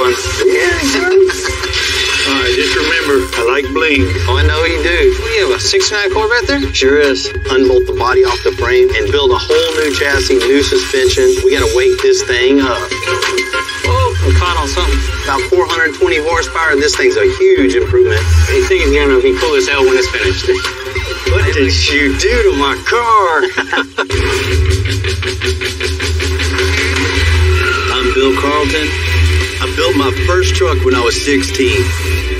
fun. Yeah, all right, just remember, I like bling. Oh, I know you do. What, you have a 69 Corvette there? Sure is. Unbolt the body off the frame and build a whole new chassis, new suspension. We gotta weight this thing up. Oh, I'm caught on something. About 420 horsepower. This thing's a huge improvement. I think it's gonna be cool as hell when it's finished. What did you do to my car? I'm Bill Carlton. I built my first truck when I was 16.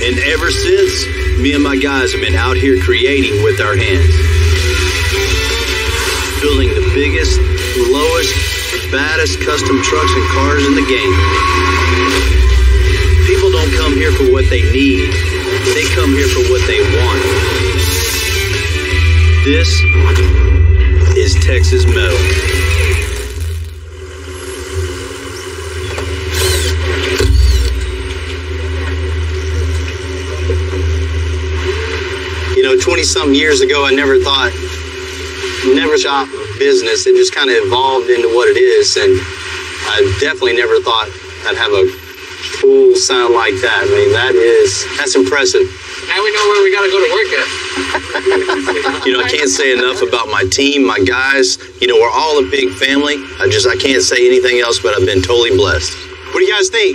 And ever since, me and my guys have been out here creating with our hands. Building the biggest, lowest, baddest custom trucks and cars in the game. People don't come here for what they need. They come here for what they want. This is Texas Metal. You know, 20-something years ago, I never shop business. It just kind of evolved into what it is, and I definitely never thought I'd have a cool sound like that. I mean, that's impressive. Now we know where we got to go to work at. You know, I can't say enough about my team, my guys. You know, we're all a big family. I can't say anything else, but I've been totally blessed. What do you guys think?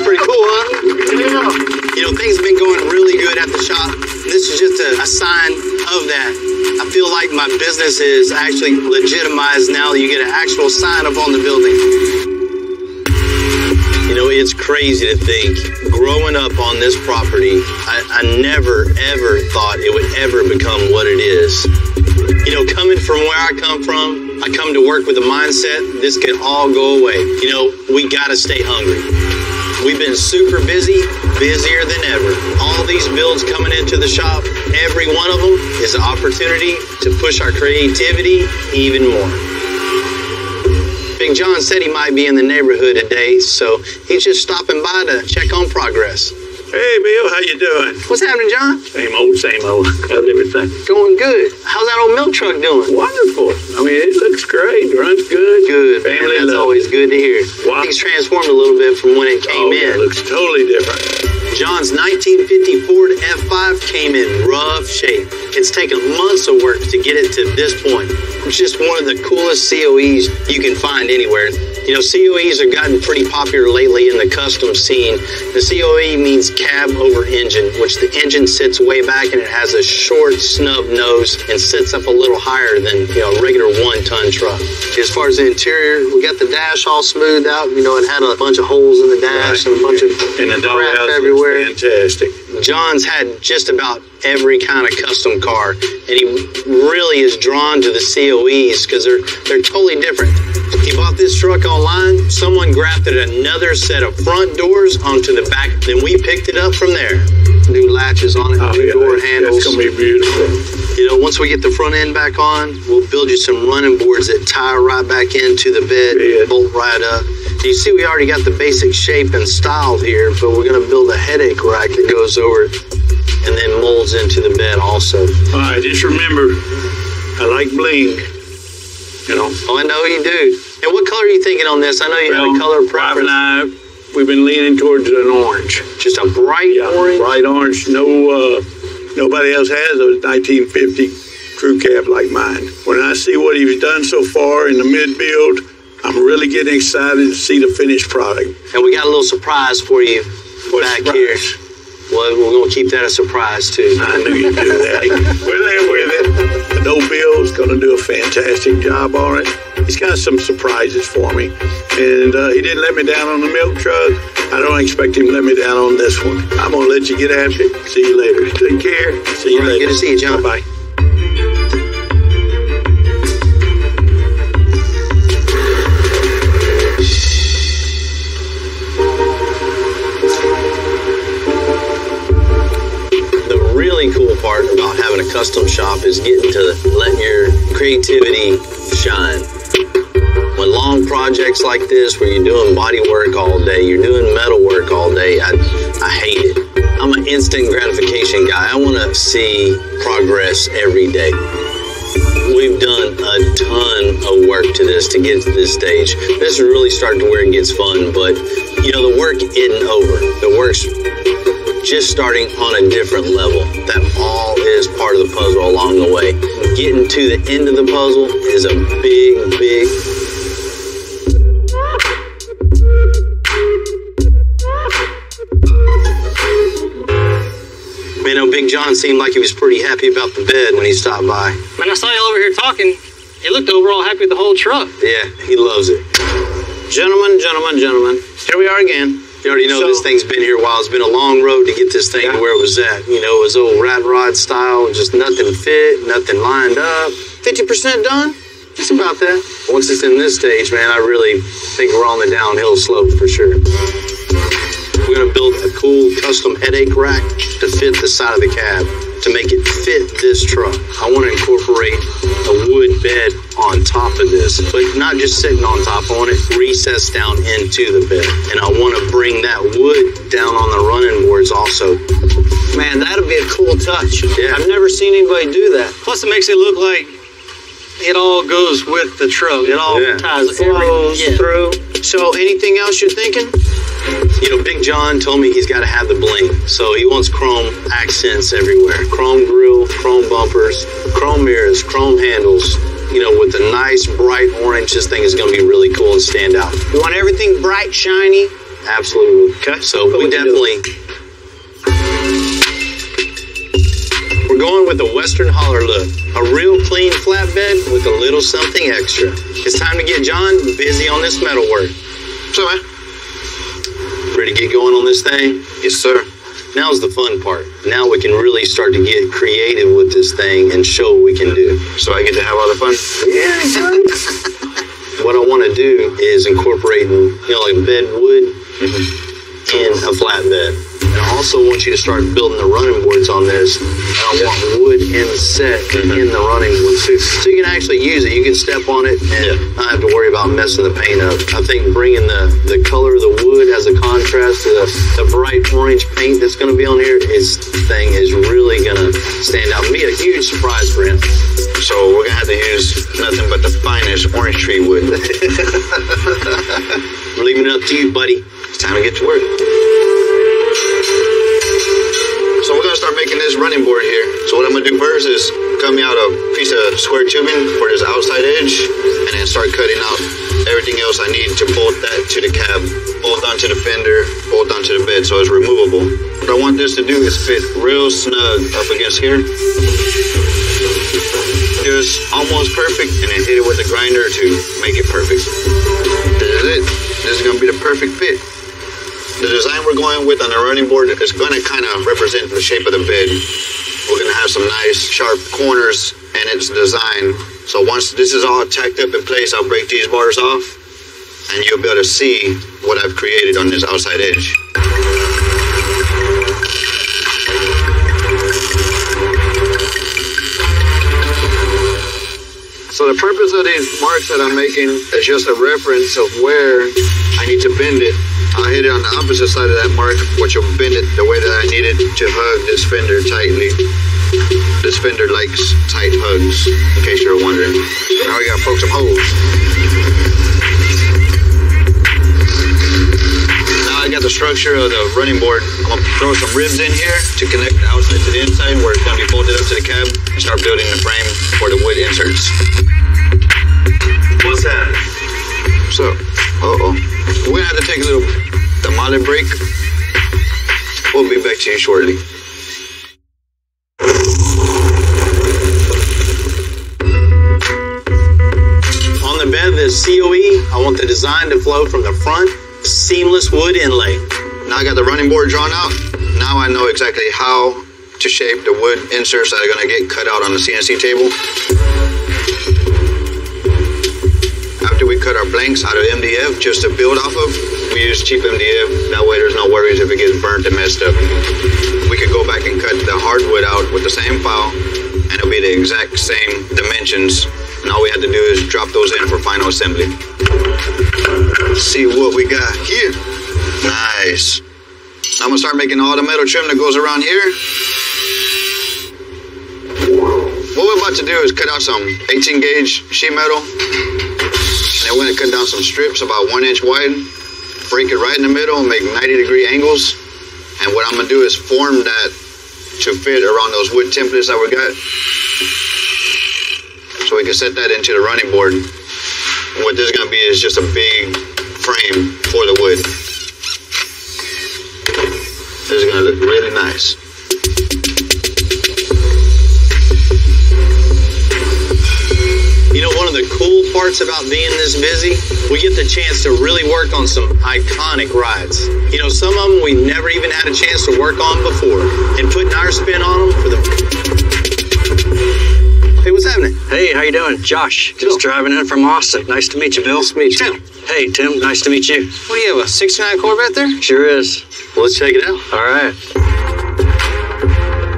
Pretty cool, huh? You know, things have been going really good at the shop. This is just a sign of that. I feel like my business is actually legitimized now. You get an actual sign up on the building. You know, it's crazy to think, growing up on this property, I never, ever thought it would ever become what it is. You know, coming from where I come from, I come to work with a mindset, this can all go away. You know, we gotta stay hungry. We've been super busy, busier than ever. All these builds coming into the shop, every one of them is an opportunity to push our creativity even more. Big John said he might be in the neighborhood today, so he's just stopping by to check on progress. Hey, Bill, how you doing? What's happening, John? Same old, same old. How's everything? Going good. How's that old milk truck doing? Wonderful. I mean, it looks great. Runs good. Good, Family man. That's love. always good to hear. Wow. Things transformed a little bit from when it came in. It looks totally different. John's 1950 Ford F5 came in rough shape. It's taken months of work to get it to this point. It's just one of the coolest COEs you can find anywhere. You know, COEs have gotten pretty popular lately in the custom scene. The COE means cab over engine, which the engine sits way back and it has a short snub nose and sits up a little higher than, you know, a regular one-ton truck. As far as the interior, we got the dash all smoothed out. You know, it had a bunch of holes in the dash and a bunch of crap everywhere. Fantastic. John's had just about every kind of custom car, and he really is drawn to the COEs because they're totally different. He bought this truck online. Someone grafted another set of front doors onto the back. Then we picked it up from there. New latches on it, new door handles. It's going to be beautiful. You know, once we get the front end back on, we'll build you some running boards that tie right back into the bed, bolt right up. You see, we already got the basic shape and style here, but we're going to build a headache rack that goes over it and then molds into the bed also. All right, just remember, I like bling. You know. Oh, I know you do. And what color are you thinking on this? I know you have a color preference. Wife and I, we've been leaning towards an orange. Just a bright orange? Bright orange. No, nobody else has a 1950 crew cab like mine. When I see what he's done so far in the mid-build, I'm really getting excited to see the finished product. And we got a little surprise for you back here. Well, we're going to keep that a surprise, too. I knew you'd do that. We're there with it. I know Bill's going to do a fantastic job on it. He's got some surprises for me. And he didn't let me down on the milk truck. I don't expect him to let me down on this one. I'm going to let you get after it. See you later. Take care. See you later. Good to see you, John. Bye-bye. Really cool part about having a custom shop is getting to let your creativity shine. When long projects like this, where you're doing body work all day, you're doing metal work all day, I hate it. I'm an instant gratification guy. I want to see progress every day. We've done a ton of work to this to get to this stage. This is really starting to where it gets fun, but you know, the work isn't over. The work's just starting on a different level. That all is part of the puzzle along the way. Getting to the end of the puzzle is a big Man, no, Big John seemed like he was pretty happy about the bed when he stopped by. Man, I saw you over here talking. He looked overall happy with the whole truck. Yeah, he loves it. Gentlemen, here we are again. You already know this thing's been here a while. It's been a long road to get this thing to where it was at. You know, it was old rat rod style, just nothing fit, nothing lined up. 50% done? Just about that. Once it's in this stage, man, I really think we're on the downhill slope for sure. We're going to build a cool custom headache rack to fit the side of the cab to make it fit this truck. I want to incorporate a wood bed on top of this, but not just sitting on top. I want it recessed down into the bed. And I want to bring that wood down on the running boards also. Man, that'll be a cool touch. Yeah. I've never seen anybody do that. Plus, it makes it look like it all goes with the truck. It all ties Flows through. So anything else you're thinking? You know, Big John told me he's got to have the bling, so he wants chrome accents everywhere. Chrome grill, chrome bumpers, chrome mirrors, chrome handles. You know, with a nice bright orange, this thing is going to be really cool and stand out. You want everything bright, shiny? Absolutely. Okay. So we definitely... We're going with a Western Holler look. A real clean flatbed with a little something extra. It's time to get John busy on this metal work. So, man. Ready to get going on this thing? Yes, sir. Now's the fun part. Now we can really start to get creative with this thing and show what we can do. So I get to have all the fun? Yeah. What I want to do is incorporate, you know, like bed wood in a flatbed. And I also want you to start building the running boards on this. And I want wood inset in the running boards too. So you can actually use it. You can step on it and not have to worry about messing the paint up. I think bringing the color of the wood as a contrast to the bright orange paint that's going to be on here, this thing is really going to stand out. Be a huge surprise for him. So we're going to have to use nothing but the finest orange tree wood. We're leaving it up to you, buddy. It's time to get to work. So we're going to start making this running board here. So what I'm going to do first is cut me out a piece of square tubing for this outside edge and then start cutting out everything else I need to bolt that to the cab, bolt onto the fender, bolt onto the bed so it's removable. What I want this to do is fit real snug up against here. Just almost perfect, and then hit it with a grinder to make it perfect. This is it. This is going to be the perfect fit. The design we're going with on the running board is going to kind of represent the shape of the bed. We're going to have some nice sharp corners in its design. So once this is all tacked up in place, I'll break these bars off and you'll be able to see what I've created on this outside edge. So the purpose of these marks that I'm making is just a reference of where I need to bend it. I'll hit it on the opposite side of that mark, which will bend it the way that I need it to hug this fender tightly. This fender likes tight hugs, in case you're wondering. Now we gotta poke some holes. Now I got the structure of the running board. I'm gonna throw some ribs in here to connect the outside to the inside where it's gonna be bolted up to the cab and start building the frame for the wood inserts. What's that? So, we're gonna have to take a little tamale break. We'll be back to you shortly. On the bed of this COE, I want the design to flow from the front, seamless wood inlay. Now I got the running board drawn out. Now I know exactly how to shape the wood inserts that are gonna get cut out on the CNC table. After we cut our blanks out of MDF just to build off of, we use cheap MDF. That way there's no worries if it gets burnt and messed up. We could go back and cut the hardwood out with the same file and it'll be the exact same dimensions. And all we have to do is drop those in for final assembly. Let's see what we got here. Nice. I'm gonna start making all the metal trim that goes around here. what we're about to do is cut out some 18 gauge sheet metal. And then we're gonna cut down some strips about 1 inch wide, break it right in the middle and make 90-degree angles. And what I'm gonna do is form that to fit around those wood templates that we got. So we can set that into the running board. And what this is gonna be is just a big frame for the wood. This is gonna look really nice. You know, one of the cool parts about being this busy, we get the chance to really work on some iconic rides. You know, some of them we never even had a chance to work on before. And putting our spin on them for the... Hey, what's happening? Hey, how you doing? Josh, just driving in from Austin. Nice to meet you, Bill. Nice to meet you. Tim. Hey, Tim, nice to meet you. What do you have, a 69 Corvette there? Sure is. Well, let's check it out. All right.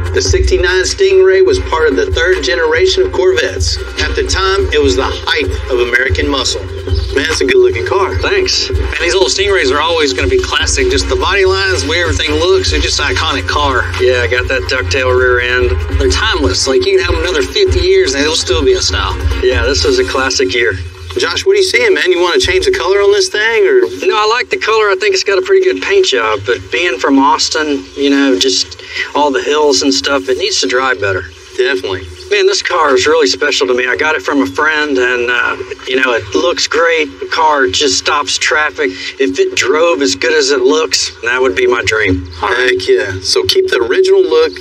The 69 Stingray was part of the third generation of Corvettes. At the time, it was the height of American muscle. Man, it's a good-looking car. Thanks. And these little Stingrays are always going to be classic. Just the body lines, the way everything looks, they're just an iconic car. Yeah, I got that ducktail rear end. They're timeless. Like, you can have them another 50 years and they'll still be in style. Yeah, this was a classic year. Josh, what are you seeing, man? You want to change the color on this thing, or? No, I like the color. I think it's got a pretty good paint job. But being from Austin, you know, just all the hills and stuff, it needs to drive better. Definitely. Man, this car is really special to me. I got it from a friend, and, you know, it looks great. The car just stops traffic. If it drove as good as it looks, that would be my dream. Heck yeah. So keep the original look,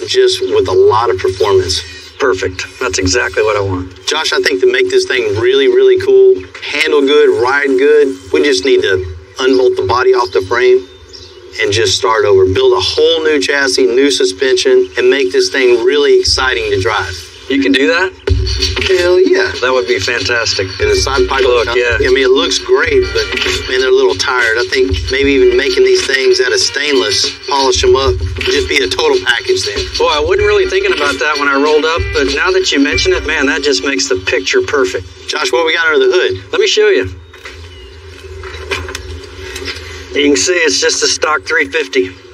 just with a lot of performance. Perfect. That's exactly what I want. Josh, I think to make this thing really, really cool, handle good, ride good, we just need to unbolt the body off the frame and just start over. Build a whole new chassis, new suspension, and make this thing really exciting to drive. You can do that? Hell yeah. That would be fantastic. And the side pipe Look, yeah. I mean, it looks great, but man, they're a little tired. I think maybe even making these things out of stainless, polish them up, just be a total package then. Boy, I wasn't really thinking about that when I rolled up, but now that you mention it, man, that just makes the picture perfect. Josh, what we got under the hood? Let me show you. You can see it's just a stock 350.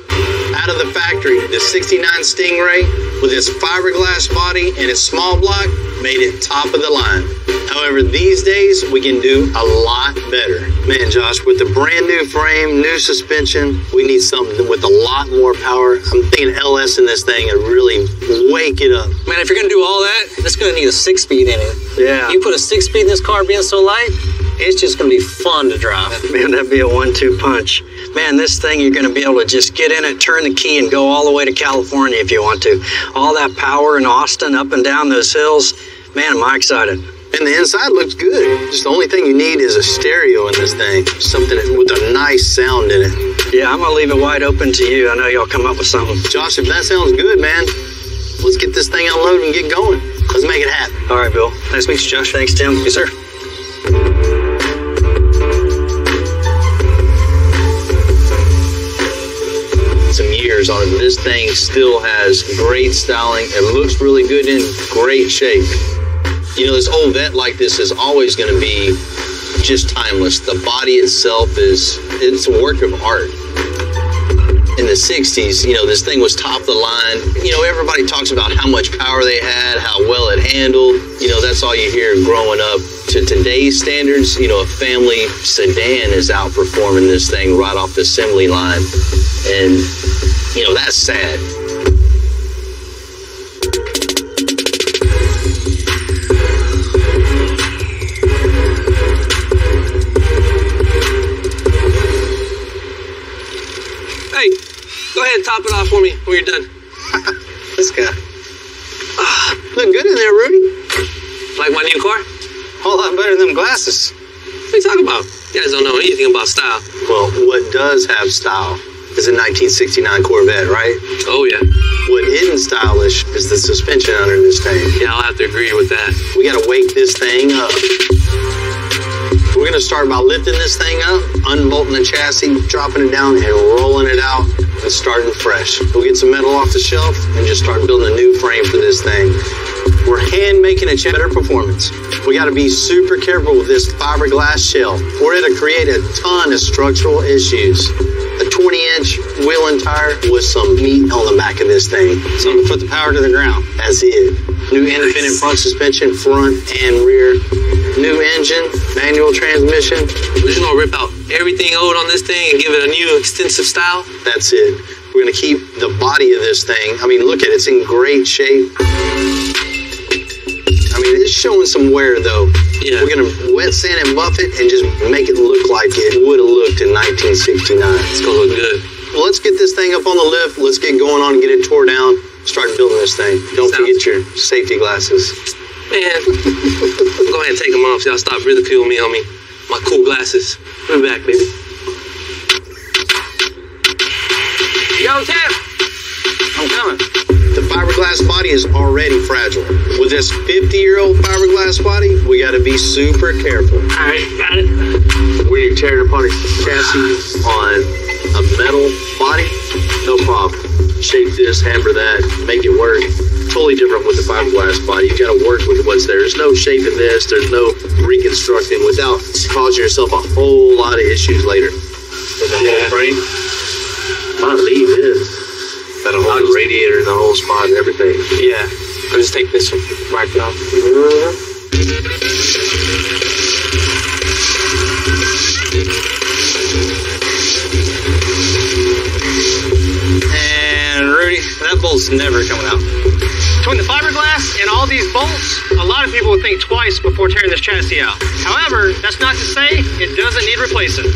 Out of the factory, the 69 Stingray with its fiberglass body and its small block made it top of the line. However, these days we can do a lot better. Man, Josh, with the brand new frame, new suspension, we need something with a lot more power. I'm thinking LS in this thing and really wake it up. Man, if you're going to do all that, it's going to need a 6-speed in it. Yeah. You put a 6-speed in this car being so light, it's just going to be fun to drive. Man, that'd be a 1-2 punch. Man, this thing, you're going to be able to just get in it, turn the key, and go all the way to California if you want to. All that power in Austin, up and down those hills. Man, am I excited. And the inside looks good. Just the only thing you need is a stereo in this thing. Something with a nice sound in it. Yeah, I'm going to leave it wide open to you. I know y'all come up with something. Josh, if that sounds good, man, let's get this thing unloaded and get going. Let's make it happen. All right, Bill. Nice to meet you, Josh. Thanks, Tim. Yes, sir. Some years on it. This thing still has great styling. It looks really good, in great shape. You know, this old vet like this is always going to be just timeless. The body itself it's a work of art. In the 60s, you know, this thing was top of the line. You know, everybody talks about how much power they had, how well it handled. You know, that's all you hear growing up. To today's standards, you know, a family sedan is outperforming this thing right off the assembly line. And, you know, that's sad. Hey, go ahead and top it off for me when you're done. This guy. Look good in there, Rudy. Like my new car? Whole lot better than them glasses. What are you talking about? You guys don't know anything about style. Well, what does have style is a 1969 Corvette, right? Oh, yeah. What isn't stylish is the suspension under this thing. Yeah, I'll have to agree with that. We gotta wake this thing up. We're gonna start by lifting this thing up, unbolting the chassis, dropping it down, and rolling it out, and starting fresh. We'll get some metal off the shelf and just start building a new frame for this thing. We're hand making a better performance. We gotta be super careful with this fiberglass shell, or it'll create a ton of structural issues. A 20-inch wheel and tire with some meat on the back of this thing. Something to put the power to the ground. That's it. New independent front suspension, front and rear. New engine, manual transmission. We're just gonna rip out everything old on this thing and give it a new extensive style. That's it. We're gonna keep the body of this thing. I mean, look at it, it's in great shape. I mean, it's showing some wear though. Yeah. We're gonna wet sand and buff it and just make it look like it would have looked in 1969. It's gonna look good. Well, let's get this thing up on the lift. Let's get going on and get it tore down. Start building this thing. Don't forget your safety glasses. Man, go ahead and take them off so y'all stop ridiculing me on me. My cool glasses. Put it back, baby. Yo, Tim! I'm coming. The fiberglass body is already fragile. With this 50-year-old fiberglass body, we got to be super careful. All right, got it. When you're tearing apart a chassis on a metal body, no problem. Shape this, hammer that, make it work. Totally different with the fiberglass body. You got to work with what's there. There's no shaping this. There's no reconstructing without causing yourself a whole lot of issues later. With the whole frame, might leave this. That'll hold the radiator in the whole spot and everything. Yeah, I'll just take this one right off. And Rudy, that bolt's never coming out. Between the fiberglass and all these bolts, a lot of people would think twice before tearing this chassis out. However, that's not to say it doesn't need replacing.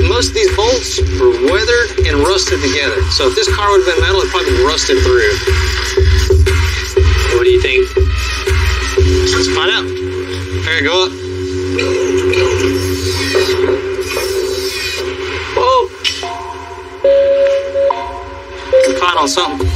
Most of these bolts were weathered and rusted together. So if this car would have been metal, it probably rusted through. What do you think? Let's find out. Here, go up. Whoa! I'm caught on something.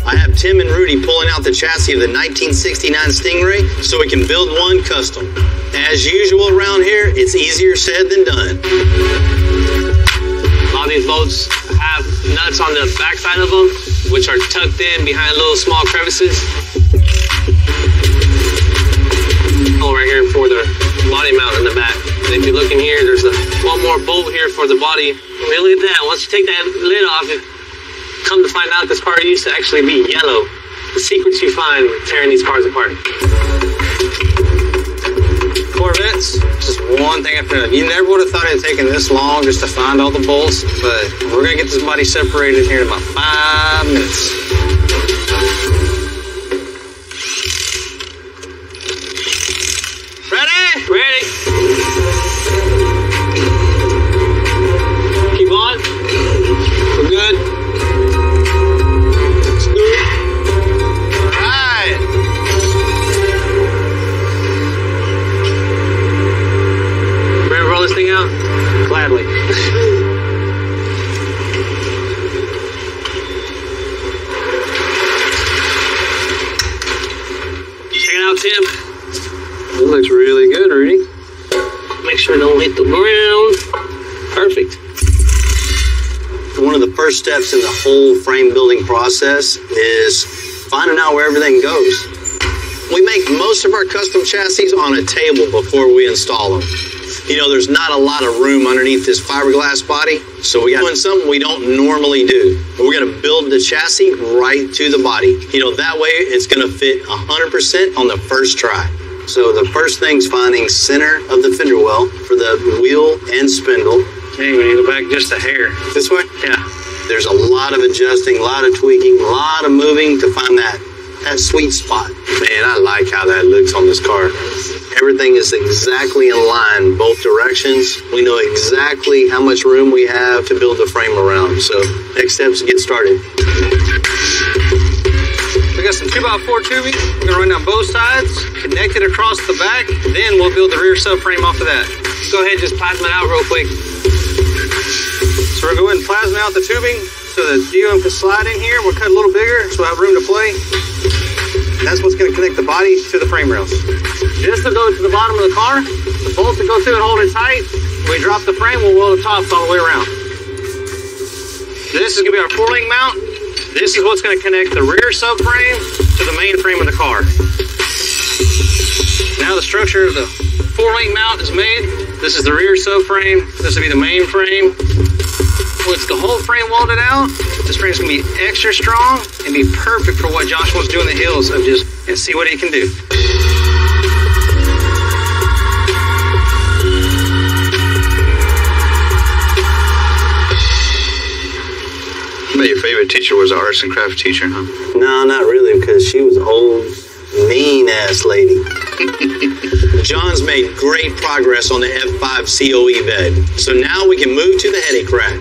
I have Tim and Rudy pulling out the chassis of the 1969 Stingray so we can build one custom. As usual around here, it's easier said than done. A lot of these bolts have nuts on the backside of them, which are tucked in behind little small crevices. Oh, right here for the body mount in the back. And if you look in here, there's one more bolt here for the body. I mean, look at that. Once you take that lid off, it come to find out this car used to actually be yellow. The secrets you find with tearing these cars apart. Corvettes, just one thing after another. You never would have thought it had taken this long just to find all the bolts, but we're going to get this body separated here in about 5 minutes. Ready? Ready? Keep on. We're good. All right. Ready to roll this thing out? Gladly. Check it out, Tim. It looks really good, Rudy. Make sure it don't hit the ground. Perfect. One of the first steps in the whole frame building process is finding out where everything goes. We make most of our custom chassis on a table before we install them. You know, there's not a lot of room underneath this fiberglass body, so we got doing something we don't normally do. We're going to build the chassis right to the body. You know, that way it's going to fit 100% on the first try. So the first thing's finding center of the fender well for the wheel and spindle. Okay, we need to go back just a hair. This way? Yeah. There's a lot of adjusting, a lot of tweaking, a lot of moving to find that sweet spot. Man, I like how that looks on this car. Everything is exactly in line, both directions. We know exactly how much room we have to build the frame around. So next step is to get started. We got some 2x4 tubing. We're going to run down both sides, connect it across the back, then we'll build the rear subframe off of that. Go ahead, just plasma it out real quick. So we're going to go ahead and plasma out the tubing so the DOM can slide in here. We'll cut a little bigger so we'll have room to play. That's what's going to connect the body to the frame rails. This will go to the bottom of the car. The bolts will go through and hold it tight. We drop the frame, we'll weld the tops all the way around. This is going to be our 4-link mount. This is what's going to connect the rear subframe to the main frame of the car. Now the structure of the 4-link mount is made. This is the rear subframe. This will be the main frame. Once the whole frame welded out, this frame's gonna be extra strong and be perfect for what Josh wants to do in the hills of just, and see what he can do. I bet your favorite teacher was an arts and crafts teacher, huh? No, not really, because she was old, mean-ass lady. John's made great progress on the F5 COE bed, so now we can move to the headache rack.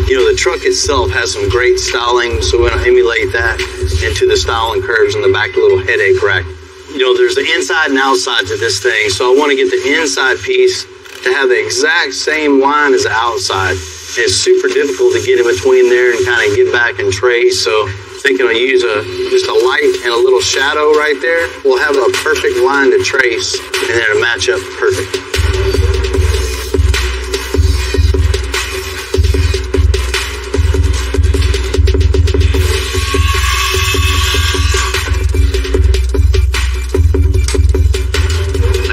You know, the truck itself has some great styling, so we're going to emulate that into the style and curves in the back, little headache rack. You know, there's the inside and outside to this thing, so I want to get the inside piece to have the exact same line as the outside. It's super difficult to get in between there and kind of get back and trace, so thinking I'll use just a light and a little shadow right there. We'll have a perfect line to trace, and then it'll match up perfect.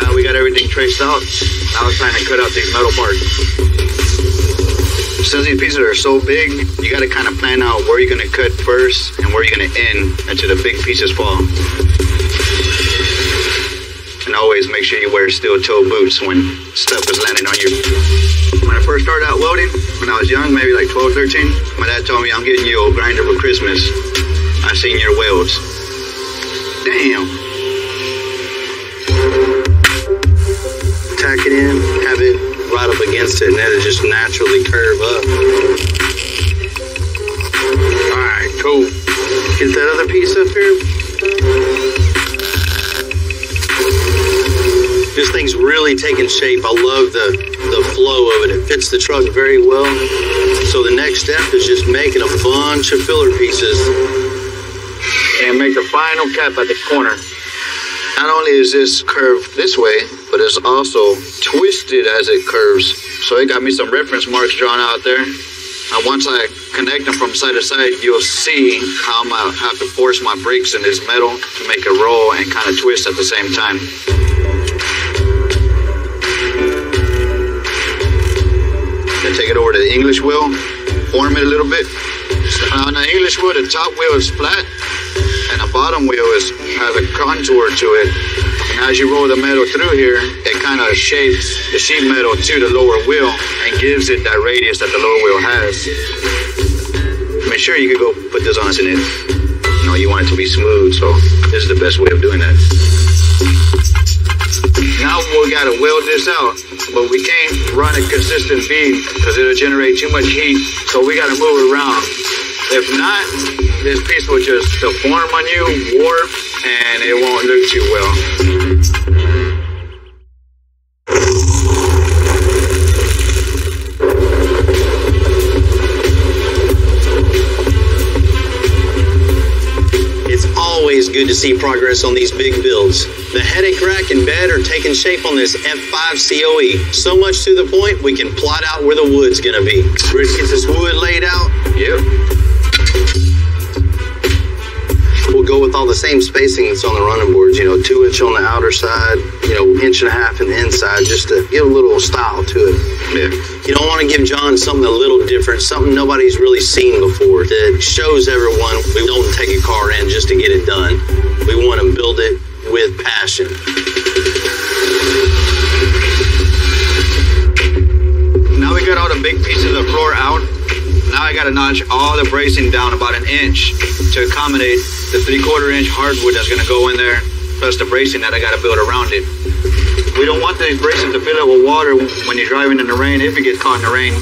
Now we got everything traced out. Now it's time to cut out these metal parts. Since these pieces are so big, you got to kind of plan out where you're going to cut first and where you're going to end until the big pieces fall. And always make sure you wear steel-toe boots when stuff is landing on you. When I first started out welding, when I was young, maybe like 12, 13, my dad told me, I'm getting you a grinder for Christmas. I seen your welds. Damn. Tack it in, have it right up against it, and then it just naturally curve up. Alright, cool. Get that other piece up here. This thing's really taking shape. I love the flow of it. It fits the truck very well. So the next step is just making a bunch of filler pieces. And make the final cap at the corner. Not only is this curved this way, but it's also twisted as it curves. So it got me some reference marks drawn out there. And once I connect them from side to side, you'll see how I'm gonna have to force my brakes in this metal to make it roll and kind of twist at the same time. Then take it over to the English wheel, form it a little bit. On the English wheel, the top wheel is flat, and the bottom wheel has a contour to it. And as you roll the metal through here, it kind of shapes the sheet metal to the lower wheel and gives it that radius that the lower wheel has. I mean, sure, you could go put this on us and you want it to be smooth, so this is the best way of doing that. Now we gotta weld this out, but we can't run a consistent bead because it'll generate too much heat, so we gotta move it around. If not, this piece will just deform on you, warp, and it won't look too well. It's always good to see progress on these big builds. The headache rack and bed are taking shape on this F5 COE. So much to the point, we can plot out where the wood's gonna be. Rich gets this wood laid out. Yep. We'll go with all the same spacing that's on the running boards, 2 inch on the outer side, 1.5 inches in the inside, just to give a little style to it. Yeah. You don't want to give John something a little different, something nobody's really seen before that shows everyone we don't take a car in just to get it done. We want to build it with passion. Now we got all the big pieces of floor out. Now I got to notch all the bracing down about 1 inch to accommodate the 3/4 inch hardwood that's going to go in there, plus the bracing that I got to build around it. We don't want these bracing to fill up with water when you're driving in the rain, if you get caught in the rain.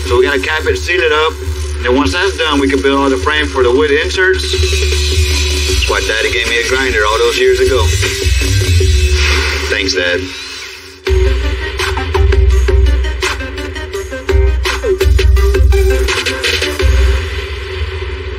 So we got to cap it, seal it up, and then once that's done, we can build all the frame for the wood inserts. That's why Daddy gave me a grinder all those years ago. Thanks, Dad.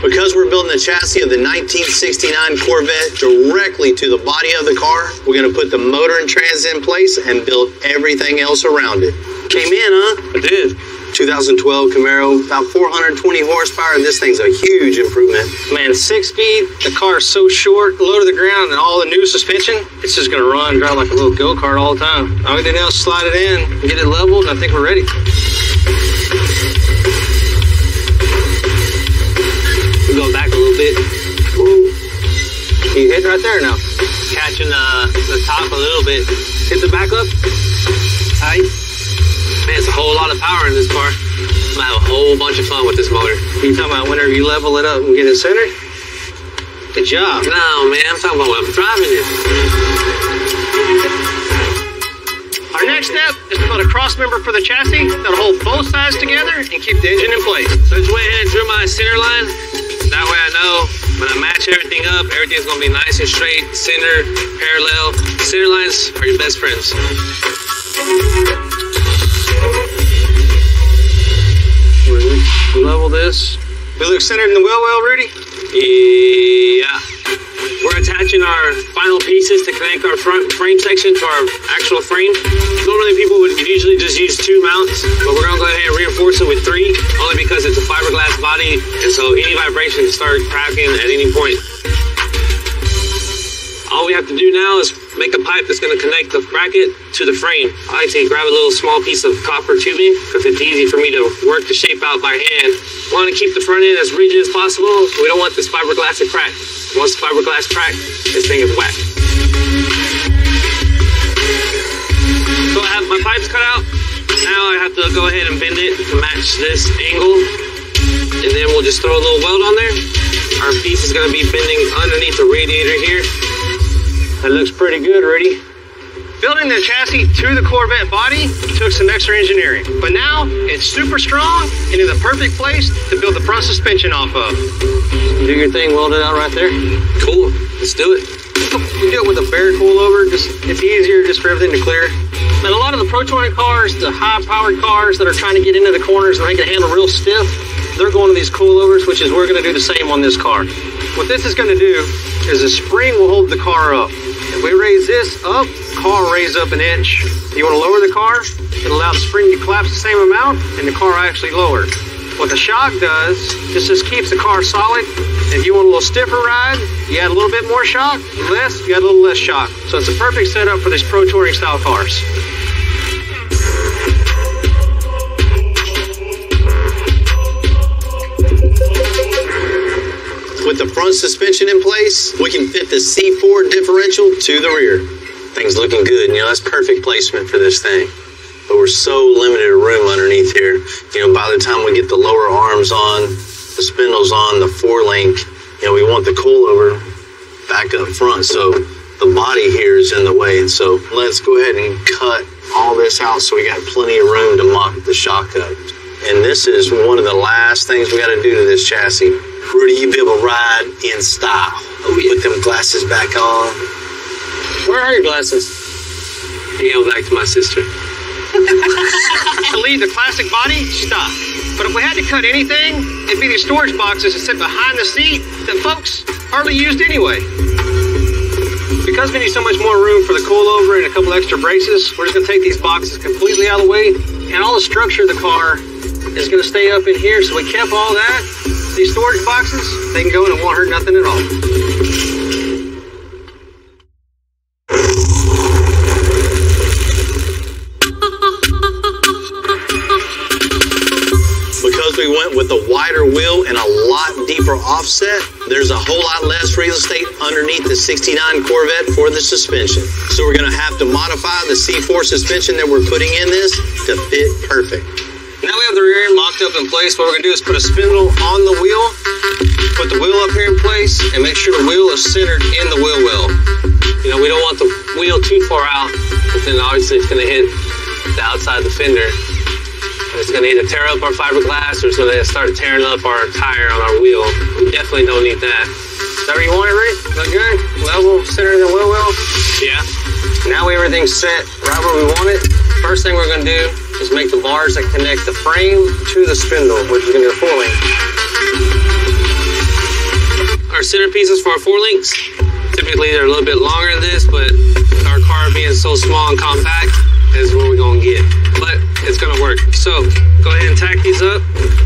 Because we're building the chassis of the 1969 Corvette directly to the body of the car, we're going to put the motor and trans in place and build everything else around it. Came in, huh? I did. 2012 Camaro, about 420 horsepower, and this thing's a huge improvement. Man, 6-speed, the car is so short, low to the ground, and all the new suspension, it's just gonna run, drive like a little go-kart all the time. All we do now is slide it in, get it leveled, and I think we're ready. We go back a little bit. Ooh. You hit right there now. Catching the top a little bit. Hit the back up. Tight. Man, it's a whole lot of power in this car. I'm gonna have a whole bunch of fun with this motor. You talking about whenever you level it up and get it centered? Good job. No, man, I'm talking about when I'm driving it. Our next step is to put a cross member for the chassis that'll hold both sides together and keep the engine in place. So I just went ahead and drew my center line. That way I know when I match everything up, everything's gonna be nice and straight, center, parallel. Center lines are your best friends. Level this. We look centered in the wheel well, Rudy? Yeah. We're attaching our final pieces to connect our front frame section to our actual frame. Normally people would usually just use 2 mounts, but we're gonna go ahead and reinforce it with 3, only because it's a fiberglass body, and so any vibration can start cracking at any point. All we have to do now is make a pipe that's going to connect the bracket to the frame. I like to grab a little small piece of copper tubing because it's easy for me to work the shape out by hand. We want to keep the front end as rigid as possible. We don't want this fiberglass to crack. Once the fiberglass cracks, this thing is whack. So I have my pipes cut out. Now I have to go ahead and bend it to match this angle. And then we'll just throw a little weld on there. Our piece is going to be bending underneath the radiator here. That looks pretty good, Rudy. Building the chassis to the Corvette body took some extra engineering, but now it's super strong and in the perfect place to build the front suspension off of. Do your thing, weld it out right there. Cool, let's do it. We do it with a bare coilover, it's easier just for everything to clear. And a lot of the Pro Touring cars, the high-powered cars that are trying to get into the corners and they can handle real stiff, they're going to these coilovers, which is we're going to do the same on this car. What this is going to do is the spring will hold the car up. If we raise this up, car will raise up an inch. You want to lower the car, it'll allow the spring to collapse the same amount, and the car will actually lower. What the shock does, this just keeps the car solid. If you want a little stiffer ride, you add a little bit more shock. Less, you add a little less shock. So it's a perfect setup for these Pro Touring style cars. With the front suspension in place, we can fit the C4 differential to the rear. Things looking good, that's perfect placement for this thing. But we're so limited of room underneath here. By the time we get the lower arms on, the spindles on, the 4-link, we want the coilover back up front. So the body here is in the way. And so let's go ahead and cut all this out so we got plenty of room to mock the shock up. And this is one of the last things we got to do to this chassis. Rudy, you be able to ride in style. Put them glasses back on. Where are your glasses? You go back to my sister. To leave the classic body, stop. But if we had to cut anything, it'd be these storage boxes that sit behind the seat that folks hardly used anyway. Because we need so much more room for the coilover and a couple extra braces, we're just going to take these boxes completely out of the way, and all the structure of the car is going to stay up in here. So we kept all that. These storage boxes, they can go in and won't hurt nothing at all. Because we went with a wider wheel and a lot deeper offset, there's a whole lot less real estate underneath the 69 Corvette for the suspension. So we're going to have to modify the C4 suspension that we're putting in this to fit perfect. Now we have the rear end locked up in place. What we're going to do is put a spindle on the wheel, put the wheel up here in place, and make sure the wheel is centered in the wheel well. We don't want the wheel too far out, but then obviously it's going to hit the outside of the fender. It's going to either tear up our fiberglass or it's going to start tearing up our tire on our wheel. We definitely don't need that. Is that where you want it, Rick? Look good? Level, centered in the wheel well? Yeah. Now everything's set right where we want it. First thing we're going to do is make the bars that connect the frame to the spindle, which is going to be the 4-link. Our center pieces for our 4-links, typically they're a little bit longer than this, but with our car being so small and compact, is what we're gonna get. But it's gonna work. So go ahead and tack these up,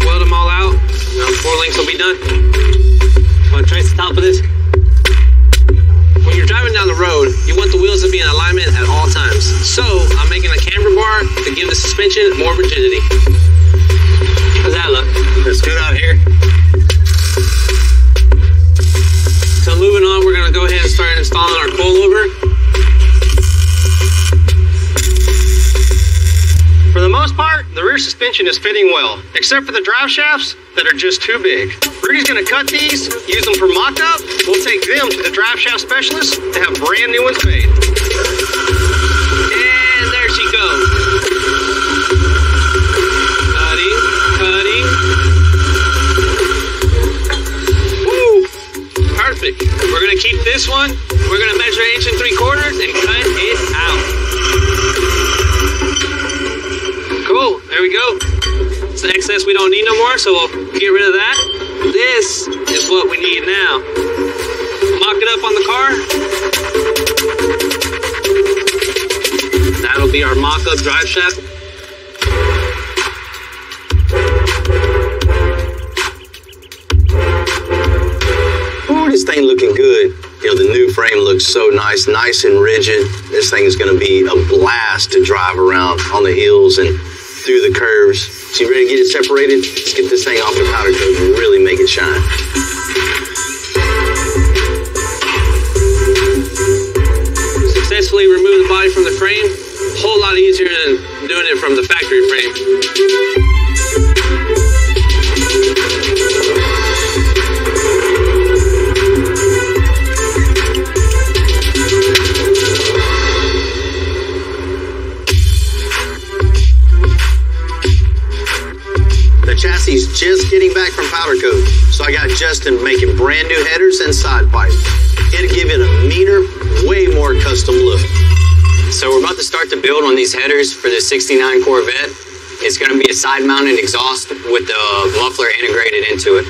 weld them all out. Now 4 links will be done. Want to trace the top of this? When you're driving down the road, you want the wheels to be in alignment at all times. So I'm making a camber bar to give the suspension more rigidity. How's that look? That's good out here. So moving on, we're gonna go ahead and start installing our coilover. For the most part, the rear suspension is fitting well, except for the drive shafts that are just too big. Rudy's gonna cut these, use them for mock-up. We'll take them to the drive shaft specialist to have brand new ones made. And there she goes. Cutting. Woo! Perfect. We're gonna keep this one. We're gonna measure 1 3/4 and cut it out. Cool, there we go. It's the excess we don't need no more, so we'll get rid of that. This is what we need now. Mock it up on the car. That'll be our mock-up drive shaft. Ooh, this thing looking good. You know, the new frame looks so nice and rigid. This thing is going to be a blast to drive around on the hills and through the curves. So you ready to get it separated? Let's get this thing off the powder coat and really make it shine. Successfully remove the body from the frame. A whole lot easier than doing it from the factory frame. The chassis is just getting back from powder coat, so I got Justin making brand new headers and side pipe. It'll give it a meaner, way more custom look. So we're about to start the build on these headers for the 69 Corvette. It's going to be a side-mounted exhaust with the muffler integrated into it.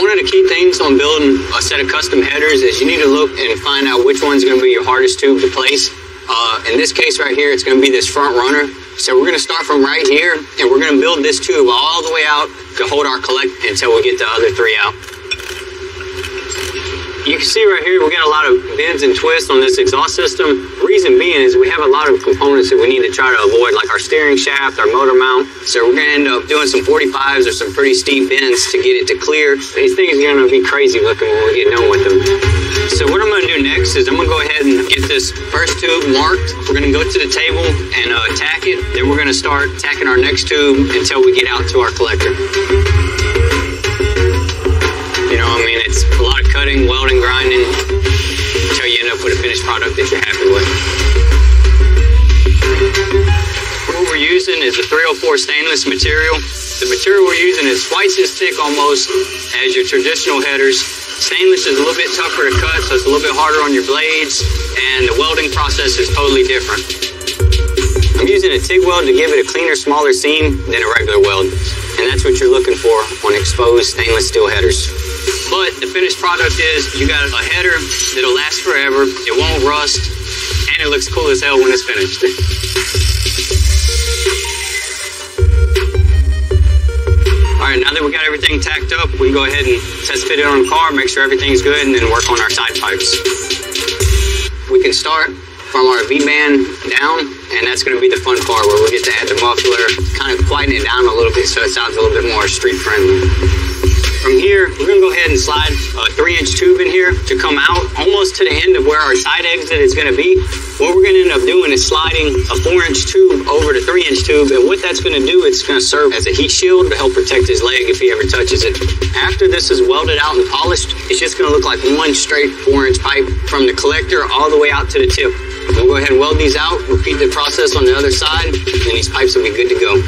One of the key things on building a set of custom headers is you need to look and find out which one's going to be your hardest tube to place. In this case right here, it's going to be this front runner. So we're going to start from right here, and we're going to build this tube all the way out to hold our collect until we get the other 3 out. You can see right here, we got a lot of bends and twists on this exhaust system. Reason being is we have a lot of components that we need to try to avoid, like our steering shaft, our motor mount. So we're going to end up doing some 45s or some pretty steep bends to get it to clear. These things are going to be crazy looking when we get done with them. So what I'm going to do next is I'm going to go ahead and get this first tube marked. We're going to go to the table and tack it. Then we're going to start tacking our next tube until we get out to our collector. You know, I mean, it's a lot of cutting, welding, grinding, until you end up with a finished product that you're happy with. What we're using is a 304 stainless material. The material we're using is twice as thick almost as your traditional headers. Stainless is a little bit tougher to cut, so it's a little bit harder on your blades, and the welding process is totally different. I'm using a TIG weld to give it a cleaner, smaller seam than a regular weld, and that's what you're looking for on exposed stainless steel headers. But the finished product is you got a header that'll last forever, it won't rust, and it looks cool as hell when it's finished. Alright, now that we got everything tacked up, we can go ahead and test fit it on the car, make sure everything's good, and then work on our side pipes. We can start from our V-band down, and that's going to be the fun part where we'll get to add the muffler, kind of quieten it down a little bit so it sounds a little bit more street friendly. From here, we're going to go ahead and slide a 3-inch tube in here to come out almost to the end of where our side exit is going to be. What we're going to end up doing is sliding a 4-inch tube over the 3-inch tube, and what that's going to do, it's going to serve as a heat shield to help protect his leg if he ever touches it. After this is welded out and polished, it's just going to look like one straight 4-inch pipe from the collector all the way out to the tip. We'll go ahead and weld these out, repeat the process on the other side, and these pipes will be good to go.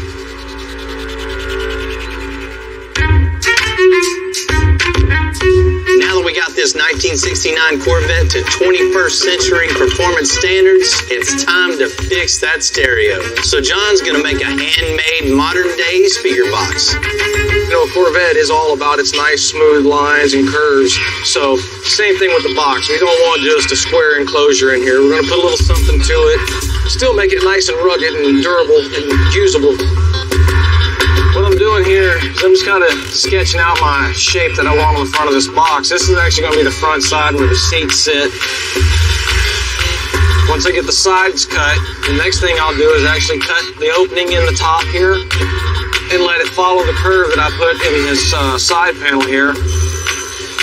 Now that we got this 1969 Corvette to 21st century performance standards, it's time to fix that stereo. So John's gonna make a handmade modern day speaker box. You know, a Corvette is all about its nice smooth lines and curves. So same thing with the box. We don't want just a square enclosure in here. We're gonna put a little something to it. still make it nice and rugged and durable and usable. What I'm doing here is I'm just kind of sketching out my shape that I want on the front of this box. This is actually going to be the front side where the seats sit. Once I get the sides cut, the next thing I'll do is actually cut the opening in the top here and let it follow the curve that I put in this side panel here.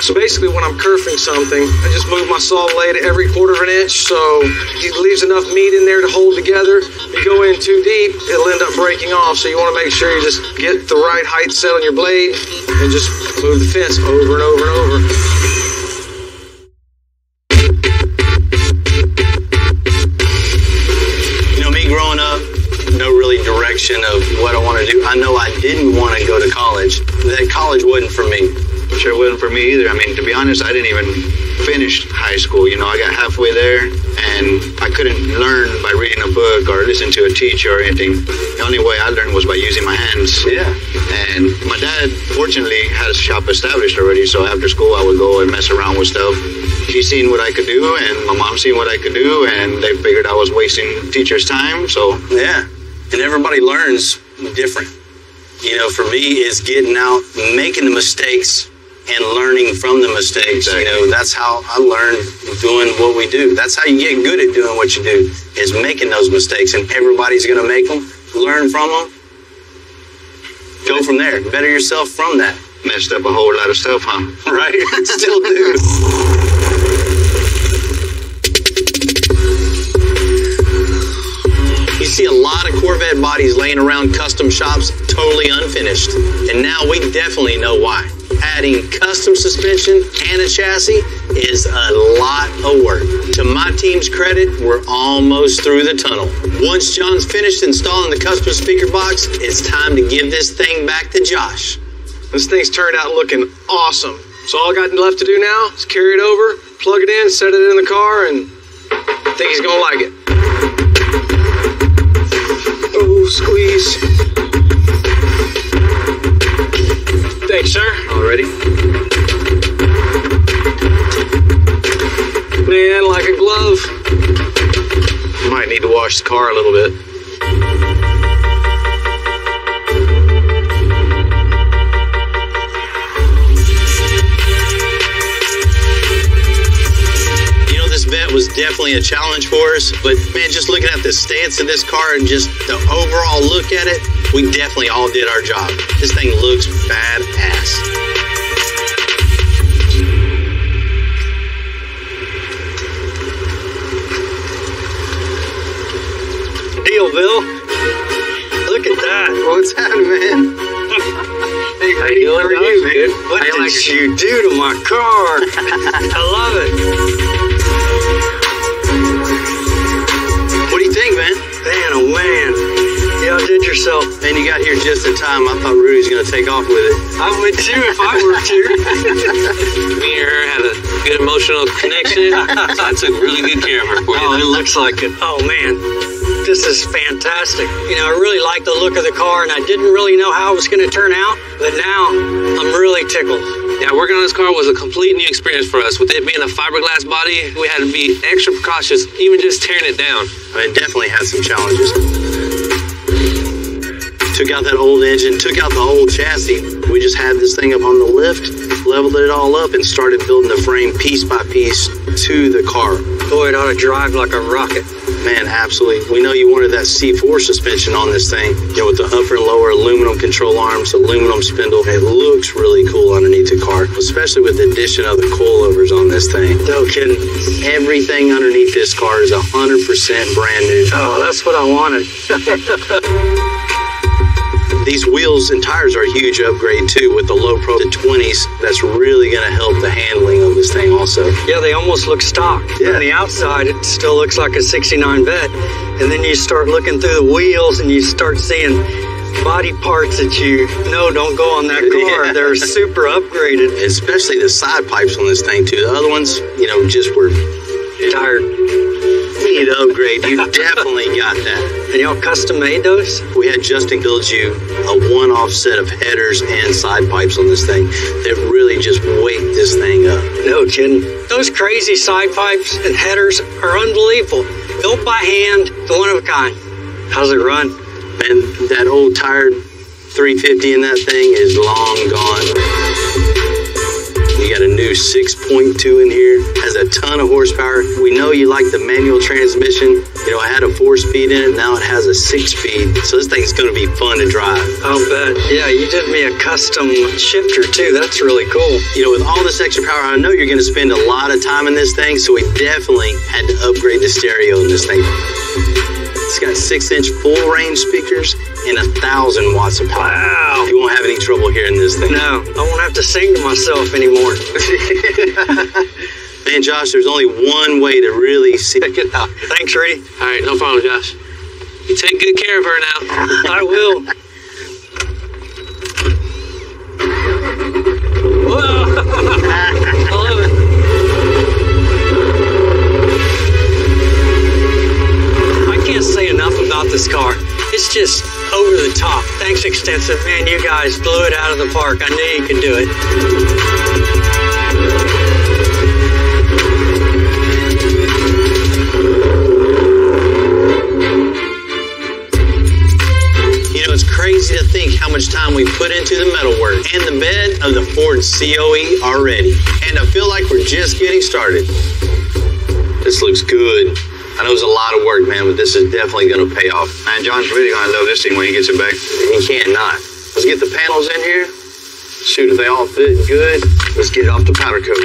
So basically when I'm kerfing something, I just move my saw blade every 1/4 inch so it leaves enough meat in there to hold together. If you go in too deep, it'll end up breaking off. So you want to make sure you just get the right height set on your blade and just move the fence over and over and over. Growing up, no really direction of what I want to do. I know I didn't want to go to college. That college wasn't for me. Sure wasn't for me either. I mean, to be honest, I didn't even finish high school. You know, I got halfway there and I couldn't learn by reading a book or listening to a teacher or anything. The only way I learned was by using my hands. Yeah. And my dad, fortunately, had a shop established already, so after school I would go and mess around with stuff. He seen what I could do, and my mom seen what I could do, and they figured I was wasting teachers' time, so... Yeah, and everybody learns different. You know, for me, it's getting out, making the mistakes, and learning from the mistakes. Exactly. You know, that's how I learned doing what we do. That's how you get good at doing what you do, is making those mistakes, and everybody's going to make them, learn from them, go from there, better yourself from that. Messed up a whole lot of stuff, huh? Right? Still do. You see a lot of Corvette bodies laying around custom shops totally unfinished. And now we definitely know why. Adding custom suspension and a chassis is a lot of work. To my team's credit, we're almost through the tunnel. Once John's finished installing the custom speaker box, it's time to give this thing back to Josh. This thing's turned out looking awesome. So all I got left to do now is carry it over, plug it in, set it in the car, and I think he's gonna like it. Oh, squeeze. Thanks, sir. Already? Man, like a glove. Might need to wash the car a little bit. Was definitely a challenge for us, but man, just looking at the stance of this car and just the overall look at it, we definitely all did our job. This thing looks badass. Deal, Bill. Look at that. What's happening, man? Hey, how you doing, dude? What did you do to my car? I love it. What do you think, man? Man, oh man. You outdid yourself. Man, you got here just in time. I thought Rudy was going to take off with it. I would too if I were here. Me and her had a good emotional connection. So I took really good care of her for you. Oh, it looks like it. Oh man, this is fantastic. You know, I really like the look of the car, and I didn't really know how it was going to turn out, but now I'm really tickled. Yeah, working on this car was a complete new experience for us. With it being a fiberglass body, we had to be extra precautious, even just tearing it down. I mean, it definitely had some challenges. Took out that old engine, took out the old chassis. We just had this thing up on the lift, leveled it all up, and started building the frame piece by piece to the car. Boy, it ought to drive like a rocket. Man, absolutely. We know you wanted that C4 suspension on this thing, you know, with the upper and lower aluminum control arms, aluminum spindle. It looks really cool underneath the car, especially with the addition of the coilovers on this thing. No kidding. Everything underneath this car is 100% brand new. Oh, that's what I wanted. These wheels and tires are a huge upgrade too with the Low Pro, the 20s. That's really going to help the handling of this thing also. Yeah, they almost look stock. Yeah. On the outside, it still looks like a 69 Vet. And then you start looking through the wheels and you start seeing body parts that you know don't go on that car. Yeah. They're super upgraded. Especially the side pipes on this thing too. The other ones, you know, just were tired. you need to upgrade, you definitely got that. And y'all custom made those? We had Justin build you a one-off set of headers and side pipes on this thing that really just wake this thing up. No kidding. Those crazy side pipes and headers are unbelievable. Built by hand, one of a kind. How's it run? And that old tired 350 in that thing is long gone. You got a new 6.2 in here, has a ton of horsepower. We know you like the manual transmission. You know, I had a 4-speed in it, now it has a 6-speed. So this thing's gonna be fun to drive. I'll bet. Yeah, you did me a custom shifter too. That's really cool. You know, with all this extra power, I know you're gonna spend a lot of time in this thing, so we definitely had to upgrade the stereo in this thing. It's got 6-inch full range speakers and 1,000 watts of power. Wow. You won't have any trouble hearing this thing. No, I won't have to sing to myself anymore. Man, Josh, there's only one way to really see it out. Thanks, Rudy. All right, no problem, Josh. You take good care of her now. I will. Whoa. I love it. I can't say enough about this car. It's just over the top. Thanks, Extensive. Man, you guys blew it out of the park. I knew you could do it. You know, it's crazy to think how much time we put into the metalwork and the bed of the Ford COE already. And I feel like we're just getting started. This looks good. I know it's a lot of work, man, but this is definitely going to pay off. Man, John's really going to love this thing when he gets it back. He can't not. Let's get the panels in here. Shoot, if they all fit good, let's get it off the powder coat.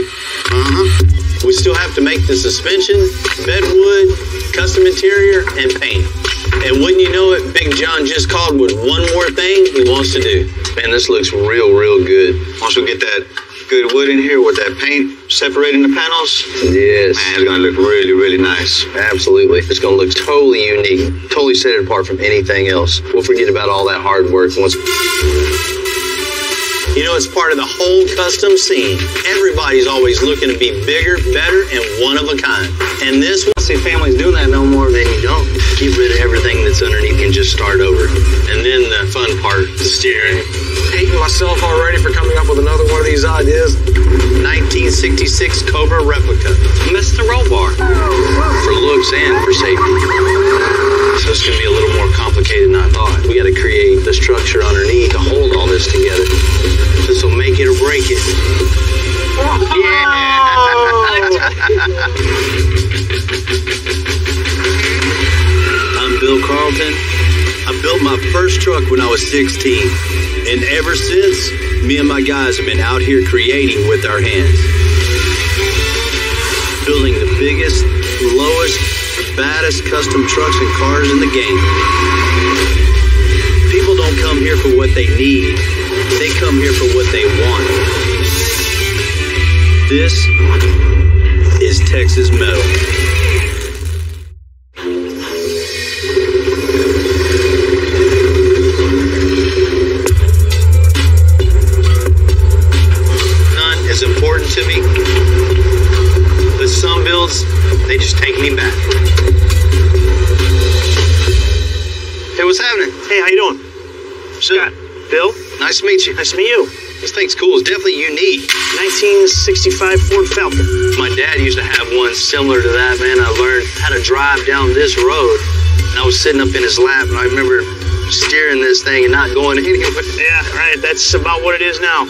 We still have to make the suspension, bedwood, custom interior, and paint. And wouldn't you know it, Big John just called with one more thing he wants to do. Man, this looks real, real good. Once we get that good wood in here with that paint separating the panels, yes, man, it's going to look really, really nice. Absolutely. It's going to look totally unique, totally set it apart from anything else. We'll forget about all that hard work once. You know, it's part of the whole custom scene. Everybody's always looking to be bigger, better, and one of a kind. And this one, See families doing that no more. then you don't. Get rid of everything that's underneath and just start over. And then the fun part, the steering. Hating myself already for coming up with another one of these ideas. 1966 Cobra replica. Mr. Rollbar. For looks and for safety. So it's going to be a little more complicated than I thought. We got to create the structure underneath to hold all this together. This will make it or break it. I'm Bill Carlton. I built my first truck when I was 16. And ever since, me and my guys have been out here creating with our hands. Building the biggest, lowest, baddest custom trucks and cars in the game. People don't come here for what they need. They come here for what they want. This is Texas Metal. None is important to me, but some builds, they just take me back. Hey, what's happening? Hey, how you doing? Scott. Bill? Nice to meet you. Nice to meet you. This thing's cool. It's definitely unique. 1965 Ford Falcon. My dad used to have one similar to that, man. I learned how to drive down this road. And I was sitting up in his lap, and I remember steering this thing and not going anywhere. Yeah, right. That's about what it is now.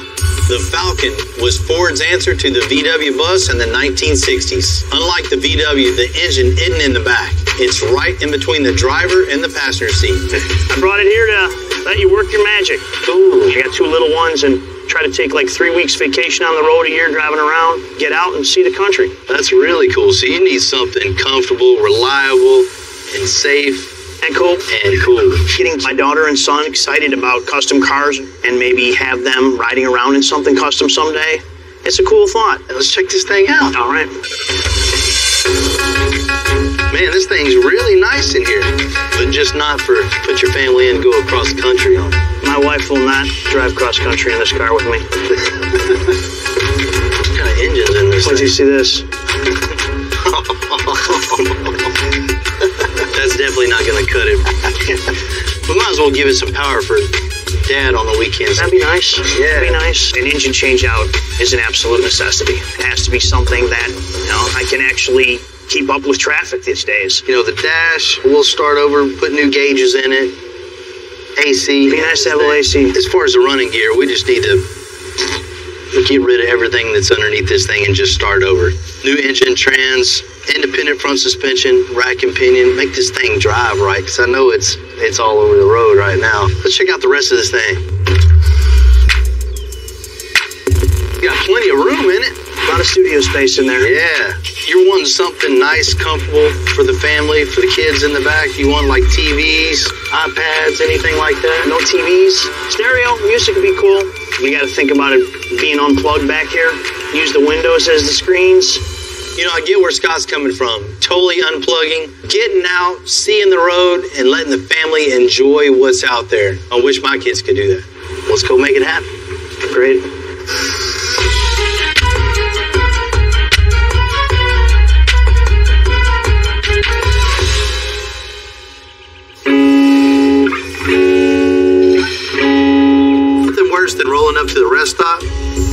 The Falcon was Ford's answer to the VW bus in the 1960s. Unlike the VW, the engine isn't in the back. It's right in between the driver and the passenger seat. I brought it here to let you work your magic. Ooh. I got two little ones and try to take like 3 weeks vacation on the road a year driving around, get out and see the country. That's really cool. So you need something comfortable, reliable, and safe. And cool. And cool. Getting my daughter and son excited about custom cars and maybe have them riding around in something custom someday. It's a cool thought. Let's check this thing out. All right. Man, this thing's really nice in here, but just not for put your family in and go across the country on. My wife will not drive cross country in this car with me. What kind of engine's in this Wait till thing? you see this. definitely not going to cut it. We might as well give it some power for Dad on the weekends. That'd be nice. Yeah. That'd be nice. An engine change out is an absolute necessity. It has to be something that, I can actually keep up with traffic these days. The dash, we'll start over, put new gauges in it. AC. Be nice to have a little AC. As far as the running gear, we just need to get rid of everything that's underneath this thing and just start over. New engine, trans, independent front suspension, rack and pinion. Make this thing drive right, because I know it's all over the road right now. Let's check out the rest of this thing. Got plenty of room in it. A lot of studio space in there. Yeah. You're wanting something nice, comfortable for the family, for the kids in the back. You want like TVs, iPads, anything like that? No TVs. Stereo, music would be cool. We got to think about it being unplugged back here. Use the windows as the screens. I get where Scott's coming from. Totally unplugging, getting out, seeing the road, and letting the family enjoy what's out there. I wish my kids could do that. Let's go make it happen. Great. Than rolling up to the rest stop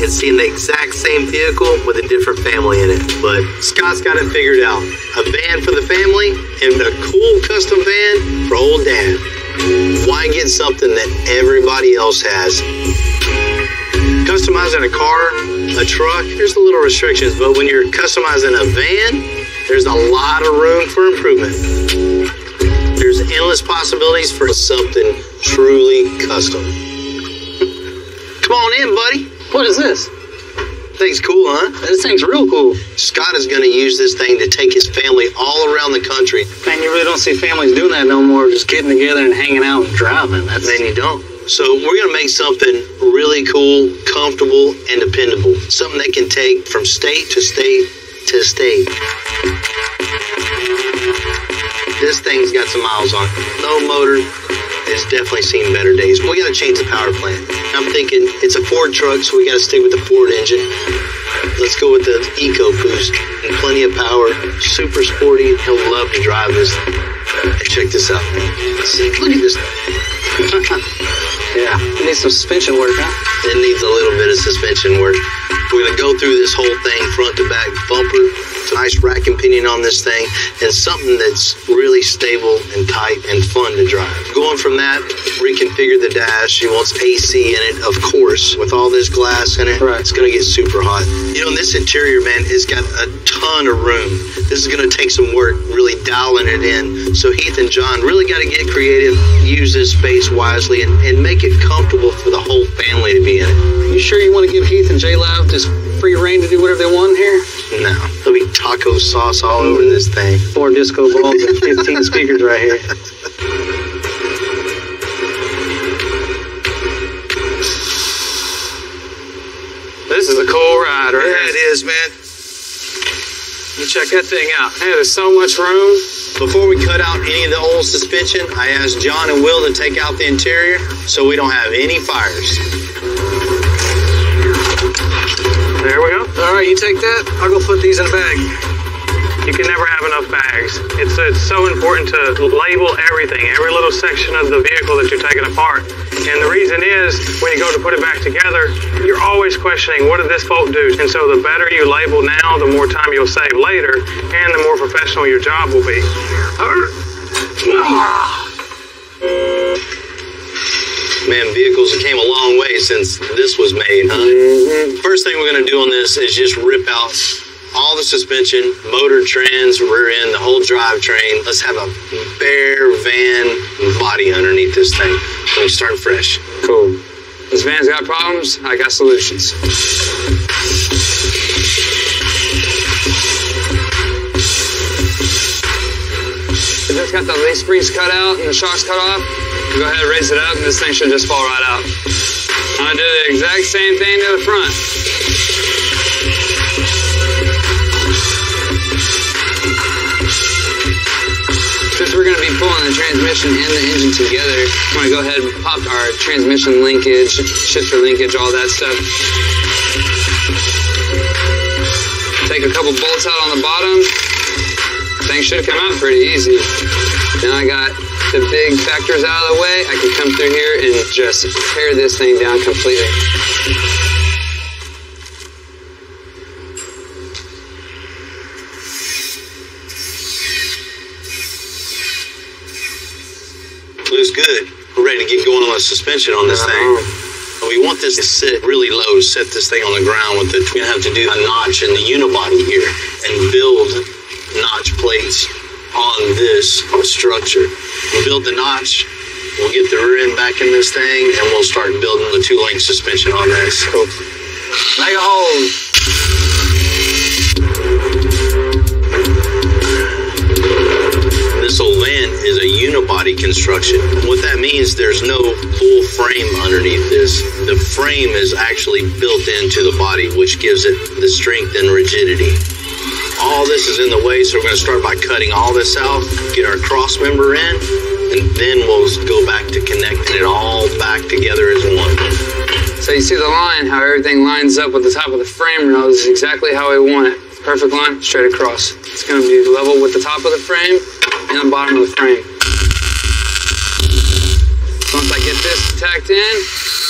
and seeing the exact same vehicle with a different family in it. But Scott's got it figured out. A van for the family and a cool custom van for old Dad. Why get something that everybody else has? Customizing a car, a truck, there's the little restrictions, but when you're customizing a van, there's a lot of room for improvement. There's endless possibilities for something truly custom. Come on in, buddy. What is this? Thing's cool, huh? This thing's real cool. Scott is going to use this thing to take his family all around the country. Man, you really don't see families doing that no more, just getting together and hanging out and driving. Then you don't. So we're going to make something really cool, comfortable, and dependable. Something they can take from state to state to state. This thing's got some miles on it. No motor. It's definitely seen better days. We got to change the power plant. I'm thinking it's a Ford truck, so we got to stick with the Ford engine. Let's go with the EcoBoost and plenty of power. Super sporty. He'll love to drive this. Hey, check this out. Look at this. Yeah, it needs some suspension work, huh? It needs a little bit of suspension work. We're going to go through this whole thing, front to back bumper. It's a nice rack and pinion on this thing, and something that's really stable and tight and fun to drive. Going from that, reconfigure the dash. He wants AC in it, of course. With all this glass in it, It's going to get super hot. This interior, man, has got a ton of room. This is going to take some work, really dialing it in. So Heath and John really got to get creative, use this space wisely, and make it comfortable for the whole family to be in it. You sure you want to give Heath and J-Live just free reign to do whatever they want here? No. There'll be taco sauce all over this thing. 4 disco balls and 15 speakers right here. This is a cool ride, right? Yeah, it is, man. You check that thing out. Hey, there's so much room. Before we cut out any of the old suspension, I asked John and Will to take out the interior so we don't have any fires. There we go. All right, you take that. I'll go put these in a bag. You can never have enough bags. It's so important to label everything, every little section of the vehicle that you're taking apart. And the reason is, when you go to put it back together, you're always questioning, what did this bolt do? And so the better you label now, the more time you'll save later, and the more professional your job will be. Man, vehicles came a long way since this was made, huh? Mm-hmm. First thing we're going to do on this is just rip out all the suspension, motor, trans, rear end, the whole drivetrain. Let's have a bare van body underneath this thing. We'll start fresh. Cool. This van's got problems, I got solutions. If it's got the leaf springs cut out and the shocks cut off, go ahead and raise it up and this thing should just fall right out. I'm gonna do the exact same thing to the front. Since we're going to be pulling the transmission and the engine together, I'm going to go ahead and pop our transmission linkage, shifter linkage, all that stuff. Take a couple bolts out on the bottom. Things should come out pretty easy. Now I got the big factors out of the way. I can come through here and just tear this thing down completely. Looks good. We're ready to get going on the suspension on this thing. We want this to sit really low, set this thing on the ground with it. We're gonna have to do a notch in the unibody here and build notch plates on this structure. We'll build the notch, we'll get the rear end back in this thing, and we'll start building the 2-link suspension on this. Cool. Make a hole. This whole van is a unibody construction. What that means, there's no full frame underneath this. The frame is actually built into the body, which gives it the strength and rigidity. All this is in the way, so we're going to start by cutting all this out, get our cross member in, and then we'll go back to connecting it all back together as one. So you see the line, how everything lines up with the top of the frame rail. This is exactly how we want it. Perfect line, straight across. It's going to be level with the top of the frame and the bottom of the frame. Once I get this tacked in,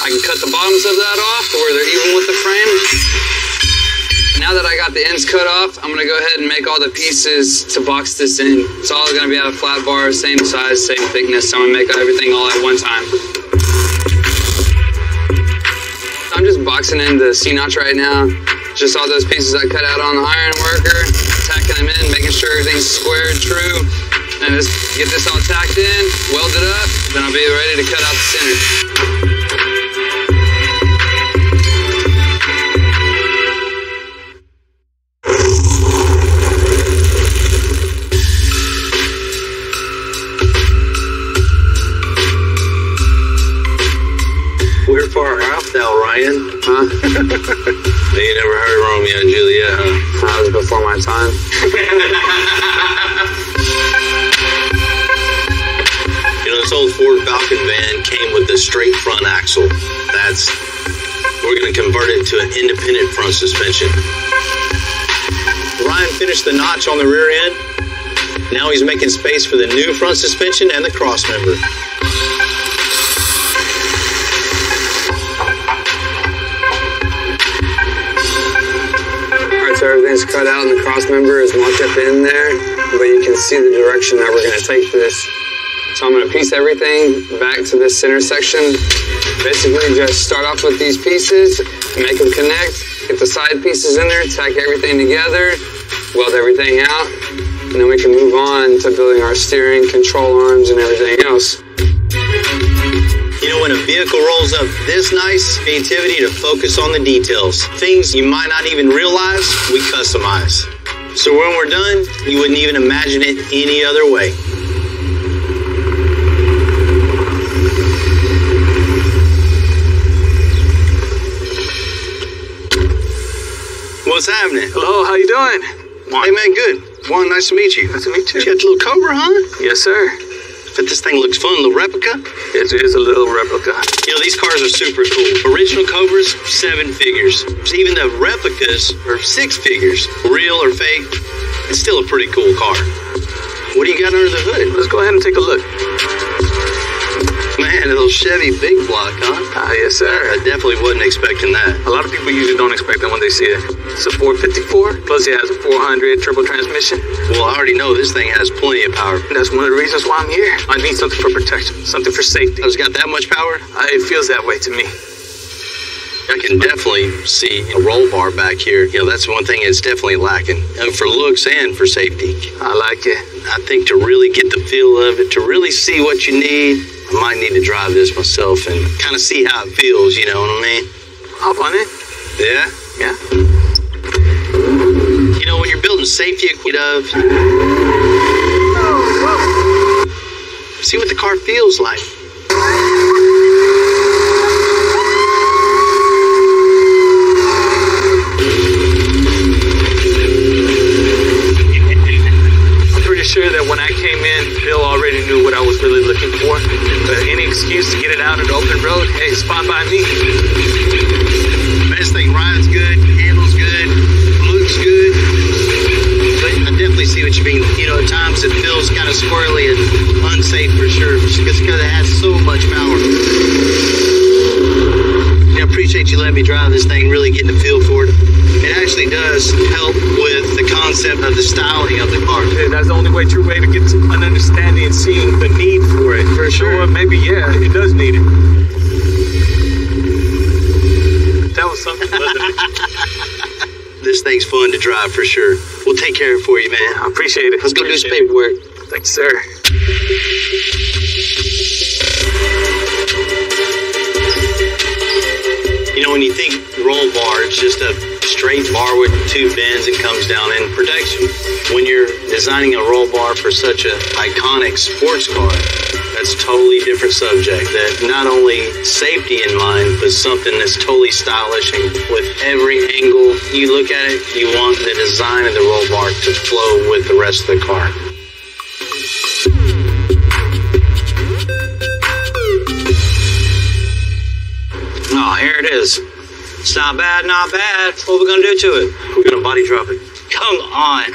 I can cut the bottoms of that off to where they're even with the frame. Now that I got the ends cut off, I'm going to go ahead and make all the pieces to box this in. It's all going to be out of flat bar, same size, same thickness. So I'm going to make everything all at one time. I'm just boxing in the C-notch right now. Just all those pieces I cut out on the iron worker, tacking them in, making sure everything's square and true. And just get this all tacked in, weld it up, then I'll be ready to cut out the center. We're far off now, Ryan. Huh? You never heard Romeo and Juliet, huh? That was before my time. You know, this old Ford Falcon van came with a straight front axle. We're going to convert it to an independent front suspension. Ryan finished the notch on the rear end. Now he's making space for the new front suspension and the cross member. So everything's cut out and the cross member is marked up in there, but you can see the direction that we're going to take this. So I'm going to piece everything back to this center section. Basically just start off with these pieces, make them connect, get the side pieces in there, tack everything together, weld everything out, and then we can move on to building our steering, control arms, and everything else. You know, when a vehicle rolls up this nice, creativity to focus on the details. Things you might not even realize, we customize. So when we're done, you wouldn't even imagine it any other way. What's happening? Hello, how you doing? Hey man, good. Juan, nice to meet you. Nice to meet you. You got your little Cobra, huh? Yes, sir. But this thing looks fun, a little replica. It is a little replica. You know, these cars are super cool. Original Cobras, 7 figures. Even the replicas are 6 figures. Real or fake, it's still a pretty cool car. What do you got under the hood? Let's go ahead and take a look. Man, a little Chevy big block, huh? Yes, sir. I definitely wasn't expecting that. A lot of people usually don't expect that when they see it. It's a 454, plus it has a 400 turbo transmission. Well, I already know this thing has plenty of power. That's one of the reasons why I'm here. I need something for protection, something for safety. It's got that much power? It feels that way to me. I can definitely see a roll bar back here. You know, that's one thing it's definitely lacking. And for looks and for safety. I like it. I think to really get the feel of it, to really see what you need, I might need to drive this myself and kind of see how it feels, you know what I mean? Hop on it. Yeah? Yeah. You know, when you're building safety equipment, see what the car feels like. Sure that when I came in, Bill already knew what I was really looking for. Any excuse to get it out on the open road, hey, it's fine by me. This thing rides good, handles good, looks good. But I definitely see what you mean. You know, at times it feels kind of squirrely and safe for sure, just because it has so much power. Yeah, I appreciate you letting me drive this thing, really getting a feel for it. It actually does help with the concept of the styling of the car. Yeah, that's the only true way to get an understanding and seeing the need for it. For sure. So, maybe, yeah, it does need it. That was something, wasn't it? This thing's fun to drive for sure. We'll take care of it for you, man. I appreciate it. Let's go do some paperwork. Thanks, sir. You know, when you think roll bar, it's just a straight bar with two bends and comes down in protection. When you're designing a roll bar for such an iconic sports car, that's a totally different subject. That not only safety in mind, but something that's totally stylish, and with every angle you look at it, you want the design of the roll bar to flow with the rest of the car. Oh, here it is. It's not bad, not bad. What are we gonna do to it? We're gonna body drop it. Come on.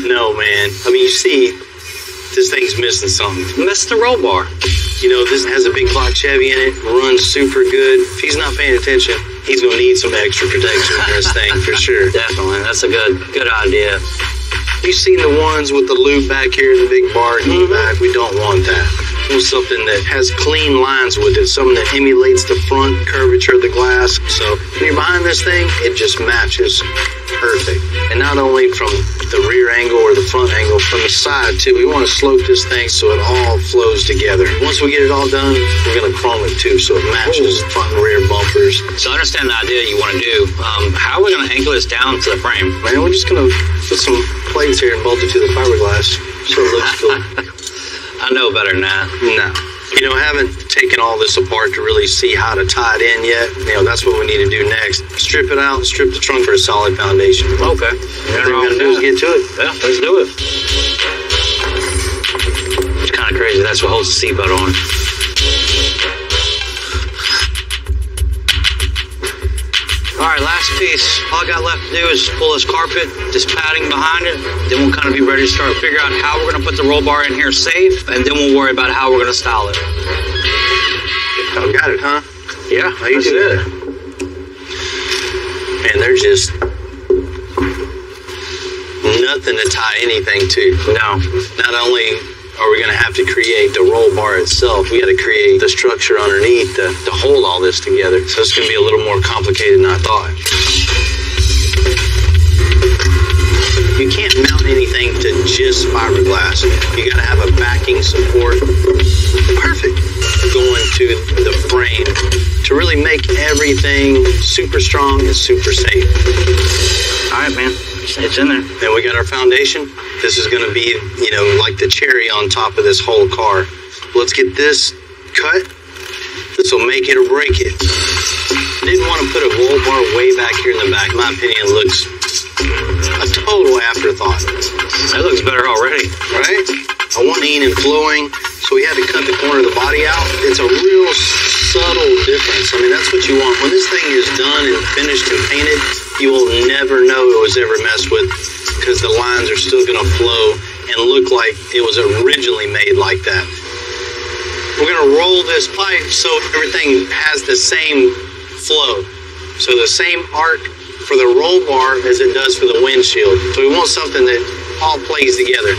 No, man. I mean, you see, this thing's missing something. Missed the roll bar. You know, this has a big block Chevy in it, runs super good. If he's not paying attention, he's gonna need some extra protection in this thing for sure. Definitely. That's a good idea. You've seen the ones with the loop back here, the big bar in the back. We don't want that. We want something that has clean lines with it, something that emulates the front curvature of the glass. So when you're behind this thing, it just matches perfect. And not only from the rear angle or the front angle, from the side too. We want to slope this thing so it all flows together. Once we get it all done, we're going to chrome it too, so it matches front and rear bumpers. So I understand the idea you want to do. How are we going to angle this down to the frame? Man, we're just going to put some plates here and bolt it to the fiberglass so it looks cool. I know better than that. No. You know, I haven't taken all this apart to really see how to tie it in yet. You know, that's what we need to do next. Strip it out and strip the trunk for a solid foundation. Okay. Everything we're going to do is get to it. Yeah, let's do it. It's kind of crazy. That's what holds the seatbelt on. All right, last piece. All I got left to do is pull this carpet, this padding behind it. Then we'll kind of be ready to start figure out how we're going to put the roll bar in here safe, and then we'll worry about how we're going to style it. Oh, got it, huh? Yeah, How you do that? Man, they're just nothing to tie anything to. No. Not only are we going to have to create the roll bar itself, we got to create the structure underneath to hold all this together. So it's going to be a little more complicated than I thought. You can't mount anything to just fiberglass. You got to have a backing support. Perfect. Going to the frame to really make everything super strong and super safe. All right, man. It's in there. Then we got our foundation. This is going to be, you know, like the cherry on top of this whole car. Let's get this cut. This will make it or break it. Didn't want to put a roll bar way back here in the back. In my opinion, it looks a total afterthought. That looks better already. Right? I want in and flowing, so we had to cut the corner of the body out. It's a real subtle difference. I mean, that's what you want. When this thing is done and finished and painted, you will never know it was ever messed with, because the lines are still going to flow and look like it was originally made like that. We're going to roll this pipe so everything has the same flow. So the same arc for the roll bar as it does for the windshield. So we want something that all plays together.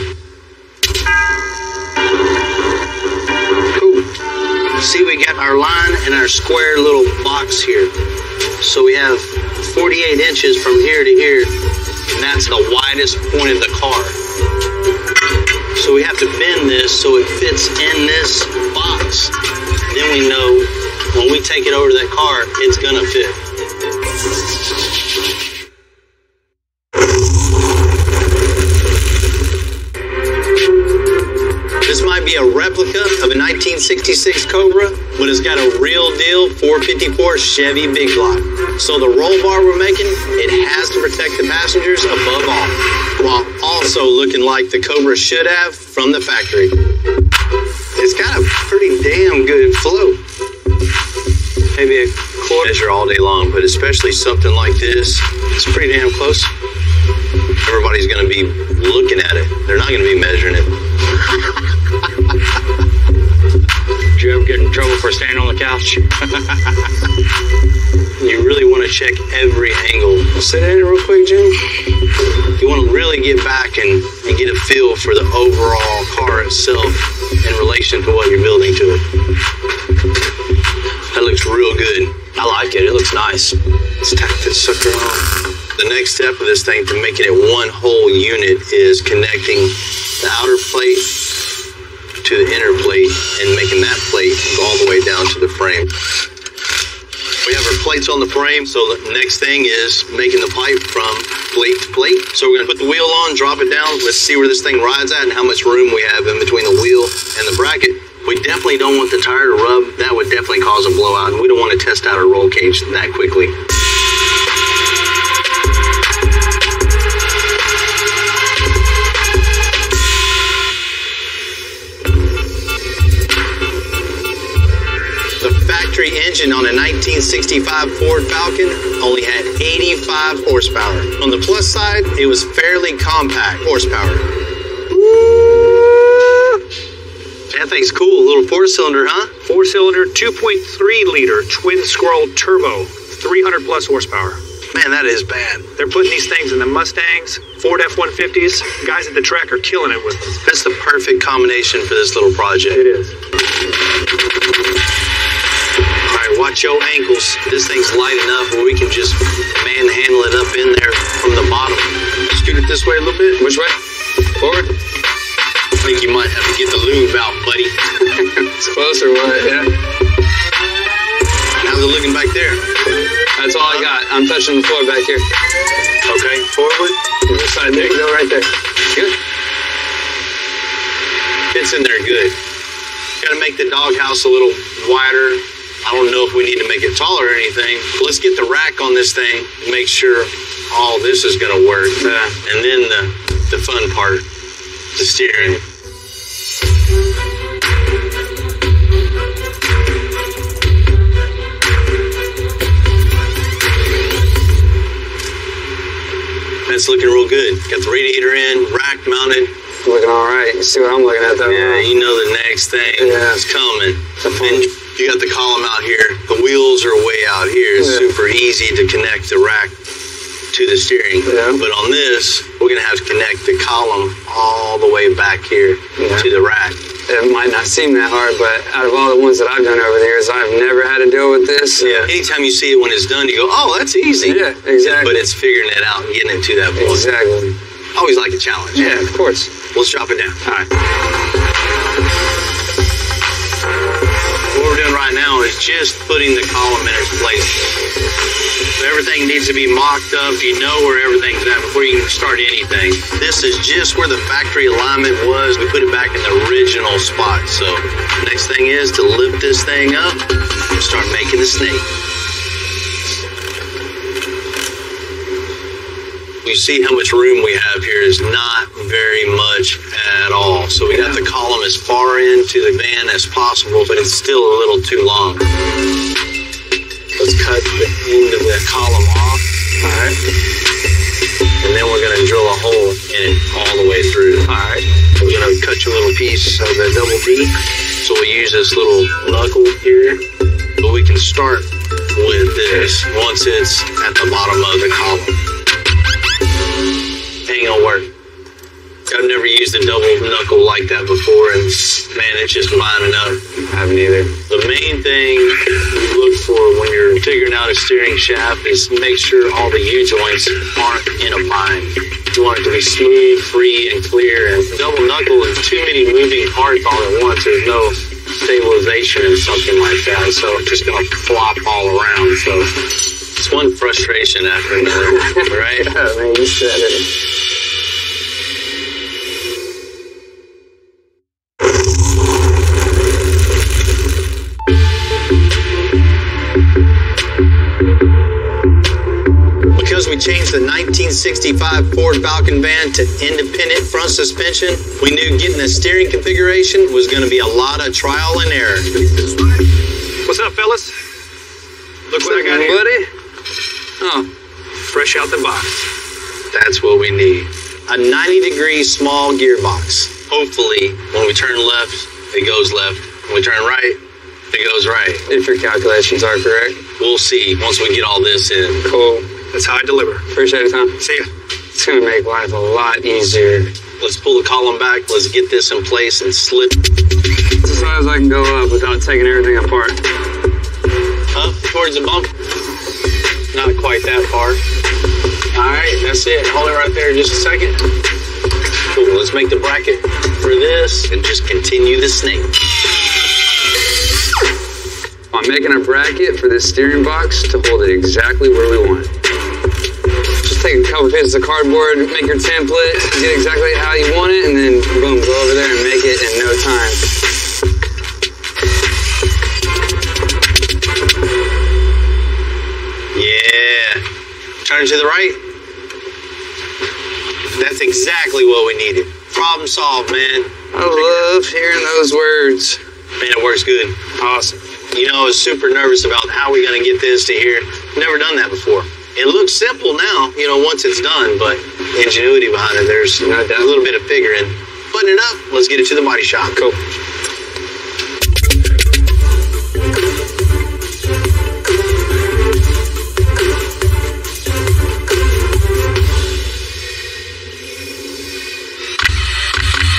Cool. See, we got our line and our square little box here. So we have 48 inches from here to here, and that's the widest point of the car. So we have to bend this so it fits in this box. Then we know when we take it over to that car, it's gonna fit. This might be a replica of a 1966 Cobra, but it's got a real deal 454 Chevy Big Block. So the roll bar we're making, it has to protect the passengers above all, while also looking like the Cobra should have from the factory. It's got a pretty damn good flow. Maybe a quarter measure all day long, but especially something like this, it's pretty damn close. Everybody's going to be looking at it. They're not going to be measuring it. couch. You really want to check every angle. Say that real quick, Jim. You want to really get back and get a feel for the overall car itself in relation to what you're building to it. That looks real good. I like it. It looks nice. Let's tack this sucker on. The next step of this thing to making it one whole unit is connecting the outer plate to the inner plate and making that plate go all the way down to the frame. We have our plates on the frame, so the next thing is making the pipe from plate to plate. So we're going to put the wheel on, drop it down. Let's see where this thing rides at and how much room we have in between the wheel and the bracket. We definitely don't want the tire to rub. That would definitely cause a blowout, and we don't want to test out our roll cage that quickly. Factory engine on a 1965 Ford Falcon only had 85 horsepower. On the plus side, it was fairly compact horsepower. That thing's cool. A little four-cylinder, huh? Four-cylinder, 2.3 liter twin scroll turbo, 300 plus horsepower. Man, that is bad. They're putting these things in the Mustangs, Ford F-150s. Guys at the track are killing it with them. That's the perfect combination for this little project. It is. Watch your ankles. This thing's light enough where we can just manhandle it up in there from the bottom. Scoot it this way a little bit. Which way? Forward? I think you might have to get the lube out, buddy. It's closer, what? Yeah. How's it looking back there? That's all I got. I'm touching the floor back here. Okay, forward. This side there. Go right there. Good. Fits in there good. Got to make the doghouse a little wider. I don't know if we need to make it taller or anything. Let's get the rack on this thing and make sure all this is going to work. And then the fun part, the steering. That's looking real good. Got the radiator in, rack mounted. Looking all right. You see what I'm looking at, though? Yeah, you know the next thing is coming. And you got the column out here. The wheels are way out here. It's super easy to connect the rack to the steering. Yeah. But on this, we're going to have to connect the column all the way back here to the rack. It might not seem that hard, but out of all the ones that I've done over the years, I've never had to deal with this. Yeah. Anytime you see it when it's done, you go, oh, that's easy. Yeah, exactly. But it's figuring it out and getting it to that point. Exactly. Always like a challenge. Yeah, of course. Let's drop it down. All right. What we're doing right now is just putting the column in its place. So everything needs to be mocked up. You know where everything's at before you can start anything. This is just where the factory alignment was. We put it back in the original spot. So next thing is to lift this thing up and start making the snake. You see how much room we have here is not very much at all. So we got the column as far into the van as possible, but it's still a little too long. Let's cut the end of the column off. All right. And then we're going to drill a hole in it all the way through. All right. We're going to cut you a little piece of the double D. So we use this little knuckle here. But we can start with this once it's at the bottom of the column. Ain't gonna work. I've never used a double knuckle like that before, and man, it's just lining up. I haven't either. The main thing you look for when you're figuring out a steering shaft is make sure all the U-joints aren't in a bind. You want it to be smooth, free, and clear, and double knuckle is too many moving parts all at once. There's no stabilization or something like that, so it's just gonna flop all around. So it's one frustration after another, right? Oh, man, you said it. Because we changed the 1965 Ford Falcon van to independent front suspension, we knew getting the steering configuration was going to be a lot of trial and error. What's up, fellas? Look what I got here. Buddy? Oh, fresh out the box. That's what we need. A 90-degree small gearbox. Hopefully, when we turn left, it goes left. When we turn right, It goes right. If your calculations are correct. We'll see once we get all this in. Cool. That's how I deliver. Appreciate it, Tom. See ya. It's gonna make life a lot easier. Let's pull the column back. Let's get this in place and slip As far as I can go up without taking everything apart. up towards the bump. Not quite that far. All right, that's it. Hold it right there just a second. Cool. Let's make the bracket for this and just continue the snake. I'm making a bracket for this steering box to hold it exactly where we want it. Just take a couple pieces of cardboard, make your template, get exactly how you want it, and then boom, go over there and make it in no time. Yeah. Turn to the right. That's exactly what we needed. Problem solved, man. I love hearing those words. Man, it works good. Awesome. You know, I was super nervous about how we're going to get this to here. Never done that before. It looks simple now, you know, once it's done, but ingenuity behind it, there's a little bit of figuring. Button it up. Let's get it to the body shop. Cool.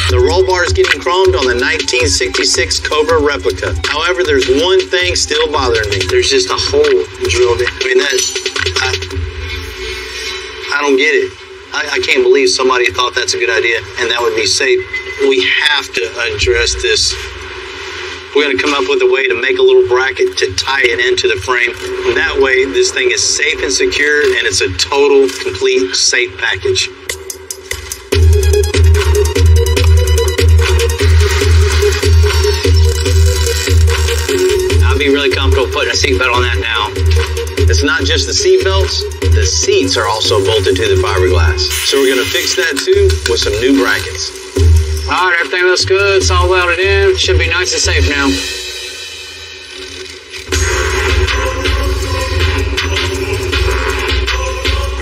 The roll bar is getting chromed on the 1966 Cobra replica. However, there's one thing still bothering me. There's just a hole drilled in. I mean, I don't get it. I can't believe somebody thought that's a good idea and that would be safe. We have to address this. We're going to come up with a way to make a little bracket to tie it into the frame. That way, this thing is safe and secure, and it's a total, complete, safe package. I'll be really comfortable putting a seatbelt on that now. It's not just the seat belts, the seats are also bolted to the fiberglass. So we're gonna fix that too with some new brackets. All right, everything looks good. It's all welded in. Should be nice and safe now.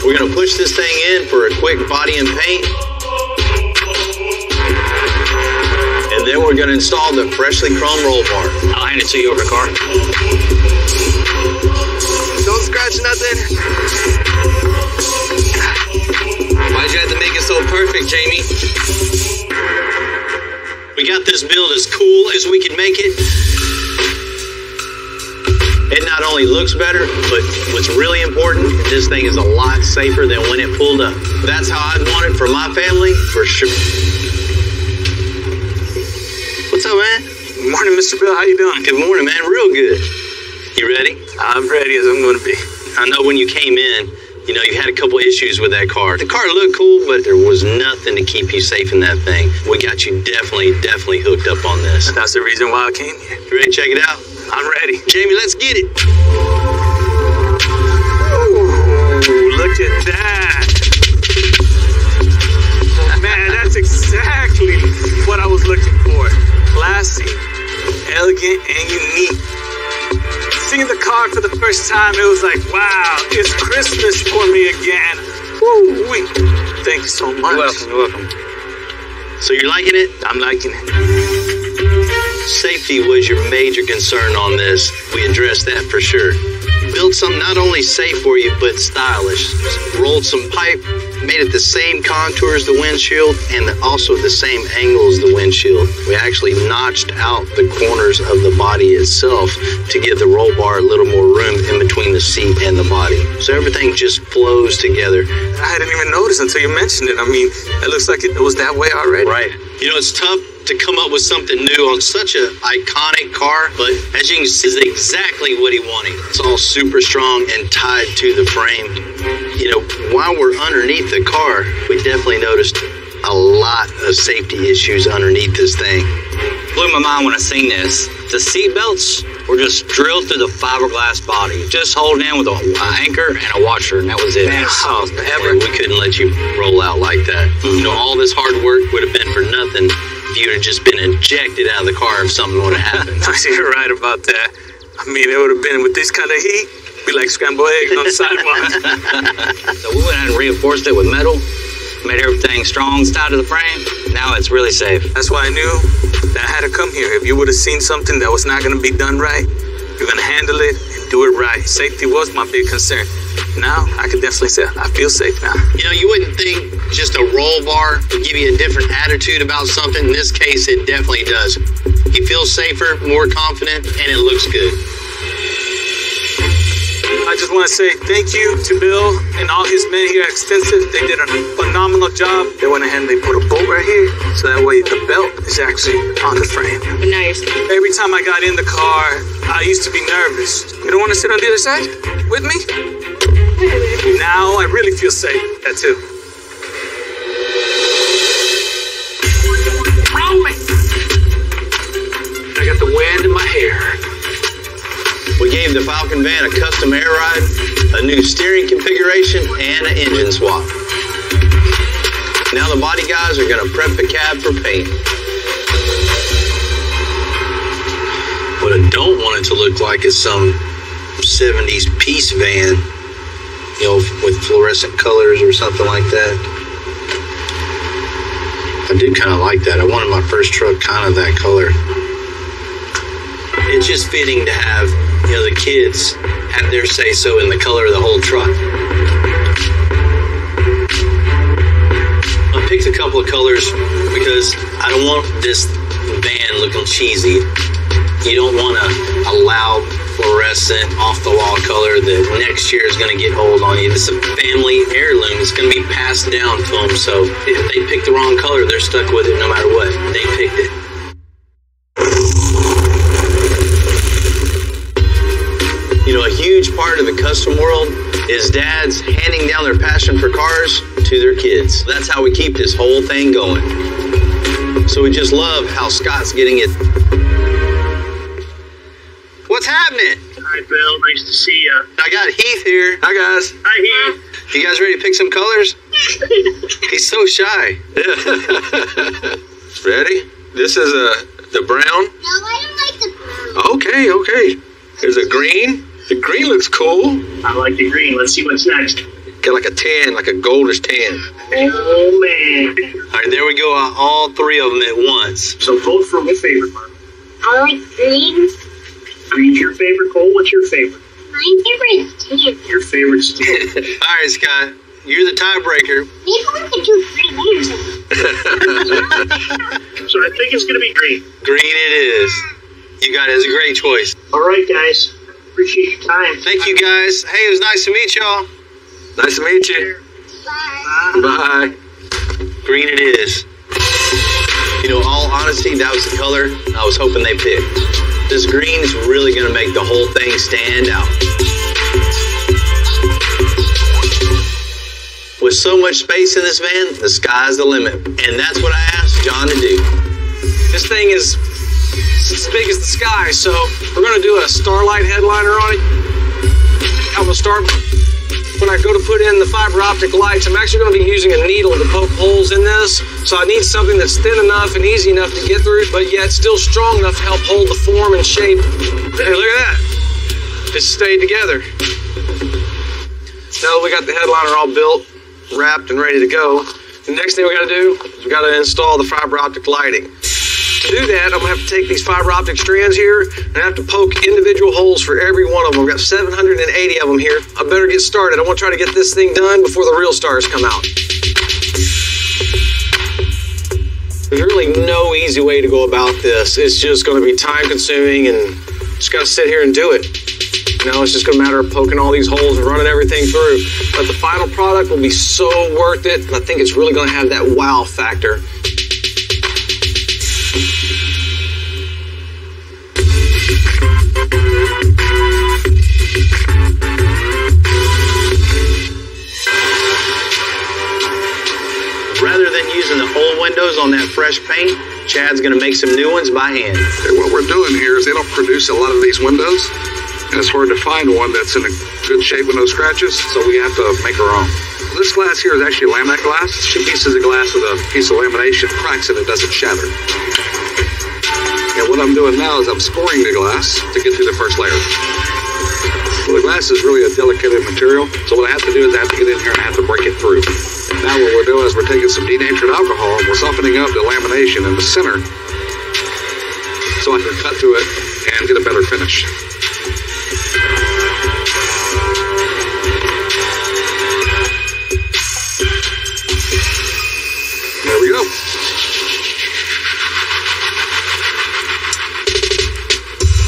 We're gonna push this thing in for a quick body and paint. And then we're gonna install the freshly chrome roll bar. I'll hand it to you over the car. Don't scratch nothing. Why'd you have to make it so perfect, Jamie? We got this build as cool as we can make it. It not only looks better, but what's really important, this thing is a lot safer than when it pulled up. That's how I'd want it for my family, for sure. What's up, man? Good morning, Mr. Bill. How you doing? Good morning, man. Real good. You ready? I'm ready as I'm going to be. I know when you came in, you know, you had a couple issues with that car. The car looked cool, but there was nothing to keep you safe in that thing. We got you definitely hooked up on this. That's the reason why I came here. You ready to check it out? I'm ready. Jamie, let's get it. Ooh, look at that. Man, that's exactly what I was looking for. Classy, elegant, and unique. Seeing the car for the first time, it was like, wow, it's Christmas for me again. Woo-wee. Thank you so much. You're welcome. So you're liking it? I'm liking it. Safety was your major concern on this. We addressed that for sure. Built something not only safe for you, but stylish. Rolled some pipe, made it the same contour as the windshield, and also the same angle as the windshield. We actually notched out the corners of the body itself to give the roll bar a little more room in between the seat and the body. So everything just flows together. I didn't even notice until you mentioned it. I mean, it looks like it was that way already. Right. You know, it's tough to come up with something new on such an iconic car, but as you can see, it's exactly what he wanted. It's all super strong and tied to the frame. You know, while we're underneath the car, we definitely noticed a lot of safety issues underneath this thing. Blew my mind when I seen this. The seat belts were just drilled through the fiberglass body, just holding in with an anchor and a washer, and that was it. Man, we couldn't let you roll out like that. You know, all this hard work would have been for nothing if you would have just been ejected out of the car if something would have happened. You're right about that. I mean, it would have been with this kind of heat, be like scrambled eggs on the sidewalk. So we went ahead and reinforced it with metal, made everything strong, tied to the frame. Now it's really safe. That's why I knew that I had to come here. If you would have seen something that was not going to be done right, you're going to handle it and do it right. Safety was my big concern. Now, I can definitely say I feel safe now. You know, you wouldn't think just a roll bar would give you a different attitude about something. In this case, it definitely does. You feel safer, more confident, and it looks good. I just want to say thank you to Bill and all his men here at Extensive. They did a phenomenal job. They went ahead and they put a bolt right here, so that way the belt is actually on the frame. Nice. Every time I got in the car, I used to be nervous. You don't want to sit on the other side with me? Now I really feel safe. That too. I got the wind in my hair. We gave the Falcon van a custom air ride, a new steering configuration, and an engine swap. Now the body guys are going to prep the cab for paint. What I don't want it to look like is some 70s peace van, you know, with fluorescent colors or something like that. I do kind of like that. I wanted my first truck kind of that color. It's just fitting to have, you know, the kids have their say-so in the color of the whole truck. I picked a couple of colors because I don't want this van looking cheesy. You don't want a loud, fluorescent, off-the-wall color that next year is going to get old on you. It's a family heirloom. It's going to be passed down to them. So if they pick the wrong color, they're stuck with it no matter what. They picked it. You know, a huge part of the custom world is dads handing down their passion for cars to their kids. That's how we keep this whole thing going. So we just love how Scott's getting it. What's happening? Hi, Bill. Nice to see you. I got Heath here. Hi, guys. Hi, Heath. You guys ready to pick some colors? He's so shy. Ready? This is the brown. No, I don't like the brown. Okay. There's a green. The green looks cool. I like the green. Let's see what's next. Got like a tan, like a goldish tan. Oh, man. All right, there we go. All three of them at once. So vote for my favorite one. I like green. Green's your favorite, Cole? What's your favorite? My favorite is tan. Your favorite's tan. All right, Scott. You're the tiebreaker. Maybe we could do green layers. So I think it's going to be green. Green it is. You got it. It's a great choice. All right, guys. Appreciate your time. Thank you, guys. Hey, it was nice to meet y'all. Nice to meet you. Bye. Green it is. You know, all honesty, that was the color I was hoping they picked. This green's really going to make the whole thing stand out. With so much space in this van, the sky's the limit. And that's what I asked John to do. This thing is as big as the sky, so we're going to do a Starlight headliner on it. I'm going to start when I go to put in the fiber optic lights. I'm actually going to be using a needle to poke holes in this, so I need something that's thin enough and easy enough to get through, but yet still strong enough to help hold the form and shape. Hey, look at that. It stayed together. Now that we got the headliner all built, wrapped, and ready to go, the next thing we got to do is we got to install the fiber optic lighting. To do that, I'm going to have to take these fiber optic strands here and I have to poke individual holes for every one of them. I've got 780 of them here. I better get started. I want to try to get this thing done before the real stars come out. There's really no easy way to go about this. It's just going to be time consuming and just got to sit here and do it. You know, it's just going to matter of poking all these holes and running everything through. But the final product will be so worth it. And I think it's really going to have that wow factor. Rather than using the old windows on that fresh paint, Chad's going to make some new ones by hand. Okay, what we're doing here is they don't produce a lot of these windows, and it's hard to find one that's in a good shape with no scratches, so we have to make our own. This glass here is actually laminate glass. It's 2 pieces of glass with a piece of lamination cracks and it doesn't shatter. And what I'm doing now is I'm scoring the glass to get through the first layer. Well, the glass is really a delicate material, so what I have to do is I have to get in here and I have to break it through. Now what we're doing is we're taking some denatured alcohol and was softening up the lamination in the center so I could cut through it and get a better finish. There we go.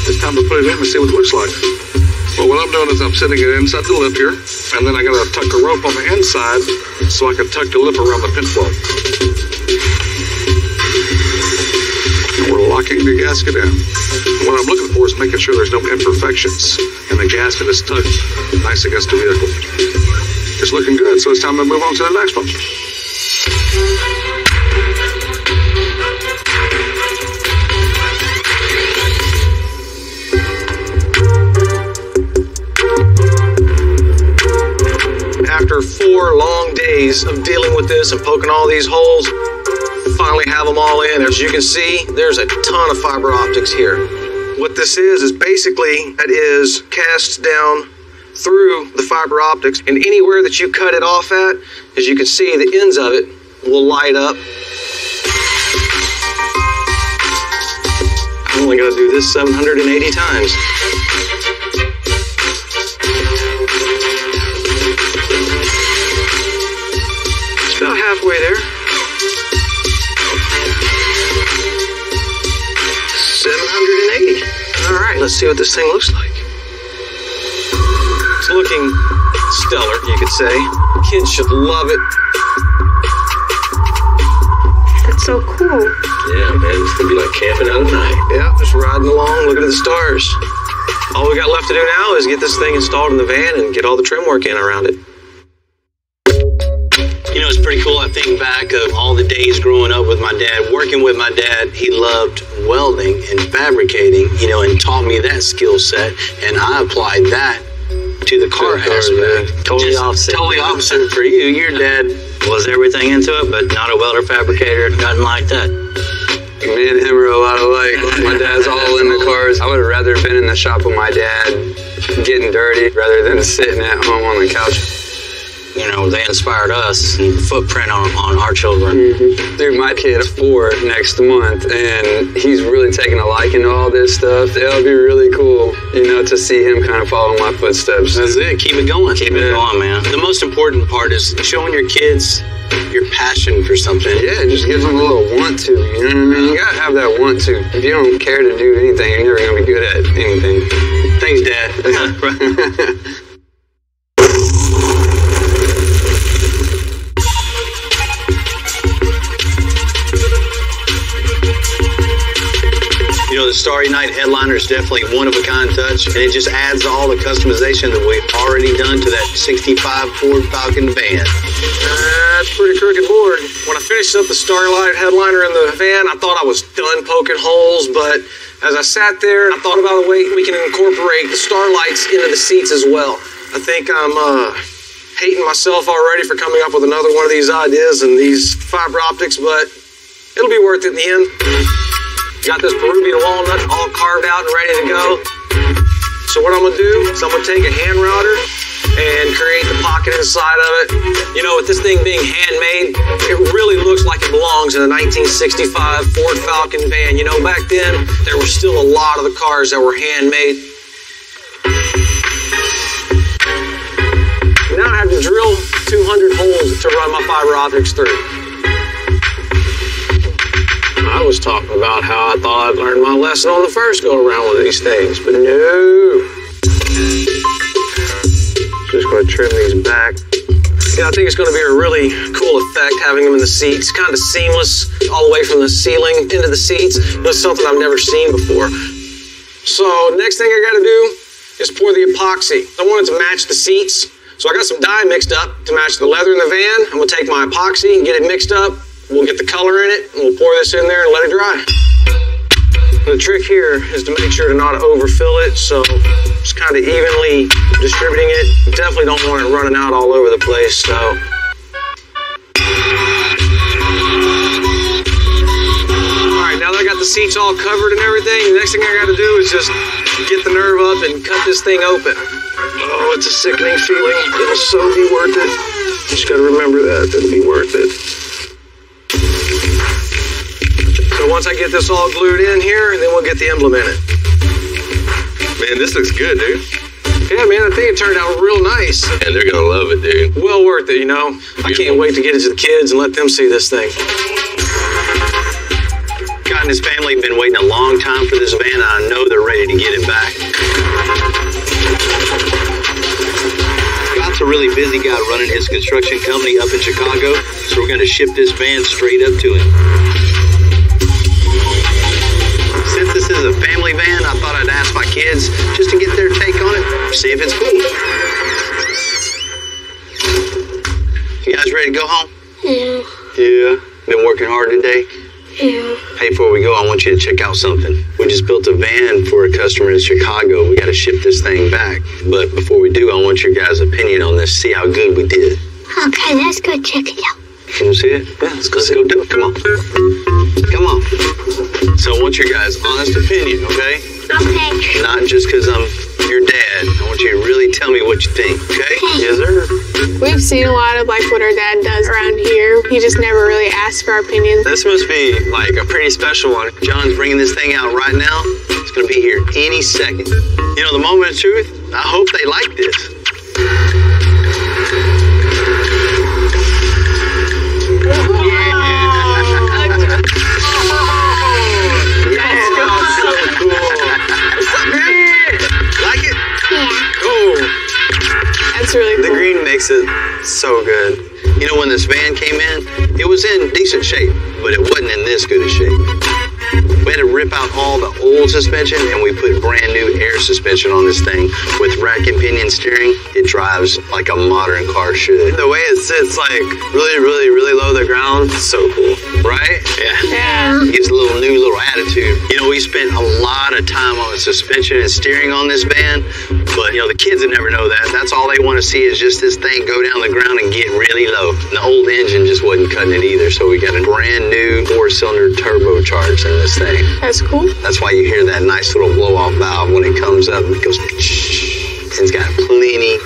It's time to put it in and see what it looks like. Well, what I'm doing is I'm setting it inside the lip here, and then I gotta tuck the rope on the inside so I can tuck the lip around the pin plug. And we're locking the gasket in. What I'm looking for is making sure there's no imperfections, and the gasket is tucked nice against the vehicle. It's looking good, so it's time to move on to the next one. After 4 long days of dealing with this and poking all these holes, finally have them all in. As you can see, there's a ton of fiber optics here. What this is basically, that is cast down through the fiber optics, and anywhere that you cut it off at, as you can see, the ends of it will light up. I'm only gonna do this 780 times. About halfway there. 780. All right, let's see what this thing looks like. It's looking stellar, you could say. Kids should love it. That's so cool. Yeah, man, it's gonna be like camping out at night. Yeah, just riding along, looking at the stars. All we got left to do now is get this thing installed in the van and get all the trim work in around it. You know, it's pretty cool. I think back of all the days growing up with my dad, working with my dad. He loved welding and fabricating, you know, and taught me that skill set. And I applied that to the car aspect. Totally opposite. Totally opposite for you. Your dad was everything into it, but not a welder, fabricator, nothing like that. Me and him are a lot alike. My dad's all in the cars. I would have rather been in the shop with my dad getting dirty rather than sitting at home on the couch. You know, they inspired us and footprint on our children. Mm-hmm. Dude, my kid is 4 next month, and he's really taking a liking to all this stuff. It'll be really cool, you know, to see him kind of follow my footsteps. That's it. Keep it going. Keep it going, man. The most important part is showing your kids your passion for something. Yeah, just gives them a little want to, you know what I mean? You gotta have that want to. If you don't care to do anything, you're never gonna be good at anything. Thanks, Dad. You know, the Starry Night headliner is definitely one-of-a-kind touch, and it just adds all the customization that we've already done to that 65 Ford Falcon van. That's pretty crooked board. When I finished up the Starlight headliner in the van, I thought I was done poking holes, but as I sat there, I thought about a way we can incorporate the starlights into the seats as well. I think I'm hating myself already for coming up with another one of these ideas and these fiber optics, but it'll be worth it in the end. Got this Peruvian walnut all carved out and ready to go. So what I'm gonna do is I'm gonna take a hand router and create the pocket inside of it. You know, with this thing being handmade, it really looks like it belongs in a 1965 Ford Falcon van. You know, back then, there were still a lot of the cars that were handmade. Now I have to drill 200 holes to run my fiber optics through. I was talking about how I thought I'd learned my lesson on the first go-around with these things, but no. Just going to trim these back. Yeah, I think it's going to be a really cool effect having them in the seats. Kind of seamless all the way from the ceiling into the seats. That's something I've never seen before. So next thing I got to do is pour the epoxy. I want it to match the seats. So I got some dye mixed up to match the leather in the van. I'm going to take my epoxy and get it mixed up. We'll get the color in it, and we'll pour this in there and let it dry. The trick here is to make sure to not overfill it, so just kind of evenly distributing it. You definitely don't want it running out all over the place, so. All right, now that I got the seats all covered and everything, the next thing I got to do is just get the nerve up and cut this thing open. Oh, it's a sickening feeling. It'll so be worth it. Just got to remember that. It'll be worth it. once I get this all glued in here, then we'll get the emblem in it. Man, this looks good, dude. Yeah, man, I think it turned out real nice. And they're gonna love it, dude. Well worth it, you know. I can't wait to get it to the kids and let them see this thing. Scott and his family have been waiting a long time for this van, and I know they're ready to get it back. Scott's a really busy guy running his construction company up in Chicago, so we're gonna ship this van straight up to him. Since this is a family van, I thought I'd ask my kids just to get their take on it, see if it's cool. You guys ready to go home? Yeah. Yeah. Been working hard today? Yeah. Hey, before we go, I want you to check out something. We just built a van for a customer in Chicago. We got to ship this thing back. But before we do, I want your guys' opinion on this, see how good we did. Okay, let's go check it out. You want to see it? Yeah, let's go do it. Come on. Come on. So I want your guys' honest opinion, okay? Okay. Not just because I'm your dad. I want you to really tell me what you think, okay? Yes, sir. We've seen a lot of like what our dad does around here. He just never really asks for our opinions. This must be like a pretty special one. John's bringing this thing out right now. It's going to be here any second. You know, the moment of truth, I hope they like this. Really cool. The green makes it so good. You know, when this van came in, it was in decent shape, but it wasn't in this good a shape. We had to rip out all the old suspension, and we put brand new air suspension on this thing with rack and pinion steering. It drives like a modern car should. The way it sits, like really, really, really low to the ground, so cool, right? Yeah. It gives a new little attitude. You know, we spent a lot of time on the suspension and steering on this van, but you know, the kids would never know that. That's all they want to see is just this thing go down the ground and get really low. And the old engine just wasn't cutting it either, so we got a brand new 4-cylinder turbocharged in this thing. That's cool. That's why you hear that nice little blow-off valve when it comes up. It goes, and it's got plenty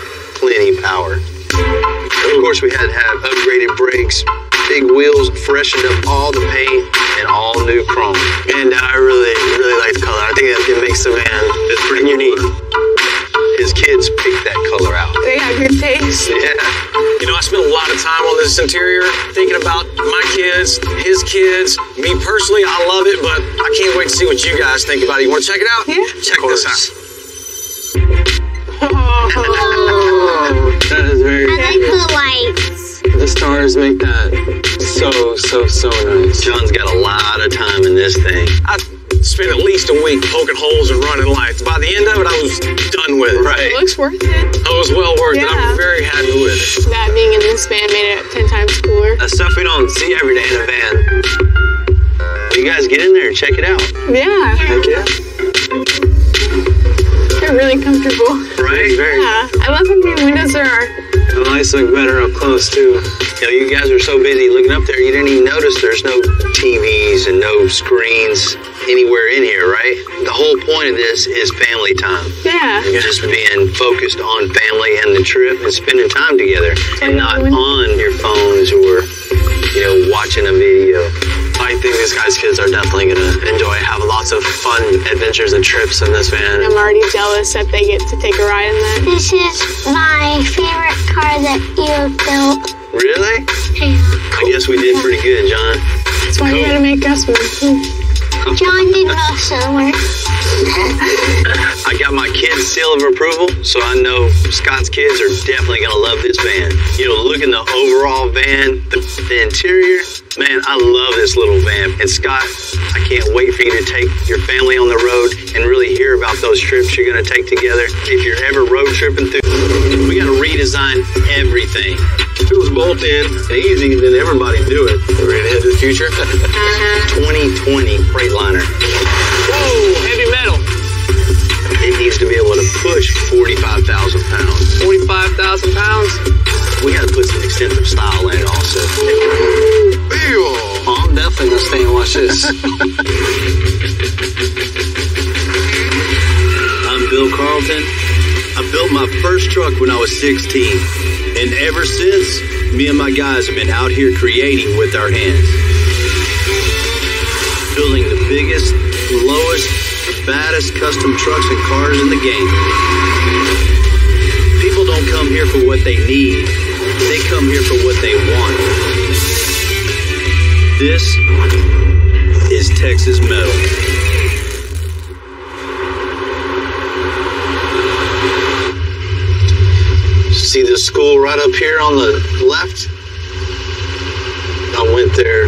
power. Of course, we had to have upgraded brakes, big wheels, freshened up all the paint, and all new chrome. And I really like the color. I think it makes the van pretty unique. His kids picked that color out. They have good taste. Yeah. You know, I spent a lot of time on this interior thinking about my kids, his kids, me personally. I love it, but I can't wait to see what you guys think about it. You want to check it out? Yeah. Check this out. That is very I like the lights. The stars make that so nice. John's got a lot of time in this thing. I spent at least a week poking holes and running lights. By the end of it, I was done with it. Right. It looks worth it. It was well worth it. I'm very happy with it. That being in this van made it 10 times cooler. That's stuff we don't see every day in a van. You guys get in there and check it out. Yeah. Heck yeah. They're really comfortable. Right? Yeah. I love how many windows there are. The lights look better up close, too. You know, you guys are so busy looking up there, you didn't even notice there's no TVs and no screens anywhere in here, right? The whole point of this is family time. Yeah. Just being focused on family and the trip and spending time together and not on your phones or, you know, watching a video. I think these guys' kids are definitely going to enjoy having lots of fun adventures and trips in this van. I'm already jealous that they get to take a ride in that. This is my favorite car that you have built. Really? Yeah. I guess we did pretty good, John. That's why you gotta make us one. John did most of the work. I got my kids' seal of approval, so I know Scott's kids are definitely going to love this van. You know, look at the overall van, the interior. Man, I love this little van. And Scott, I can't wait for you to take your family on the road and really hear about those trips you're going to take together. If you're ever road tripping through, we got to redesign everything. If it was bolt in and easy, then everybody do it. We're ready to head to the future? 2020 Freightliner. Whoa, heavy metal. It needs to be able to push 45,000 pounds. 45,000 pounds? We got to put some extensive style in it also. Oh, I'm definitely going to stay and watch this. I'm Bill Carlton. I built my first truck when I was 16. And ever since, me and my guys have been out here creating with our hands. building the biggest, lowest, baddest custom trucks and cars in the game. People don't come here for what they need. They come here for what they want. This is Texas Metal. See the school right up here on the left? I went there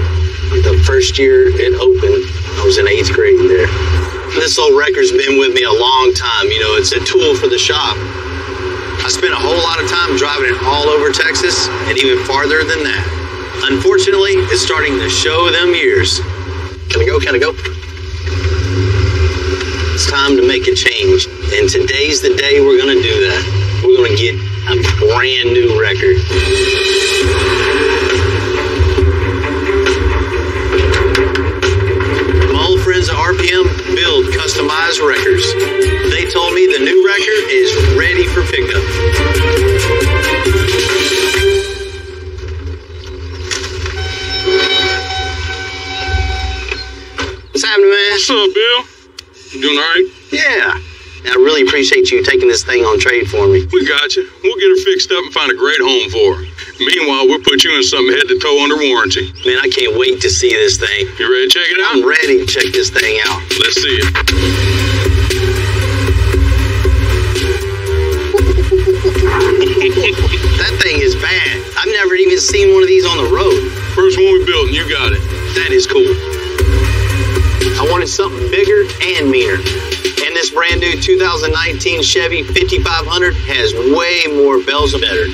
the first year it opened. I was in 8th grade there. This old record's been with me a long time. You know, it's a tool for the shop. I spent a whole lot of time driving it all over Texas and even farther than that. Unfortunately, it's starting to show them years. Can I go? Can I go? It's time to make a change. And today's the day we're going to do that. We're going to get a brand new record. My old friends at RPM build customized records. They told me the new record is ready for pickup. What's happening, man? What's up, Bill? You doing all right? Yeah. I really appreciate you taking this thing on trade for me. We got you. We'll get her fixed up and find a great home for her. Meanwhile, we'll put you in something head to toe under warranty. Man, I can't wait to see this thing. You ready to check it out? I'm ready to check this thing out. Let's see it. That thing is bad. I've never even seen one of these on the road. First one we built, and you got it. That is cool. I wanted something bigger and meaner. And this brand new 2019 Chevy 5500 has way more bells and better.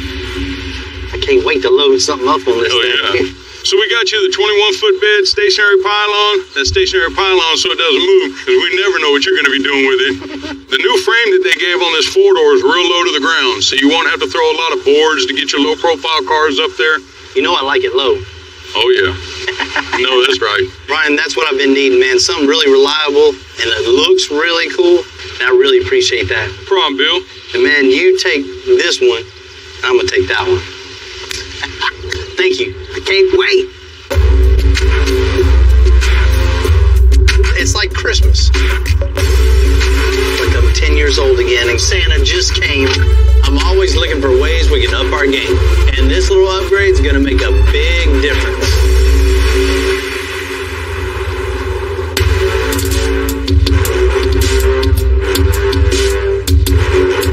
I can't wait to load something up on this thing. Yeah. So we got you the 21-foot bed stationary pylon. That stationary pylon so it doesn't move, because we never know what you're going to be doing with it. The new frame that they gave on this 4-door is real low to the ground, so you won't have to throw a lot of boards to get your low-profile cars up there. You know I like it low. Oh, yeah. No, that's right. Brian, that's what I've been needing, man. Something really reliable, and it looks really cool. And I really appreciate that. No problem, Bill. And, man, you take this one, I'm going to take that one. Thank you. I can't wait. It's like Christmas. Like I'm 10 years old again, and Santa just came. I'm always looking for ways we can up our game. And this little upgrade is going to make a big difference.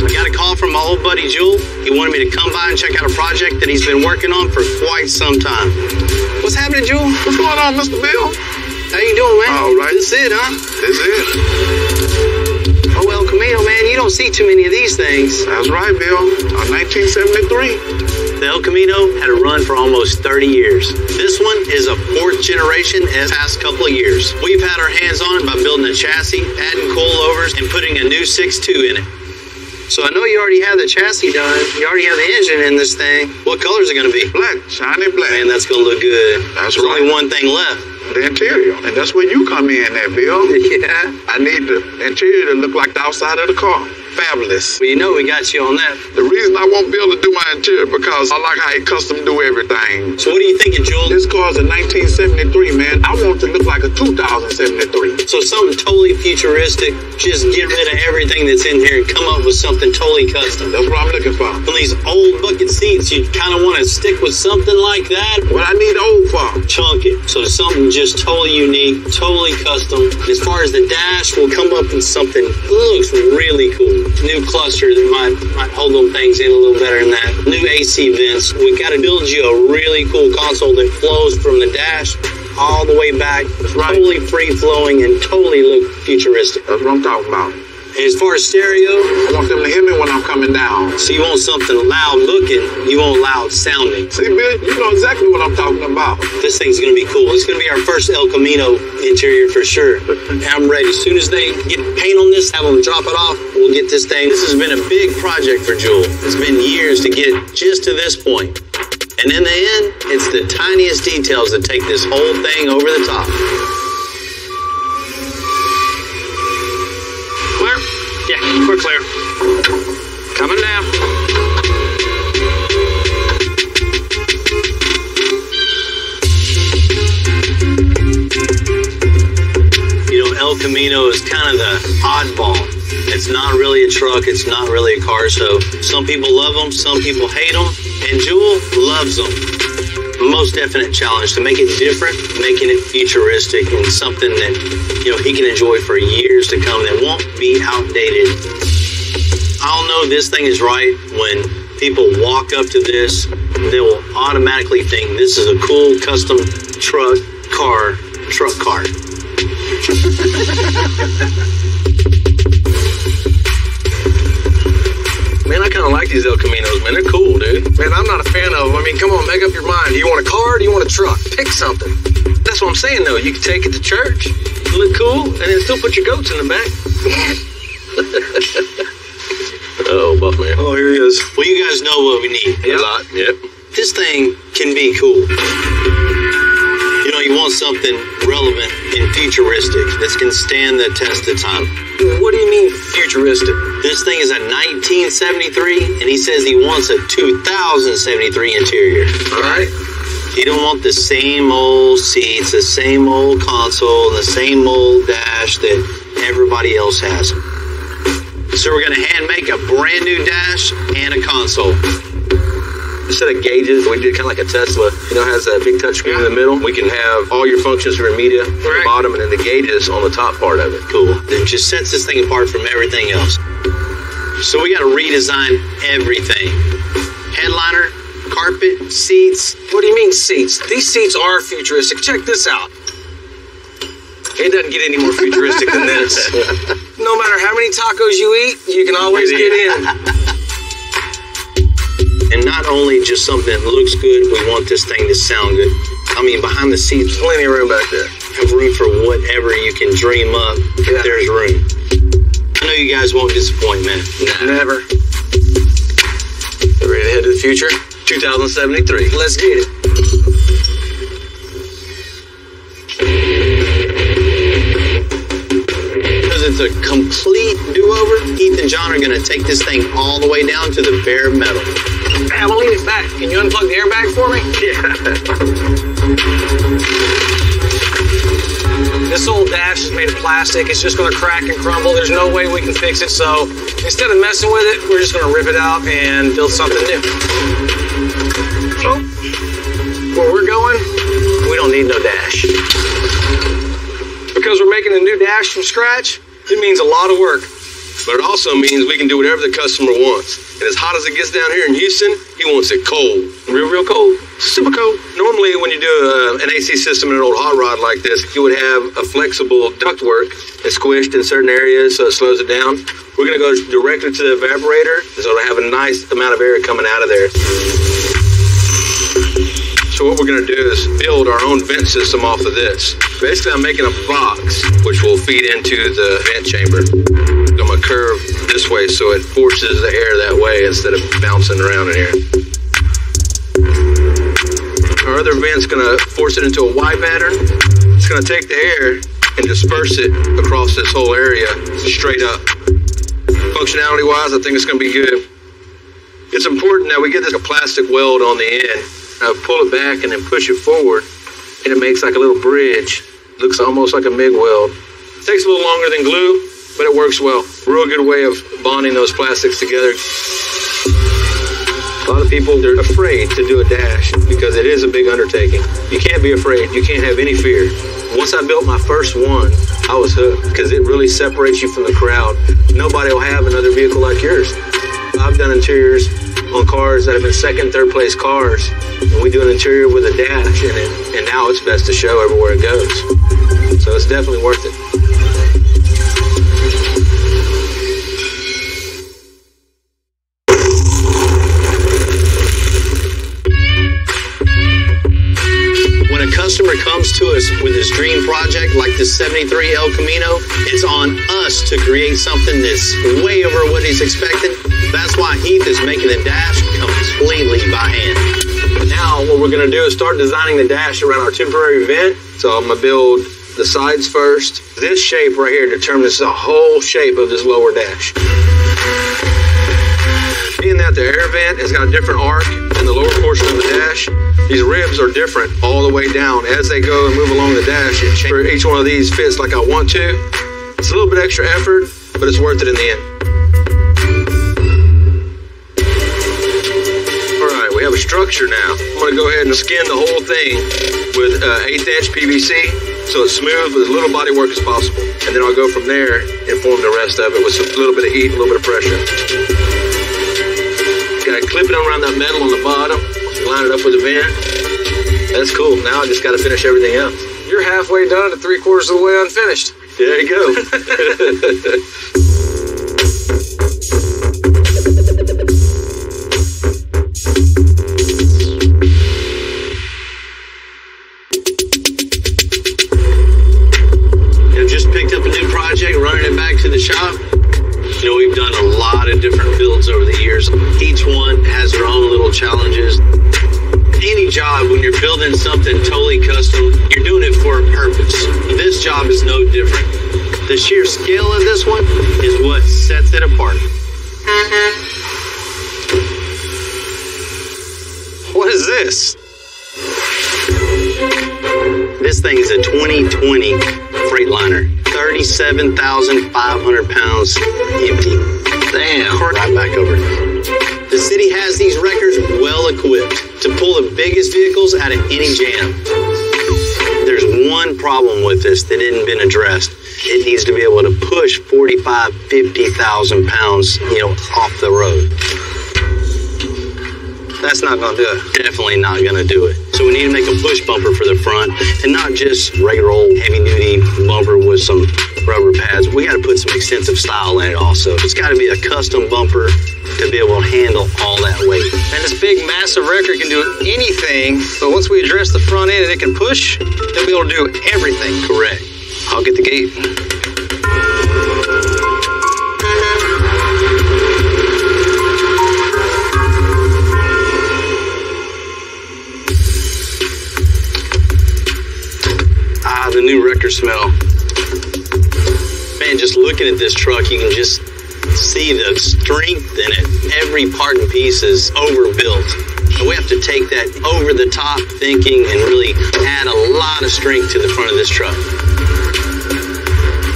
I got a call from my old buddy Jewel. He wanted me to come by and check out a project that he's been working on for quite some time. What's happening, Jewel? What's going on, Mr. Bill? How you doing, man? All right. This it, huh? This it. Oh, El Camino, man, you don't see too many of these things. That's right, Bill. 1973. The El Camino had a run for almost 30 years. This one is a 4th generation in the past couple of years. We've had our hands on it by building a chassis, adding coilovers, and putting a new 6.2 in it. So I know you already have the chassis done. You already have the engine in this thing. What color is it going to be? Black, shiny black. Man, that's going to look good. That's There's right. only one thing left. The interior. And that's where you come in there, Bill. Yeah. I need the interior to look like the outside of the car. Fabulous. Well, you know we got you on that. The reason I want Bill to do my interior because I like how he custom do everything. So what are you thinking, Jewel? This car's a 1973, man. I want it to look like a 2073. So something totally futuristic. Just get rid of everything that's in here and come up with something totally custom. That's what I'm looking for. On these old bucket seats, you kind of want to stick with something like that. What I need old for? Chunk it. So something just totally unique, totally custom. As far as the dash, we'll come up with something that looks really cool. New cluster that might hold them things in a little better than that. New AC vents. We got to build you a really cool console that flows from the dash all the way back. Right. Totally free-flowing and totally look futuristic. That's what I'm talking about. And as far as stereo, I want them to hear me when I'm coming down. so you want something loud looking, you want loud sounding. See, Bill, you know exactly what I'm talking about. This thing's going to be cool. It's going to be our first El Camino interior for sure. I'm ready. As soon as they get paint on this, have them drop it off, we'll get this thing. This has been a big project for Jewel. It's been years to get just to this point. And in the end, it's the tiniest details that take this whole thing over the top. Clear? Yeah, we're clear. Coming down. El Camino is kind of the oddball. It's not really a truck. It's not really a car. So some people love them. Some people hate them. And Jewel loves them. Most definite challenge to make it different, making it futuristic and something that, he can enjoy for years to come that won't be outdated. I'll know this thing is right when people walk up to this. They will automatically think this is a cool custom truck car. Man, I kind of like these El Caminos, man. They're cool, dude. Man, I'm not a fan of them. I mean, come on, make up your mind. Do you want a car or do you want a truck? Pick something. That's what I'm saying, though. You can take it to church, look cool, and then still put your goats in the back. Oh, Buckman. Oh, here he is. Well, you guys know what we need. A lot, yep. This thing can be cool. You want something relevant and futuristic that can stand the test of time. What do you mean futuristic? This thing is a 1973, and he says he wants a 2073 interior. All right. He don't want the same old seats, the same old console, and the same old dash that everybody else has. So we're going to hand make a brand new dash and a console. Instead of gauges, we did kind of like a Tesla. Has that big touch screen in the middle. We can have all your functions for your media on the bottom, and then the gauges on the top part of it. Cool. It just sets this thing apart from everything else. So we got to redesign everything. Headliner, carpet, seats. What do you mean seats? These seats are futuristic. Check this out. It doesn't get any more futuristic than this. No matter how many tacos you eat, you can always get in. And not only just something that looks good, we want this thing to sound good. I mean, behind the seats, plenty of room back there. Have room for whatever you can dream up if there's room. I know you guys won't disappoint, man. Never. You ready to head to the future? 2073. Let's get it. It's a complete do-over. Heath and John are going to take this thing all the way down to the bare metal. I'm gonna lean it back. Can you unplug the airbag for me? Yeah. This old dash is made of plastic. It's just gonna crack and crumble. There's no way we can fix it. So instead of messing with it, we're just gonna rip it out and build something new. So where we're going, we don't need no dash. Because we're making a new dash from scratch, it means a lot of work. But it also means we can do whatever the customer wants. And as hot as it gets down here in Houston, he wants it cold. Real cold. Super cold. Normally, when you do an AC system in an old hot rod like this, you would have a flexible ductwork that's squished in certain areas so it slows it down. We're going to go directly to the evaporator, so it'll have a nice amount of air coming out of there. So what we're going to do is build our own vent system off of this. Basically, I'm making a box which will feed into the vent chamber. I'm going to curve this way so it forces the air that way instead of bouncing around in here. Our other vent's going to force it into a Y pattern. It's going to take the air and disperse it across this whole area straight up. Functionality-wise, I think it's going to be good. It's important that we get this plastic weld on the end. Pull it back and then push it forward, and it makes like a little bridge. Looks almost like a MIG weld. It takes a little longer than glue, but it works well. Real good way of bonding those plastics together. A lot of people, they're afraid to do a dash because it is a big undertaking. You can't be afraid. You can't have any fear. Once I built my first one, I was hooked because it really separates you from the crowd. Nobody will have another vehicle like yours. I've done interiors on cars that have been second, third place cars. And we do an interior with a dash in it, and now it's best to show everywhere it goes. So it's definitely worth it. When a customer comes to us with his dream project like the 73 El Camino, it's on us to create something that's way over what he's expecting. That's why Heath is making the dash completely by hand. Now, what we're going to do is start designing the dash around our temporary vent. So I'm going to build the sides first. This shape right here determines the whole shape of this lower dash. Being that the air vent has got a different arc in the lower portion of the dash, these ribs are different all the way down. As they go and move along the dash, each one of these fits like I want to. It's a little bit extra effort, but it's worth it in the end. All right, we have a structure now. I'm gonna go ahead and skin the whole thing with 1/8 inch PVC so it's smooth with as little body work as possible. And then I'll go from there and form the rest of it with a little bit of heat, a little bit of pressure. Gotta clip it around that metal on the bottom, line it up with a vent. That's cool. Now I just gotta finish everything else. You're halfway done to 3/4 of the way unfinished. There you go. Just picked up a new project, running it back to the shop. You know, we've done a lot of different builds over the years. Each one has their own little challenges. Any job, when you're building something totally custom, you're doing it for a purpose. This job is no different. The sheer scale of this one is what sets it apart. What is this? This thing is a 2020 Freightliner. 37,500 pounds empty. Damn. Right back over. The city has these wreckers well equipped to pull the biggest vehicles out of any jam. There's one problem with this that hadn't been addressed. It needs to be able to push 45,000, 50,000 pounds, off the road. That's not going to do it. Definitely not going to do it. So we need to make a push bumper for the front, and not just regular old heavy-duty bumper with some rubber pads. We got to put some extensive style in it also. It's got to be a custom bumper to be able to handle all that weight. And this big, massive wrecker can do anything, but once we address the front end and it can push, it'll be able to do everything. Correct. I'll get the gate. The new wrecker smell. Man, just looking at this truck, you can just see the strength in it. Every part and piece is overbuilt. And we have to take that over the top thinking and really add a lot of strength to the front of this truck.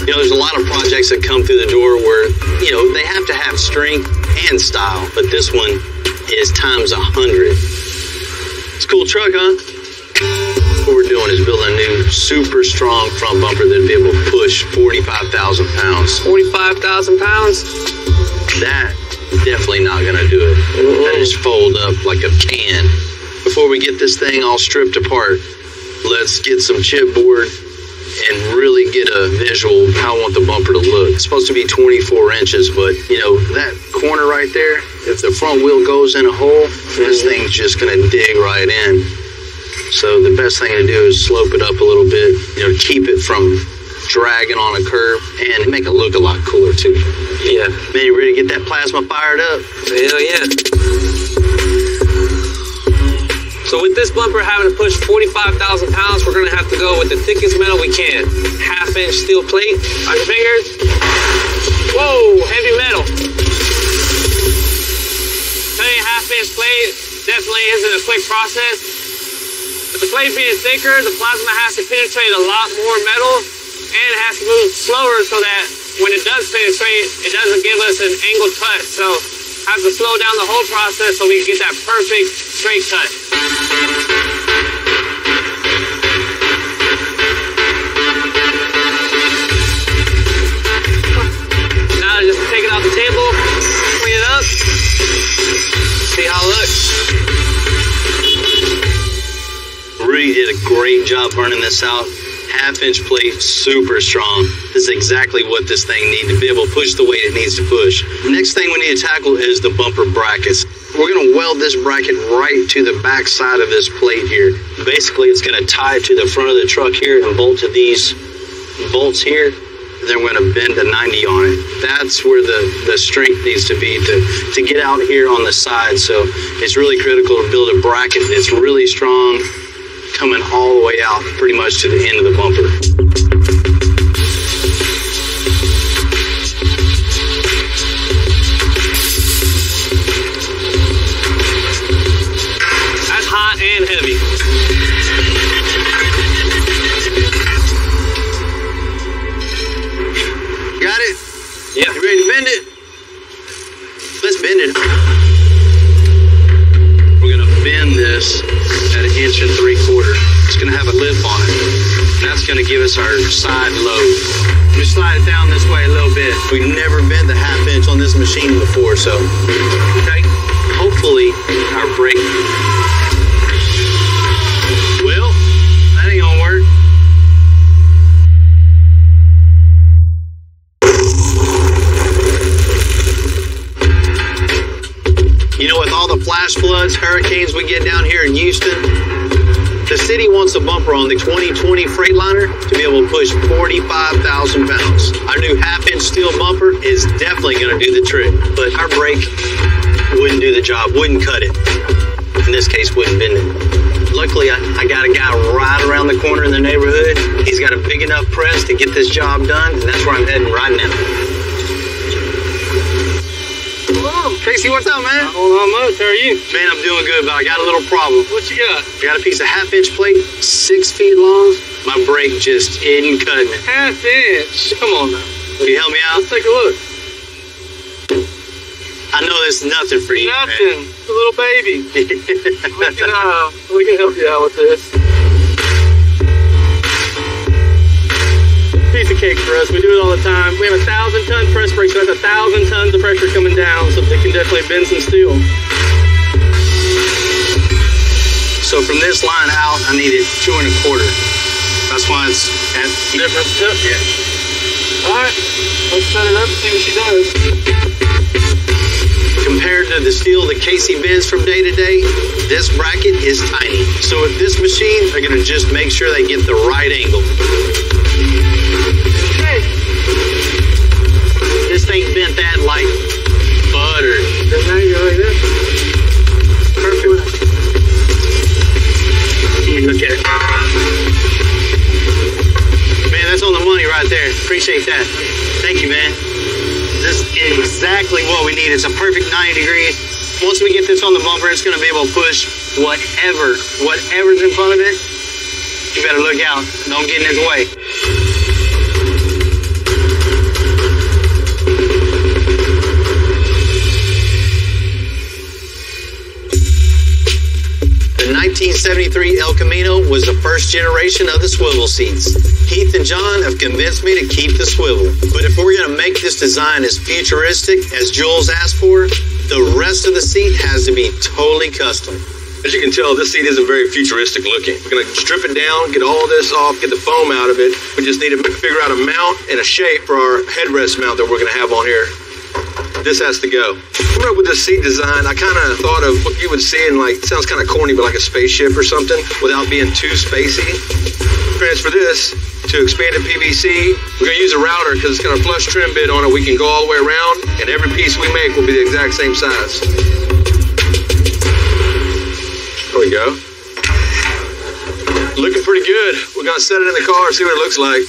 There's a lot of projects that come through the door where, they have to have strength and style, but this one is times 100. It's a cool truck, huh? What we're doing is building a new super strong front bumper that'll be able to push 45,000 pounds. 45,000 pounds? That definitely not going to do it. That just fold up like a can. Before we get this thing all stripped apart, let's get some chipboard and really get a visual of how I want the bumper to look. It's supposed to be 24 inches, but that corner right there, if the front wheel goes in a hole, this thing's just going to dig right in. So the best thing to do is slope it up a little bit, to keep it from dragging on a curb and make it look a lot cooler too. Yeah. Man, you ready to get that plasma fired up? Hell yeah. So with this bumper having to push 45,000 pounds, we're going to have to go with the thickest metal we can. 1/2 inch steel plate on your fingers. Whoa, heavy metal. Telling you, 1/2 inch plate definitely isn't a quick process. With the plate being thicker, the plasma has to penetrate a lot more metal, and it has to move slower so that when it does penetrate, it doesn't give us an angled cut. So it has to slow down the whole process so we can get that perfect straight cut. Now just take it off the table, clean it up, see how it looks. Really did a great job burning this out. 1/2 inch plate, super strong. This is exactly what this thing needs to be able to push the weight it needs to push. The next thing we need to tackle is the bumper brackets. We're going to weld this bracket right to the back side of this plate here. Basically, it's going to tie to the front of the truck here and bolt to these bolts here. Then we're going to bend a 90 on it. That's where the strength needs to be to get out here on the side. So it's really critical to build a bracket that's really strong, coming all the way out pretty much to the end of the bumper. That's hot and heavy. lip on it. That's going to give us our side load. We slide it down this way a little bit. We've never bent the half-inch on this machine before, so okay. Hopefully our brake. Well, that ain't gonna work. You know, with all the flash floods, hurricanes we get down here in Houston, the city wants a bumper on the 2020 Freightliner to be able to push 45,000 pounds. Our new half-inch steel bumper is definitely going to do the trick, but our brake wouldn't do the job, wouldn't cut it. In this case, wouldn't bend it. Luckily, I got a guy right around the corner in the neighborhood. He's got a big enough press to get this job done, and that's where I'm heading right now. Hello. Casey, what's up, man? Not much. How are you? Man, I'm doing good, but I got a little problem. What you got? I got a piece of half-inch plate, 6 feet long. My brake just isn't cutting it. Half-inch? Come on now. Can you help me out? Let's take a look. I know this is nothing for you, Nothing. man. It's a little baby. we can help you out with this. Piece of cake for us. We do it all the time. We have a 1,000-ton press brake, so that's 1,000 tons of pressure coming down, so they can definitely bend some steel. So from this line out, I needed 2 1/4. That's why it's at different tip. Yeah. All right. Let's set it up and see what she does. Compared to the steel that Casey bends from day to day, this bracket is tiny. So with this machine, they're going to just make sure they get the right angle. Hey. This thing bent that like butter. Then now you go like this. Perfect. Look at it. Man, that's on the money right there. Appreciate that. Thank you, man. This is exactly what we need. It's a perfect 90 degrees. Once we get this on the bumper, it's going to be able to push whatever's in front of it. You better look out. Don't get in its way. The 1973 El Camino was the first generation of the swivel seats. Heath and John have convinced me to keep the swivel. But if we're going to make this design as futuristic as Jules asked for, the rest of the seat has to be totally custom. As you can tell, this seat isn't very futuristic looking. We're going to strip it down, get all this off, get the foam out of it. We just need to figure out a mount and a shape for our headrest mount that we're going to have on here. This has to go. Coming up with this seat design, I kind of thought of what you would see in, like, it sounds kind of corny, but like a spaceship or something, without being too spacey. For this, to expanded PVC, we're going to use a router because it's got a flush trim bit on it. We can go all the way around, and every piece we make will be the exact same size. There we go. Looking pretty good. We're going to set it in the car, see what it looks like.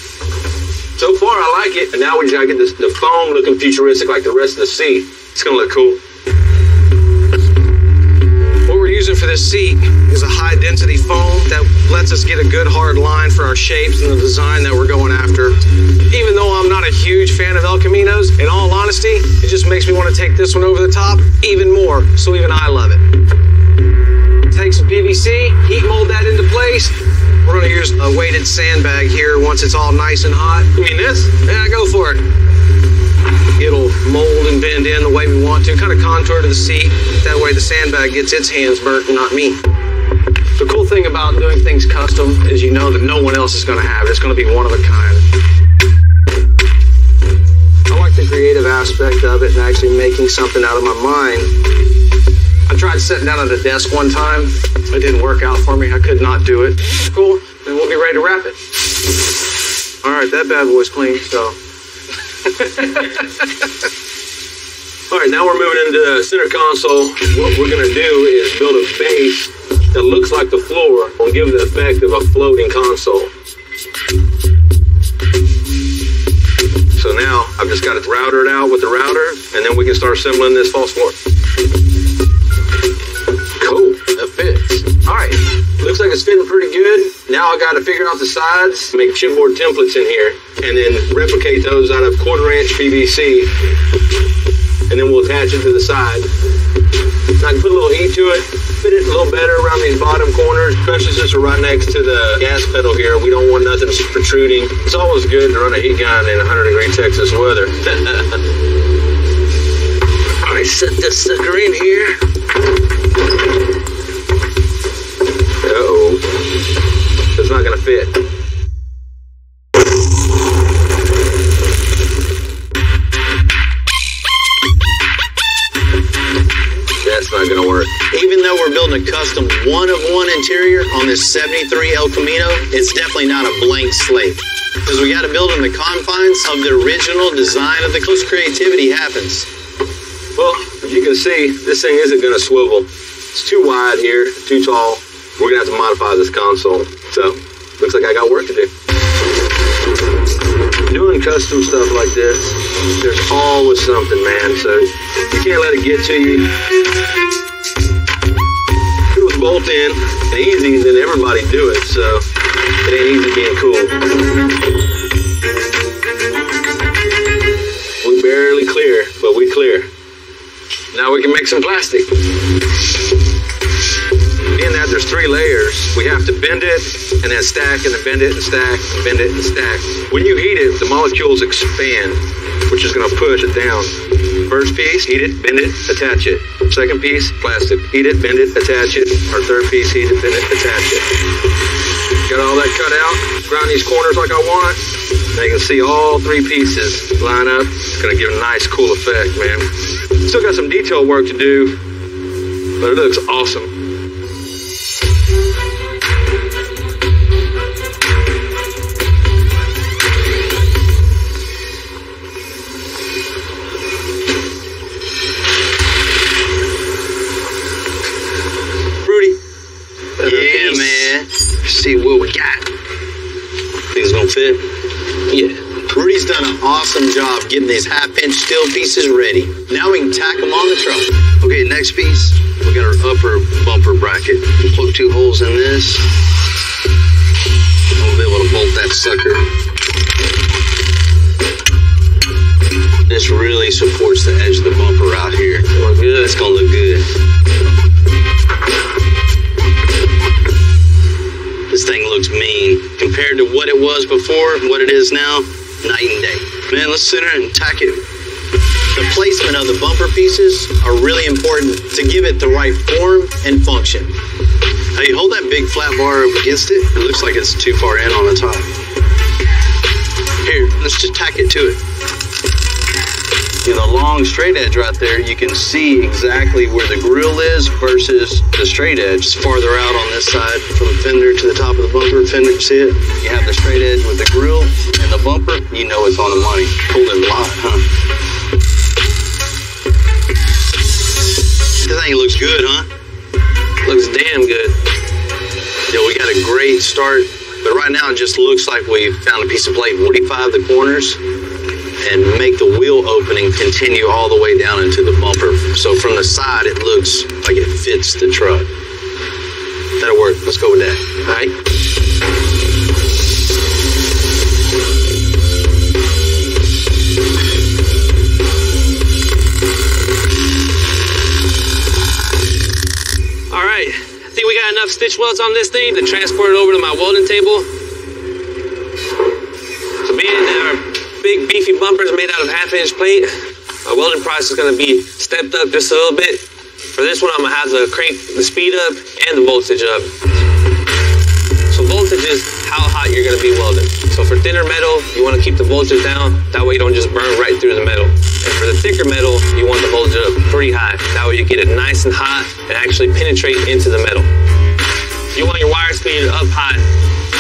So far, I like it. And now we just got to get the foam looking futuristic like the rest of the seat. It's going to look cool. What we're using for this seat is a high-density foam that lets us get a good hard line for our shapes and the design that we're going after. Even though I'm not a huge fan of El Caminos, in all honesty, it just makes me want to take this one over the top even more, so even I love it. Take some PVC, heat mold that into place. We're going to use a weighted sandbag here once it's all nice and hot. You mean this? Yeah, go for it. It'll mold and bend in the way we want to, kind of contour to the seat. That way the sandbag gets its hands burnt and not me. The cool thing about doing things custom is you know that no one else is going to have it. It's going to be one of a kind. I like the creative aspect of it and actually making something out of my mind. I tried sitting down at a desk one time. It didn't work out for me. I could not do it. Cool. Then we'll be ready to wrap it. All right, that bad boy's clean, so. All right, now we're moving into the center console. What we're going to do is build a base that looks like the floor and give the effect of a floating console. So now I've just got to router it out with the router, and then we can start assembling this false floor. Cool, that fits. All right, looks like it's fitting pretty good. Now I got to figure out the sides, make chipboard templates in here, and then replicate those out of 1/4-inch PVC, and then we'll attach it to the side. And I can put a little heat to it, fit it a little better around these bottom corners, especially since we're right next to the gas pedal here. We don't want nothing protruding. It's always good to run a heat gun in 100-degree Texas weather. All right, set this sucker in here. Uh-oh. It's not gonna fit. That's not gonna work. Even though we're building a custom one-of-one interior on this 73 El Camino, it's definitely not a blank slate. Because we gotta build in the confines of the original design of the close creativity happens. Well, as you can see, this thing isn't gonna swivel. It's too wide here, too tall. We're gonna have to modify this console. So, looks like I got work to do. Doing custom stuff like this, there's always something, man. So, you can't let it get to you. If it was bolt in and easy, then everybody do it. So, it ain't easy being cool. We barely clear, but we clear. Now we can make some plastic. Being that there's 3 layers, we have to bend it and then stack and then bend it and stack, bend it and stack. When you heat it, the molecules expand, which is gonna push it down. First piece, heat it, bend it, attach it. Second piece, plastic. Heat it, bend it, attach it. Our third piece, heat it, bend it, attach it. Got all that cut out, grind these corners like I want. Now you can see all 3 pieces line up. It's gonna give a nice, cool effect, man. Still got some detail work to do, but it looks awesome. Yeah, man. See what we got. Think it's gonna fit? Yeah. Rudy's done an awesome job getting these half-inch steel pieces ready. Now we can tack them on the truck. Okay, next piece, we got our upper bumper bracket. We'll poke 2 holes in this. We'll be able to bolt that sucker. This really supports the edge of the bumper out here. Look good. It's gonna look good. This thing looks mean. Compared to what it was before, what it is now, night and day. Man, let's sit there and tack it. The placement of the bumper pieces are really important to give it the right form and function. Hey, hold that big flat bar up against it. It looks like it's too far in on the top. Here, let's just tack it to it. See the long straight edge right there, you can see exactly where the grill is versus the straight edge. It's farther out on this side from the fender to the top of the bumper. Fender, see it? You have the straight edge with the grill and the bumper, you know it's on the money. Pulled it a lot, huh? This thing looks good, huh? Looks damn good. Yeah, we got a great start, but right now it just looks like we found a piece of plate 45 the corners and make the wheel opening continue all the way down into the bumper. So from the side, it looks like it fits the truck. That'll work. Let's go with that. All right. All right. I think we got enough stitch welds on this thing to transport it over to my welding table. So being our big beefy bumpers made out of half-inch plate, my welding process is going to be stepped up just a little bit. For this one, I'm going to have to crank the speed up and the voltage up. So voltage is how hot you're going to be welding. So for thinner metal, you want to keep the voltage down. That way you don't just burn right through the metal. And for the thicker metal, you want the voltage up pretty high. That way you get it nice and hot and actually penetrate into the metal. You want your wire speed up high.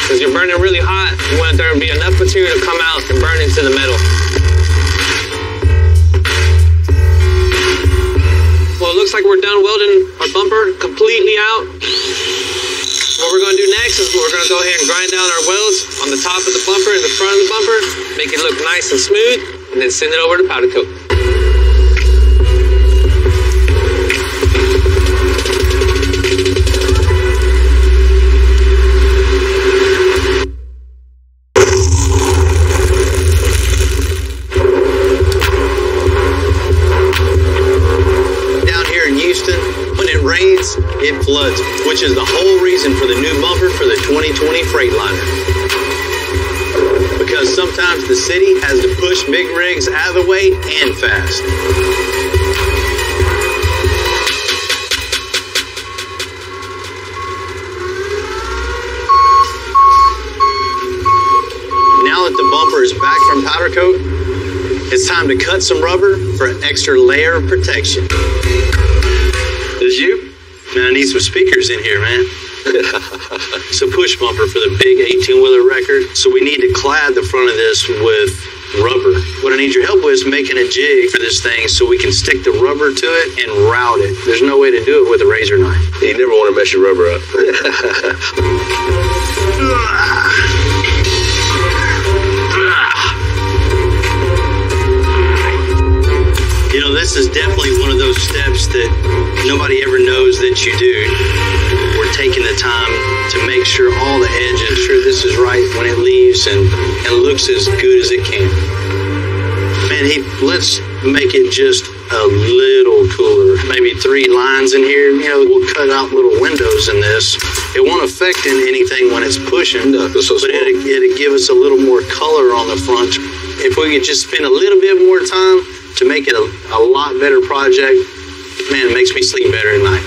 Because you're burning really hot, you want there to be enough material to come out and burn into the metal. Well, it looks like we're done welding our bumper completely out. What we're going to do next is we're going to go ahead and grind down our welds on the top of the bumper and the front of the bumper, make it look nice and smooth, and then send it over to powder coat. It floods. 2020 Freightliner. Because sometimes the city has to push big rigs out of the way and fast. Now that the bumper is back from powder coat, it's time to cut some rubber for an extra layer of protection. Is you? Man, I need some speakers in here, man. It's a push bumper for the big 18-wheeler record, so we need to clad the front of this with rubber. What I need your help with is making a jig for this thing so we can stick the rubber to it and route it. There's no way to do it with a razor knife. You never want to mess your rubber up. You know, this is definitely one of those steps that nobody ever knows that you do. We're taking the time to make sure all the edges, sure this is right when it leaves and looks as good as it can. Man, let's make it just a little cooler. Maybe 3 lines in here. You know, we'll cut out little windows in this. It won't affect anything when it's pushing, but it'll give us a little more color on the front. If we could just spend a little bit more time to make it a lot better project, man, it makes me sleep better at night.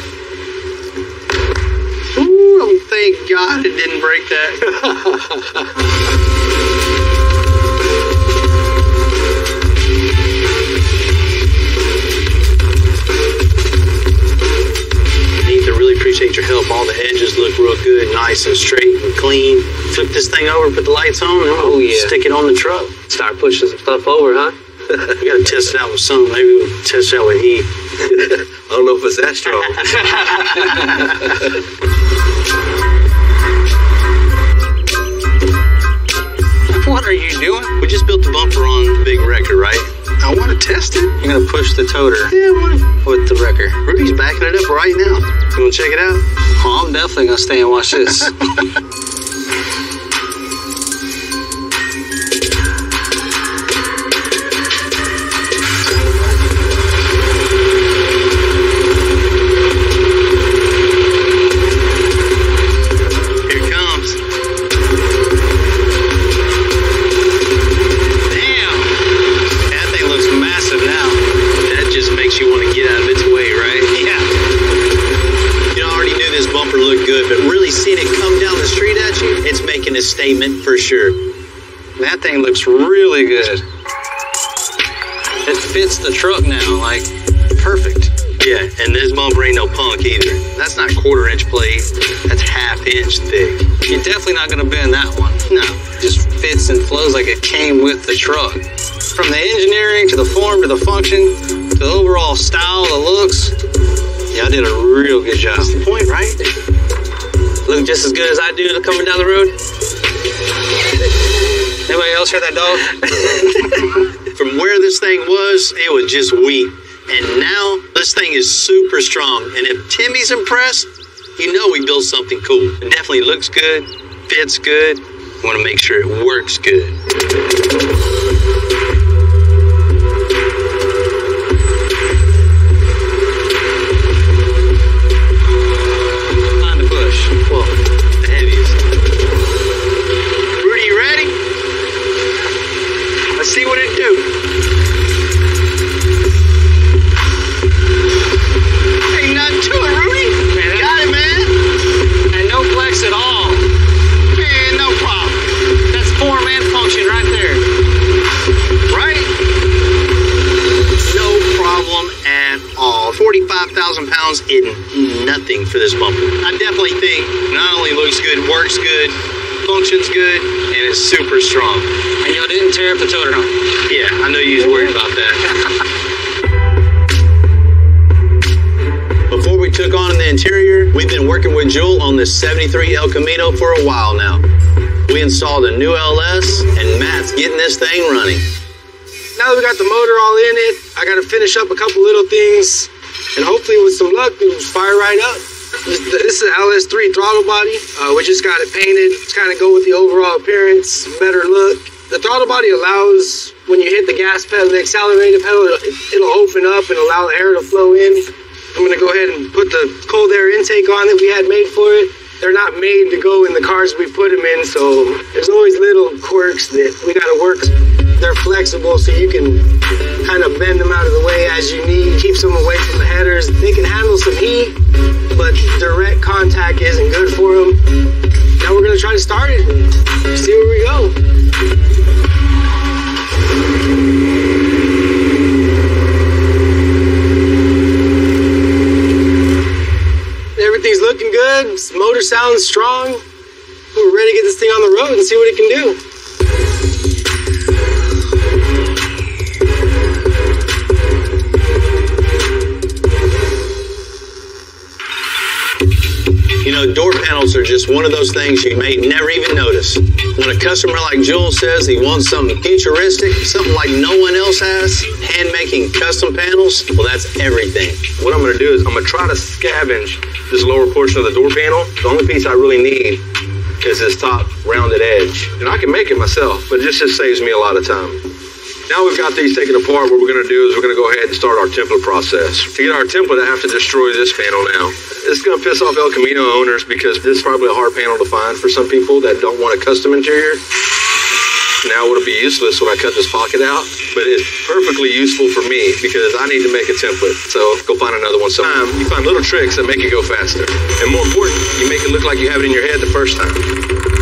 Ooh, thank God it didn't break that. Heath, I really appreciate your help. All the edges look real good, nice and straight and clean. Flip this thing over, put the lights on, and we'll stick it on the truck. Start pushing some stuff over, huh? We gotta test it out with something. Maybe we'll test it out with heat. I don't know if it's that strong. What are you doing? We just built the bumper on the big wrecker, right? I want to test it. You're gonna push the toter. Yeah, with the wrecker. Rudy's backing it up right now. You wanna check it out? Oh, I'm definitely gonna stay and watch this. A statement for sure. That thing looks really good. It fits the truck now, like perfect. Yeah, and this bumper ain't no punk either. That's not 1/4-inch plate. That's 1/2-inch thick. You're definitely not gonna bend that one. No, it just fits and flows like it came with the truck. From the engineering to the form to the function to the overall style, the looks. Y'all did a real good job. That's the point, right? Look just as good as I do coming down the road. Anybody else hear that dog? From where this thing was, it was just weak. And now, this thing is super strong. And if Timmy's impressed, you know we built something cool. It definitely looks good, fits good. We want to make sure it works good. Well, the heaviest. Rudy, you ready? Let's see what it do. Ain't nothing to it, Rudy. Man, got it, man. And no flex at all. Man, no problem. That's form and function right there. Right? No problem at all. 45,000 pounds is nothing for this bumper. I definitely think not only looks good, works good, functions good, and it's super strong. And y'all didn't tear up the toter, huh? Yeah, I know you was worried about that. Before we took on the interior, we've been working with Jewel on this 73 El Camino for a while now. We installed a new LS, and Matt's getting this thing running. Now that we got the motor all in it, I got to finish up a couple little things, and hopefully with some luck, it'll fire right up. This is an LS3 throttle body. We just got it painted to kind of go with the overall appearance, better look. The throttle body allows, when you hit the gas pedal, the accelerator pedal, it'll open up and allow the air to flow in. I'm going to go ahead and put the cold air intake on that we had made for it. they're not made to go in the cars we put them in, so there's always little quirks that we gotta work. They're flexible, so you can kind of bend them out of the way as you need, keeps them away from the headers. They can handle some heat, but direct contact isn't good for them. Now we're gonna try to start it and see where we go. Everything's looking good. Motor sounds strong. We're ready to get this thing on the road and see what it can do. You know, door panels are just one of those things you may never even notice. When a customer like Jules says he wants something futuristic, something like no one else has, hand-making custom panels, well, that's everything. What I'm going to do is I'm going to try to scavenge this lower portion of the door panel. The only piece I really need is this top rounded edge. And I can make it myself, but it just saves me a lot of time. Now we've got these taken apart, what we're going to do is we're going to go ahead and start our template process. To get our template, I have to destroy this panel now. It's going to piss off El Camino owners because this is probably a hard panel to find for some people that don't want a custom interior. Now it'll be useless when I cut this pocket out, but it's perfectly useful for me because I need to make a template. So go find another one sometime. You find little tricks that make it go faster. And more important, you make it look like you have it in your head the first time.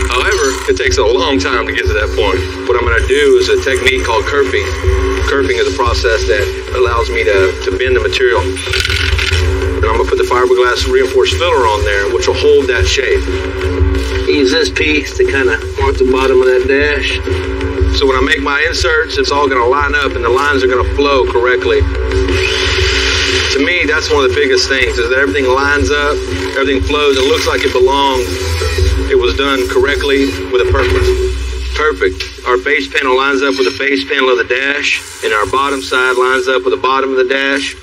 However, it takes a long time to get to that point. What I'm going to do is a technique called kerfing. Kerfing is a process that allows me to bend the material. And I'm going to put the fiberglass reinforced filler on there, which will hold that shape. Use this piece to kind of mark the bottom of that dash. So when I make my inserts, it's all going to line up and the lines are going to flow correctly. To me, that's one of the biggest things, is that everything lines up, everything flows, it looks like it belongs. It was done correctly with a purpose. Perfect. Our base panel lines up with the base panel of the dash, and our bottom side lines up with the bottom of the dash.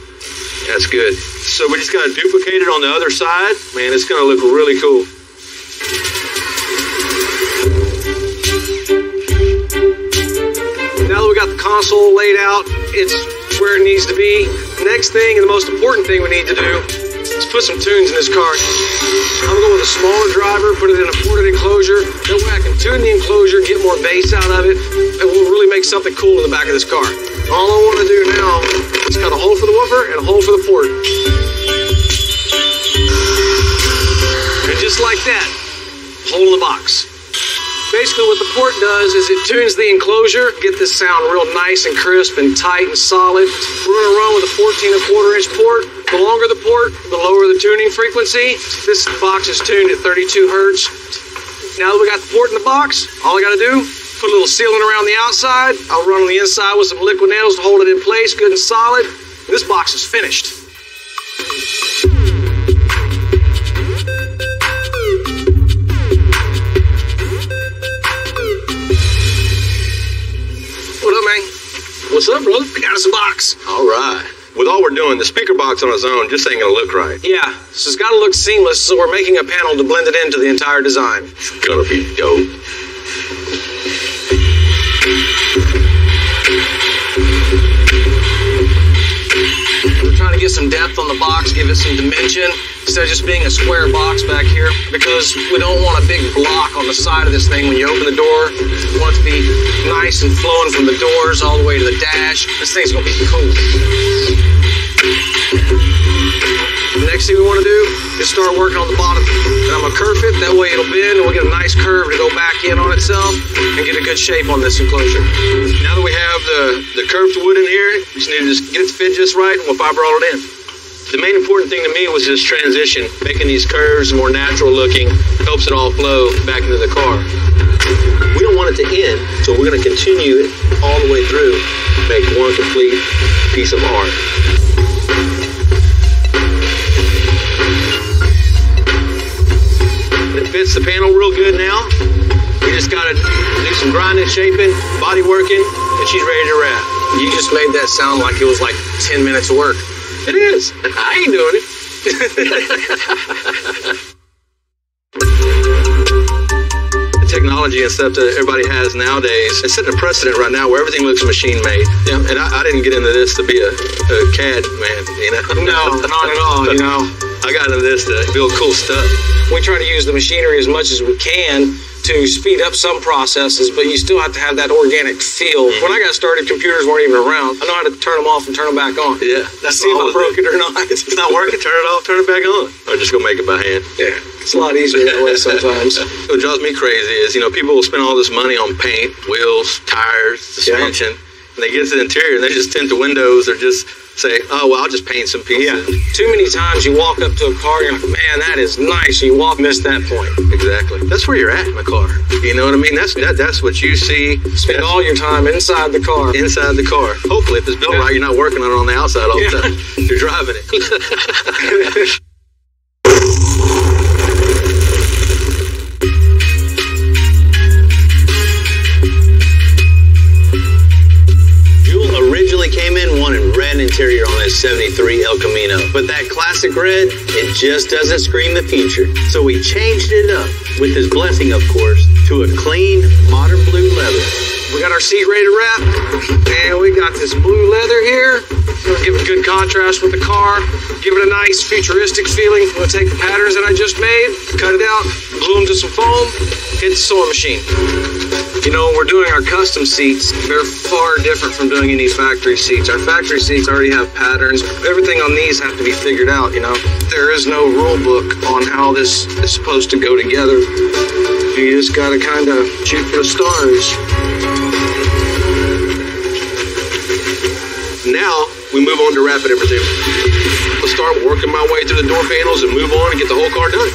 That's good. So we just got to duplicate it on the other side. Man, it's going to look really cool. Now that we got the console laid out, it's where it needs to be. Next thing, and the most important thing we need to do, is put some tunes in this car. I'm gonna go with a smaller driver, put it in a ported enclosure. That way I can tune the enclosure, get more bass out of it, and we'll really make something cool in the back of this car. All I want to do now is cut a hole for the woofer and a hole for the port. And just like that, hole in the box. Basically what the port does is it tunes the enclosure, get this sound real nice and crisp and tight and solid. We're going to run with a 14¼ inch port. The longer the port, the lower the tuning frequency. This box is tuned at 32 hertz. Now that we got the port in the box, all I got to do, put a little sealant around the outside. I'll run on the inside with some liquid nails to hold it in place good and solid. This box is finished. What up, man? What's up, brother? I got us a box. All right. With all we're doing, the speaker box on its own just ain't gonna look right. Yeah, so it's gotta look seamless, so we're making a panel to blend it into the entire design. It's gonna be dope. We're trying to get some depth on the box, give it some dimension, instead of just being a square box back here, because we don't want a big block on the side of this thing when you open the door. We want it to be nice and flowing from the doors all the way to the dash. This thing's gonna be cool. The next thing we want to do is start working on the bottom. And I'm gonna kerf it, that way it'll bend and we'll get a nice curve to go back in on itself and get a good shape on this enclosure. Now that we have the curved wood in here, we just need to just get it to fit just right and we'll fiber all it in. The main important thing to me was this transition, making these curves more natural looking, helps it all flow back into the car. We don't want it to end, so we're going to continue it all the way through, make one complete piece of art. It fits the panel real good now. We just got to do some grinding, shaping, body working, and she's ready to wrap. You just made that sound like it was like 10 minutes of work. It is. I ain't doing it. The technology and stuff that everybody has nowadays, it's setting a precedent right now where everything looks machine made. Yeah. And I didn't get into this to be a CAD man, you know? No, not at all, you know. I got into this to build cool stuff. We try to use the machinery as much as we can to speed up some processes, but you still have to have that organic feel. When I got started, computers weren't even around. I know how to turn them off and turn them back on. Yeah, that's see if I broke it or not. It's not working, turn it off, turn it back on. Or just go make it by hand. Yeah, it's a lot easier that way sometimes. What drives me crazy is, people will spend all this money on paint, wheels, tires, suspension, and they get to the interior and they just tint the windows or just say, oh, well, I'll just paint some pieces. Yeah. Too many times you walk up to a car and you're like, man, that is nice. And you miss that point. Exactly. That's where you're at in the car. You know what I mean? That's what you see. Spend all your time inside the car. Inside the car. Hopefully, if it's built right, you're not working on it on the outside all the time. You're driving it. Originally came in wanting red interior on that 73 El Camino, but that classic red, it just doesn't scream the future. So we changed it up, with his blessing of course, to a clean, modern blue leather. We got our seat ready to wrap, and we got this blue leather here. We'll give it a good contrast with the car, give it a nice futuristic feeling. We'll take the patterns that I just made, cut it out, glue them to some foam, hit the sewing machine. When we're doing our custom seats, they're far different from doing any factory seats. Our factory seats already have patterns. Everything on these have to be figured out, There is no rule book on how this is supposed to go together. You just gotta kind of shoot for the stars. Now, we move on to wrapping everything. Let's start working my way through the door panels and move on and get the whole car done.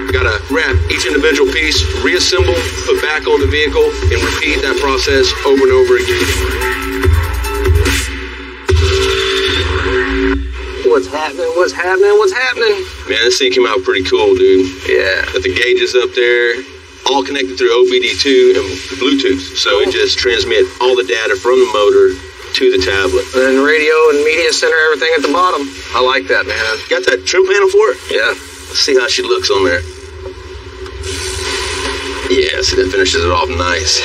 Gotta wrap each individual piece, reassemble, put back on the vehicle, and repeat that process over and over again. What's happening? What's happening? What's happening? Man, this thing came out pretty cool, dude. Yeah. Got the gauges up there, all connected through OBD2 and Bluetooth. So it just transmits all the data from the motor to the tablet. And radio and media center, everything at the bottom. I like that, man. Got that trim panel for it? Yeah. Let's see how she looks on there. Yeah, see, that finishes it off nice.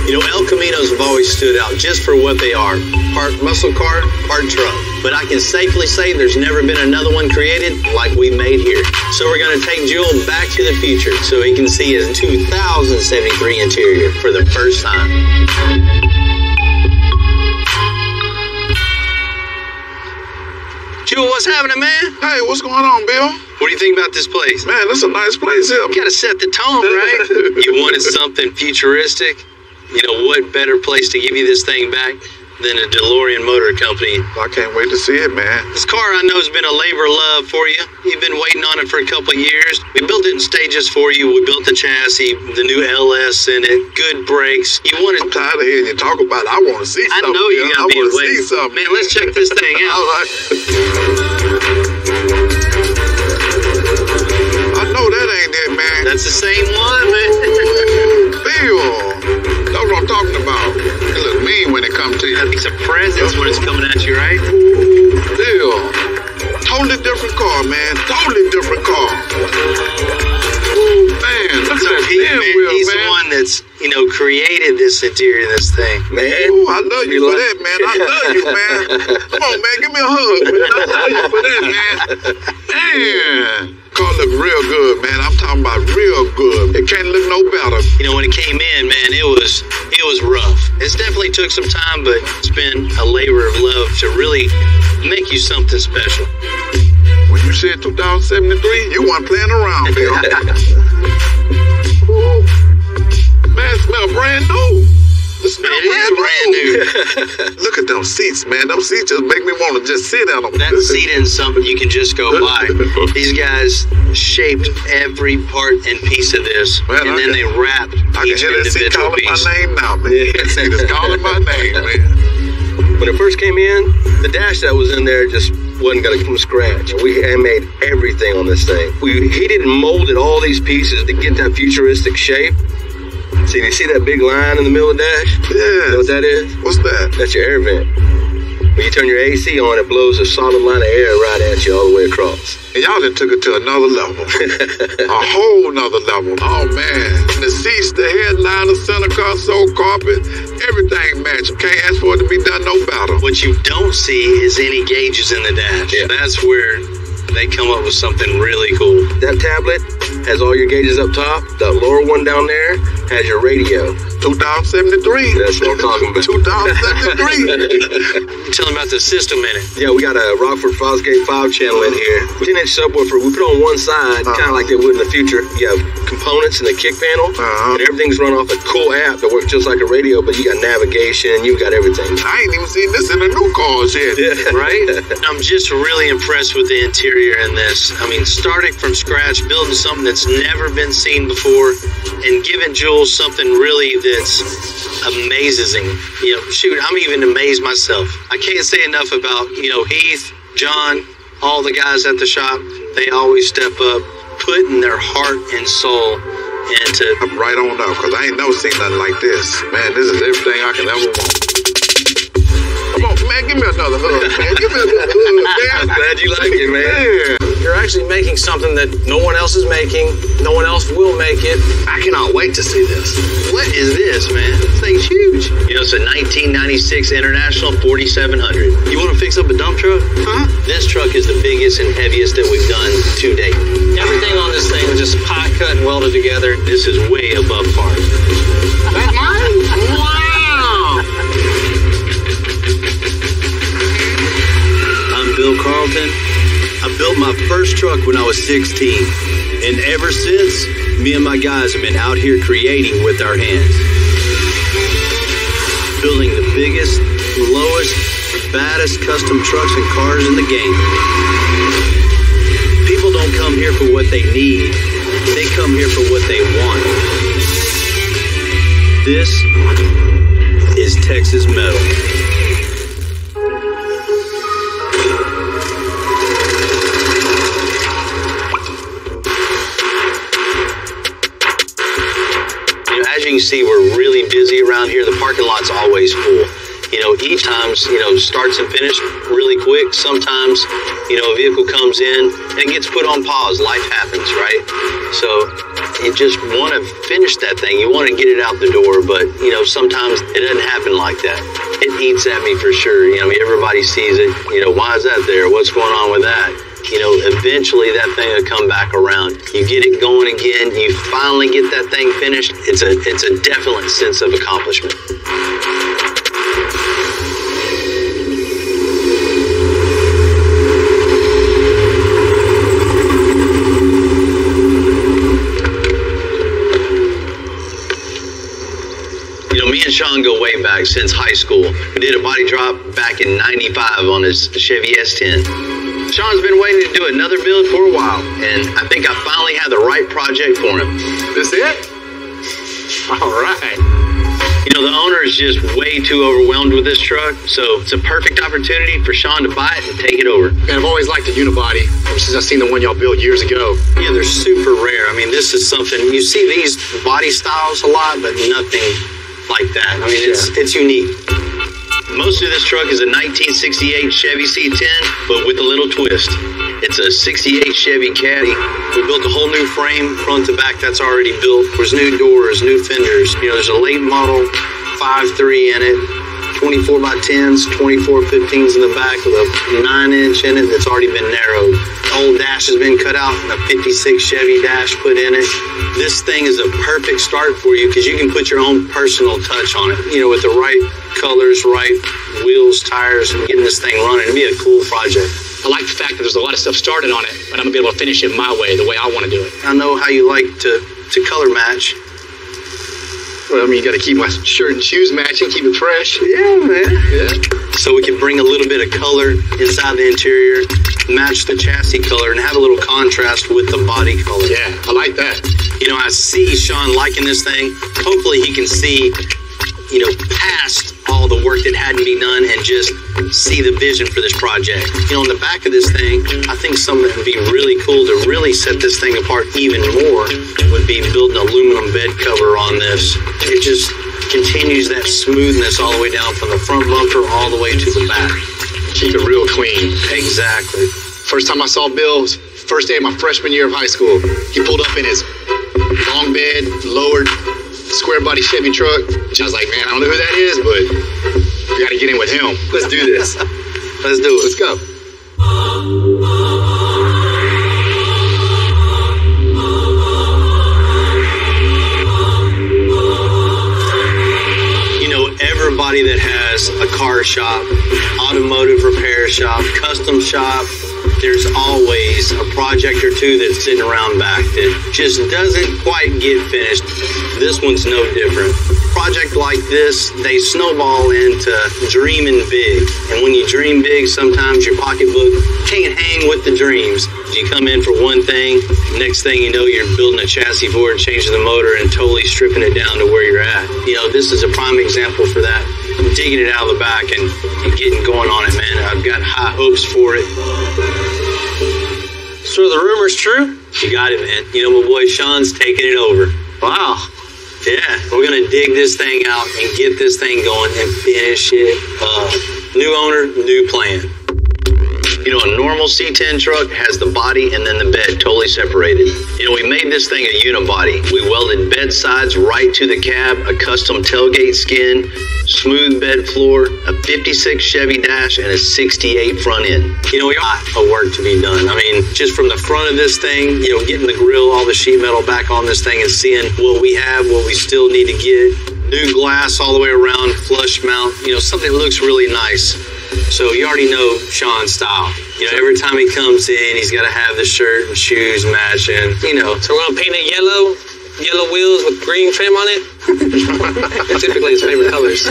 El Caminos have always stood out just for what they are. Part muscle car, part truck. But I can safely say there's never been another one created like we made here. So we're going to take Jewel back to the future so he can see his 2073 interior for the first time. Jewel, what's happening, man? Hey, what's going on, Bill? What do you think about this place? Man, this is a nice place here. You gotta set the tone, right? You wanted something futuristic? What better place to give you this thing back than a DeLorean Motor Company? I can't wait to see it, man. This car I know has been a labor of love for you. You've been waiting on it for a couple of years. We built it in stages for you. We built the chassis, the new LS in it, good brakes. I'm tired of hearing you talk about it. I want to see something. I know you're going to be see waiting. something. Man, let's check this thing out. All right. I know that ain't it, man. That's the same one, man. Bill, that's what I'm talking about. It looks mean when it comes to you. It's a presence when it's coming at you, right? Bill, totally different car, man. Totally different car. Ooh, man, look at that steering wheel, he's man. the one that's, created this interior, this thing. Man, ooh, I love you for that, man. I love you, man. Come on, man, give me a hug, man. I love you for that, man. Man. Car look real good, man. I'm talking about real good. It can't look no better. When it came in, man, it was rough. It's definitely took some time, but it's been a labor of love to really make you something special. When you said 2073, you weren't playing around, Bill. Man, it smells brand new. It smells brand new. Look at them seats, man. Them seats just make me want to just sit on them. That seat isn't something you can just go by. These guys shaped every part and piece of this, man, and then they wrapped each individual piece. I can hear that seat calling my name now, man. That seat is calling my name, man. When it first came in, the dash that was in there just wasn't going to come from scratch. We handmade everything on this thing. We heated and molded all these pieces to get that futuristic shape. See, you see that big line in the middle of the dash? Yeah. You know what that is? What's that? That's your air vent. When you turn your AC on, it blows a solid line of air right at you all the way across. And y'all done took it to another level. A whole nother level. Oh, man. The seats, the headliner, center console, carpet, everything match. Can't ask for it to be done no better. What you don't see is any gauges in the dash. Yeah. That's where they come up with something really cool. That tablet has all your gauges up top. The lower one down there has your radio. 2073. That's what I'm talking about. 2073. Tell them about the system in it. Yeah, we got a Rockford Fosgate 5 channel in here. 10-inch subwoofer. We put on one side, kind of like they would in the future. You have components in the kick panel, and everything's run off a cool app that works just like a radio, but you got navigation, you got everything. I ain't even seen this in the new cars yet. Yeah. Right? I'm just really impressed with the interior in this. I mean, starting from scratch, building something that's never been seen before, and giving Jules something really that's amazing. You know, shoot, I'm even amazed myself. I can't say enough about, you know, Heath, John, all the guys at the shop. They always step up, putting their heart and soul into. I'm right on up, because I ain't never seen nothing like this. Man, this is everything I can ever want. Come on, man, give me another hug, man. Give me another hug, man. I'm glad you like it, man. Yeah. You're actually making something that no one else is making. No one else will make it. I cannot wait to see this. What is this, man? This thing's huge. You know, it's a 1996 International 4700. You want to fix up a dump truck? Huh? This truck is the biggest and heaviest that we've done to date. Everything on this thing was just pie cut and welded together. This is way above par. That's mine? Wow! I'm Bill Carlton. I built my first truck when I was 16. And ever since, me and my guys have been out here creating with our hands. Building the biggest, lowest, baddest custom trucks and cars in the game. People don't come here for what they need. They come here for what they want. This is Texas Metal. As you can see, we're really busy around here. The parking lot's always full. You know, each times, you know, starts and finish really quick. Sometimes, you know, a vehicle comes in and it gets put on pause. Life happens, right? So you just want to finish that thing. You want to get it out the door, but, you know, sometimes it doesn't happen like that. It eats at me for sure. You know, everybody sees it. You know, why is that there? What's going on with that? You know, eventually that thing will come back around. You get it going again. You finally get that thing finished. It's a definite sense of accomplishment. You know, me and Sean go way back since high school. We did a body drop back in '95 on his Chevy S10. Sean's been waiting to do another build for a while, and I think I finally have the right project for him. This it? All right. You know, the owner is just way too overwhelmed with this truck, so it's a perfect opportunity for Sean to buy it and take it over. Man, I've always liked the unibody ever since I seen the one y'all built years ago. Yeah, they're super rare. I mean, this is something, you see these body styles a lot, but nothing like that. I mean, it's unique. Most of this truck is a 1968 Chevy C10, but with a little twist. It's a 68 Chevy Caddy. We built a whole new frame, front to back, that's already built. There's new doors, new fenders. You know, there's a late model 5.3 in it, 24x10s, 24-15s in the back with a 9-inch in it that's already been narrowed. The old dash has been cut out and a 56 Chevy dash put in it. This thing is a perfect start for you because you can put your own personal touch on it. You know, with the right colors, right wheels, tires, and getting this thing running. It'd be a cool project. I like the fact that there's a lot of stuff started on it, but I'm gonna be able to finish it my way, the way I want to do it. I know how you like to color match. Well, I mean, you got to keep my shirt and shoes matching, keep it fresh. Yeah, man. Yeah. So we can bring a little bit of color inside the interior, match the chassis color, and have a little contrast with the body color. Yeah, I like that. You know, I see Sean liking this thing. Hopefully he can see, you know, past all the work that had to be done and just see the vision for this project. You know, on the back of this thing, I think something that would be really cool to really set this thing apart even more would be building an aluminum bed cover on this. It just continues that smoothness all the way down from the front bumper all the way to the back. Keep it real clean. Exactly. First time I saw Bill, first day of my freshman year of high school, he pulled up in his long bed, lowered, square body Chevy truck. John's like, man, I don't know who that is, but we got to get in with him. Let's do this. Let's do it. Let's go. Everybody that has a car shop, automotive repair shop, custom shop, there's always a project or two that's sitting around back that just doesn't quite get finished. This one's no different. Project like this, they snowball into dreaming big. And when you dream big, sometimes your pocketbook can't hang with the dreams. You come in for one thing, next thing you know, you're building a chassis for it, changing the motor, and totally stripping it down to where you're at. You know, this is a prime example for that. I'm digging it out of the back and getting going on it, man. I've got high hopes for it. So the rumor's true? You got it, man. You know, my boy Sean's taking it over. Wow. Yeah, we're going to dig this thing out and get this thing going and finish it up. New owner, new plan. You know, a normal C10 truck has the body and then the bed totally separated. You know, we made this thing a unibody. We welded bed sides right to the cab, a custom tailgate skin, smooth bed floor, a 56 Chevy dash, and a 68 front end. You know, we got a work to be done. I mean, just from the front of this thing, you know, getting the grill, all the sheet metal back on this thing and seeing what we have, what we still need to get. New glass all the way around, flush mount, you know, something that looks really nice. So you already know Sean's style. You know, every time he comes in, he's got to have the shirt and shoes matching, you know. So we're going to paint it yellow wheels with green trim on it. It's typically his favorite colors.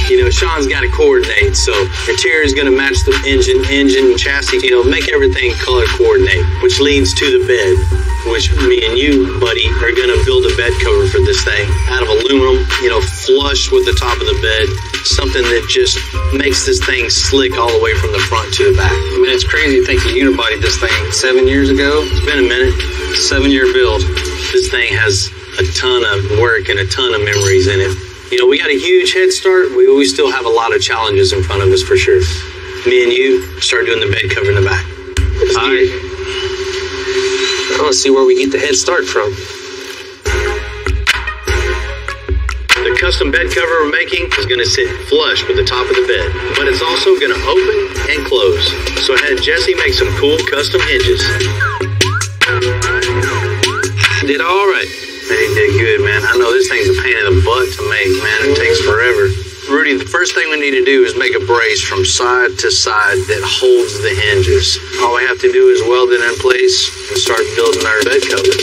You know, Sean's got to coordinate, so interior is going to match the engine, chassis, you know, make everything color coordinate, which leads to the bed, which me and you, buddy, are going to build a bed cover for this thing out of aluminum, you know, flush with the top of the bed, something that just makes this thing slick all the way from the front to the back. I mean, it's crazy to think you unibodied this thing 7 years ago. It's been a minute. 7-year build. This thing has a ton of work and a ton of memories in it. You know, we got a huge head start. We still have a lot of challenges in front of us for sure. Me and you start doing the bed cover in the back. I want to see where we get the head start from. The custom bed cover we're making is going to sit flush with the top of the bed, but it's also going to open and close. So I had Jesse make some cool custom hinges. Did all right. He did good, man. I know this thing's a pain in the butt to make, man. It takes forever. Rudy, the first thing we need to do is make a brace from side to side that holds the hinges. All we have to do is weld it in place and start building our bed cover.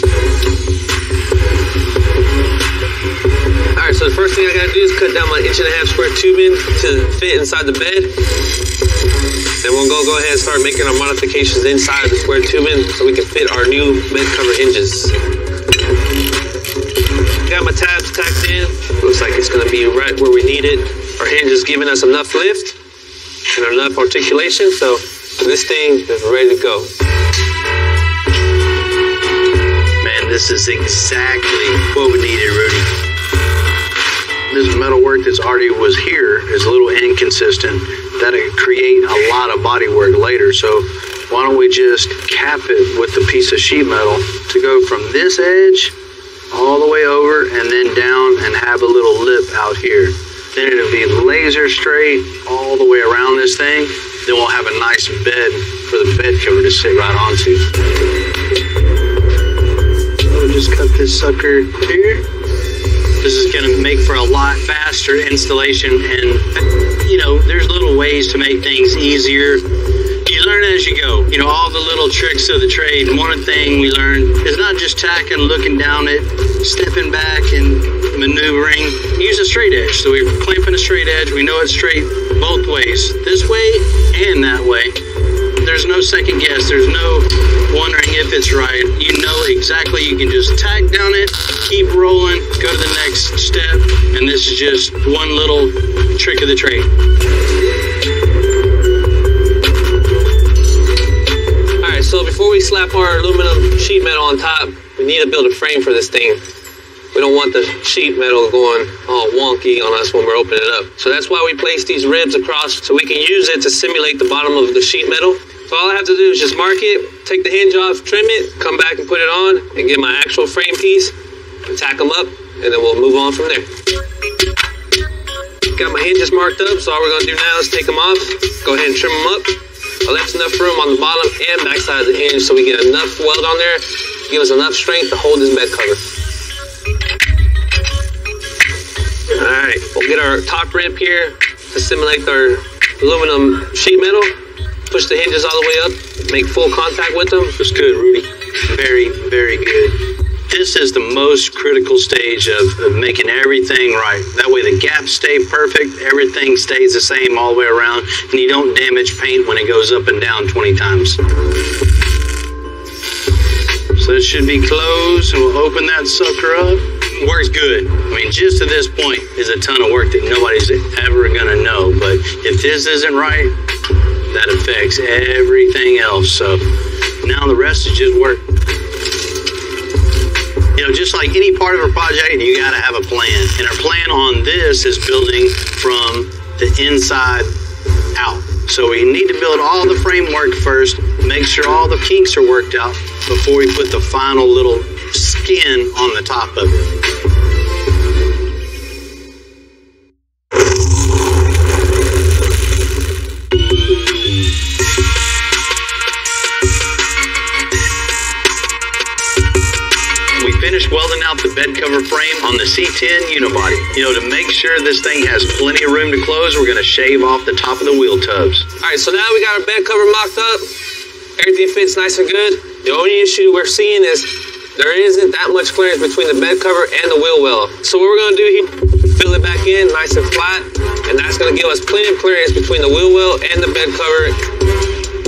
All right, so the first thing I got to do is cut down my 1.5 square tubing to fit inside the bed. Then we'll go ahead and start making our modifications inside the square tubing so we can fit our new bed cover hinges. Got my tabs tacked in. Looks like it's going to be right where we need it. Our hinge is giving us enough lift and enough articulation, so this thing is ready to go. Man, this is exactly what we needed, Rudy. This metal work that's already was here is a little inconsistent. That'll create a lot of body work later, so why don't we just cap it with the piece of sheet metal to go from this edge all the way over and then down and have a little lip out here. Then it'll be laser straight all the way around this thing. Then we'll have a nice bed for the bed cover to sit right onto. We'll just cut this sucker here. This is going to make for a lot faster installation, and you know, there's little ways to make things easier. You learn as you go. You know, all the little tricks of the trade. One thing we learned is not just tacking, looking down it, stepping back and maneuvering. Use a straight edge. So we're clamping a straight edge. We know it's straight both ways. This way and that way. There's no second guess. There's no wondering if it's right. You know exactly. You can just tack down it, keep rolling, go to the next step. And this is just one little trick of the trade. So before we slap our aluminum sheet metal on top, we need to build a frame for this thing. We don't want the sheet metal going all wonky on us when we're opening it up. So that's why we place these ribs across so we can use it to simulate the bottom of the sheet metal. So all I have to do is just mark it, take the hinge off, trim it, come back and put it on, and get my actual frame piece. tack them up, and then we'll move on from there. Got my hinges marked up, so all we're gonna do now is take them off, go ahead and trim them up. I left enough room on the bottom and back side of the hinge so we get enough weld on there, give us enough strength to hold this bed cover. Alright, we'll get our top rib here to simulate our aluminum sheet metal. Push the hinges all the way up, make full contact with them. That's good, Rudy. Very, very good. This is the most critical stage of making everything right. That way the gaps stay perfect, everything stays the same all the way around, and you don't damage paint when it goes up and down 20 times. So it should be closed, and we'll open that sucker up. Works good. I mean, just to this point is a ton of work that nobody's ever gonna know, but if this isn't right, that affects everything else. So now the rest is just work. You know, just like any part of a project, you gotta have a plan. And our plan on this is building from the inside out. So we need to build all the framework first, make sure all the kinks are worked out before we put the final little skin on the top of it. Finished welding out the bed cover frame on the C10 unibody. You know, to make sure this thing has plenty of room to close, we're going to shave off the top of the wheel tubs. All right, so now we got our bed cover mocked up. Everything fits nice and good. The only issue we're seeing is there isn't that much clearance between the bed cover and the wheel well. So what we're going to do here, fill it back in nice and flat, and that's going to give us plenty of clearance between the wheel well and the bed cover.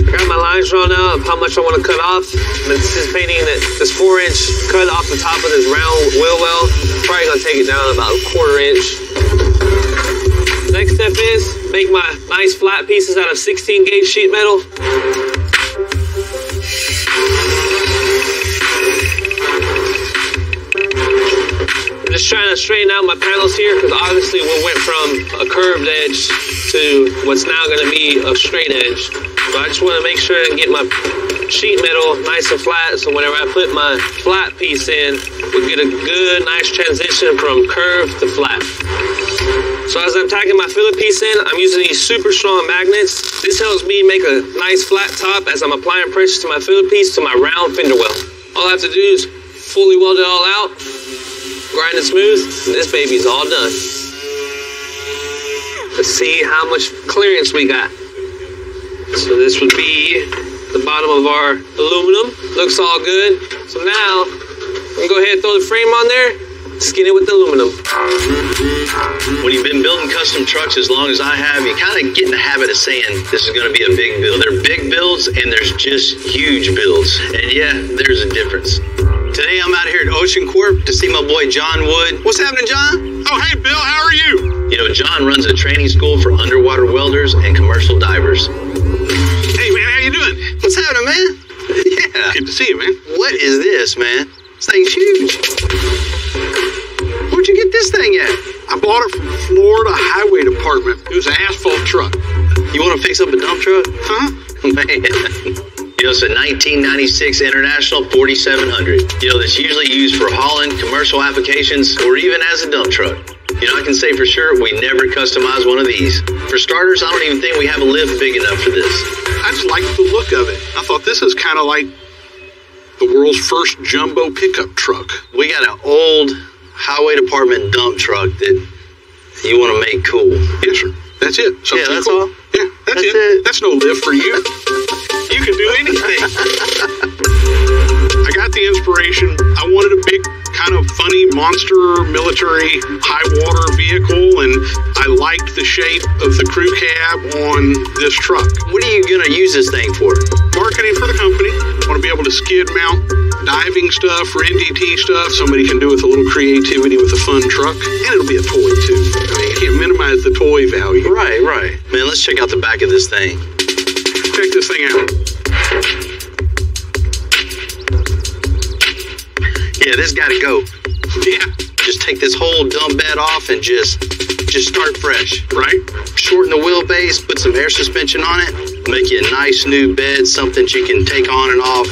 I got my lines drawn out of how much I want to cut off. I'm anticipating that this 4-inch cut off the top of this round wheel well, probably going to take it down about a 1/4 inch. Next step is make my nice flat pieces out of 16 gauge sheet metal. I'm just trying to straighten out my panels here because obviously we went from a curved edge to what's now going to be a straight edge. So I just want to make sure and get my sheet metal nice and flat, so whenever I put my flat piece in, we get a good, nice transition from curved to flat. So as I'm tacking my filler piece in, I'm using these super strong magnets. This helps me make a nice flat top as I'm applying pressure to my filler piece to my round fender well. All I have to do is fully weld it all out, grind it smooth, and this baby's all done. Let's see how much clearance we got. So this would be the bottom of our aluminum. Looks all good. So now, I'm gonna go ahead and throw the frame on there, skin it with the aluminum. When you've been building custom trucks as long as I have, you kind of get in the habit of saying this is gonna be a big build. They're big builds and there's just huge builds. And yeah, there's a difference. Today I'm out here at Ocean Corp to see my boy John Wood. What's happening, John? Oh, hey, Bill, how are you? You know, John runs a training school for underwater welders and commercial divers. Hey, man, how you doing? What's happening, man? Yeah. Good to see you, man. What is this, man? This thing's huge. Where'd you get this thing at? I bought it from Florida Highway Department. It was an asphalt truck. You want to fix up a dump truck? Huh? Man. You know, it's a 1996 International 4700. You know, that's usually used for hauling, commercial applications, or even as a dump truck. You know, I can say for sure we never customized one of these. For starters, I don't even think we have a lift big enough for this. I just liked the look of it. I thought this is kind of like the world's first jumbo pickup truck. We got an old highway department dump truck that you want to make cool. Yes, sir. That's it. Something yeah, that's cool. all. Yeah, that's it. That's no lift for you. You can do anything. I got the inspiration. I wanted a big, kind of funny monster military high water vehicle, and I liked the shape of the crew cab on this truck. What are you going to use this thing for? Marketing for the company. I want to be able to skid mount diving stuff or NDT stuff somebody can do with a little creativity with a fun truck. And it'll be a toy, too. I mean, you can't minimize the toy value. Right, right. Man, let's check out the back of this thing. Check this thing out. Yeah, this got to go. Yeah. Just take this whole dump bed off and just start fresh. Right. Shorten the wheelbase, put some air suspension on it. Make you a nice new bed, something you can take on and off,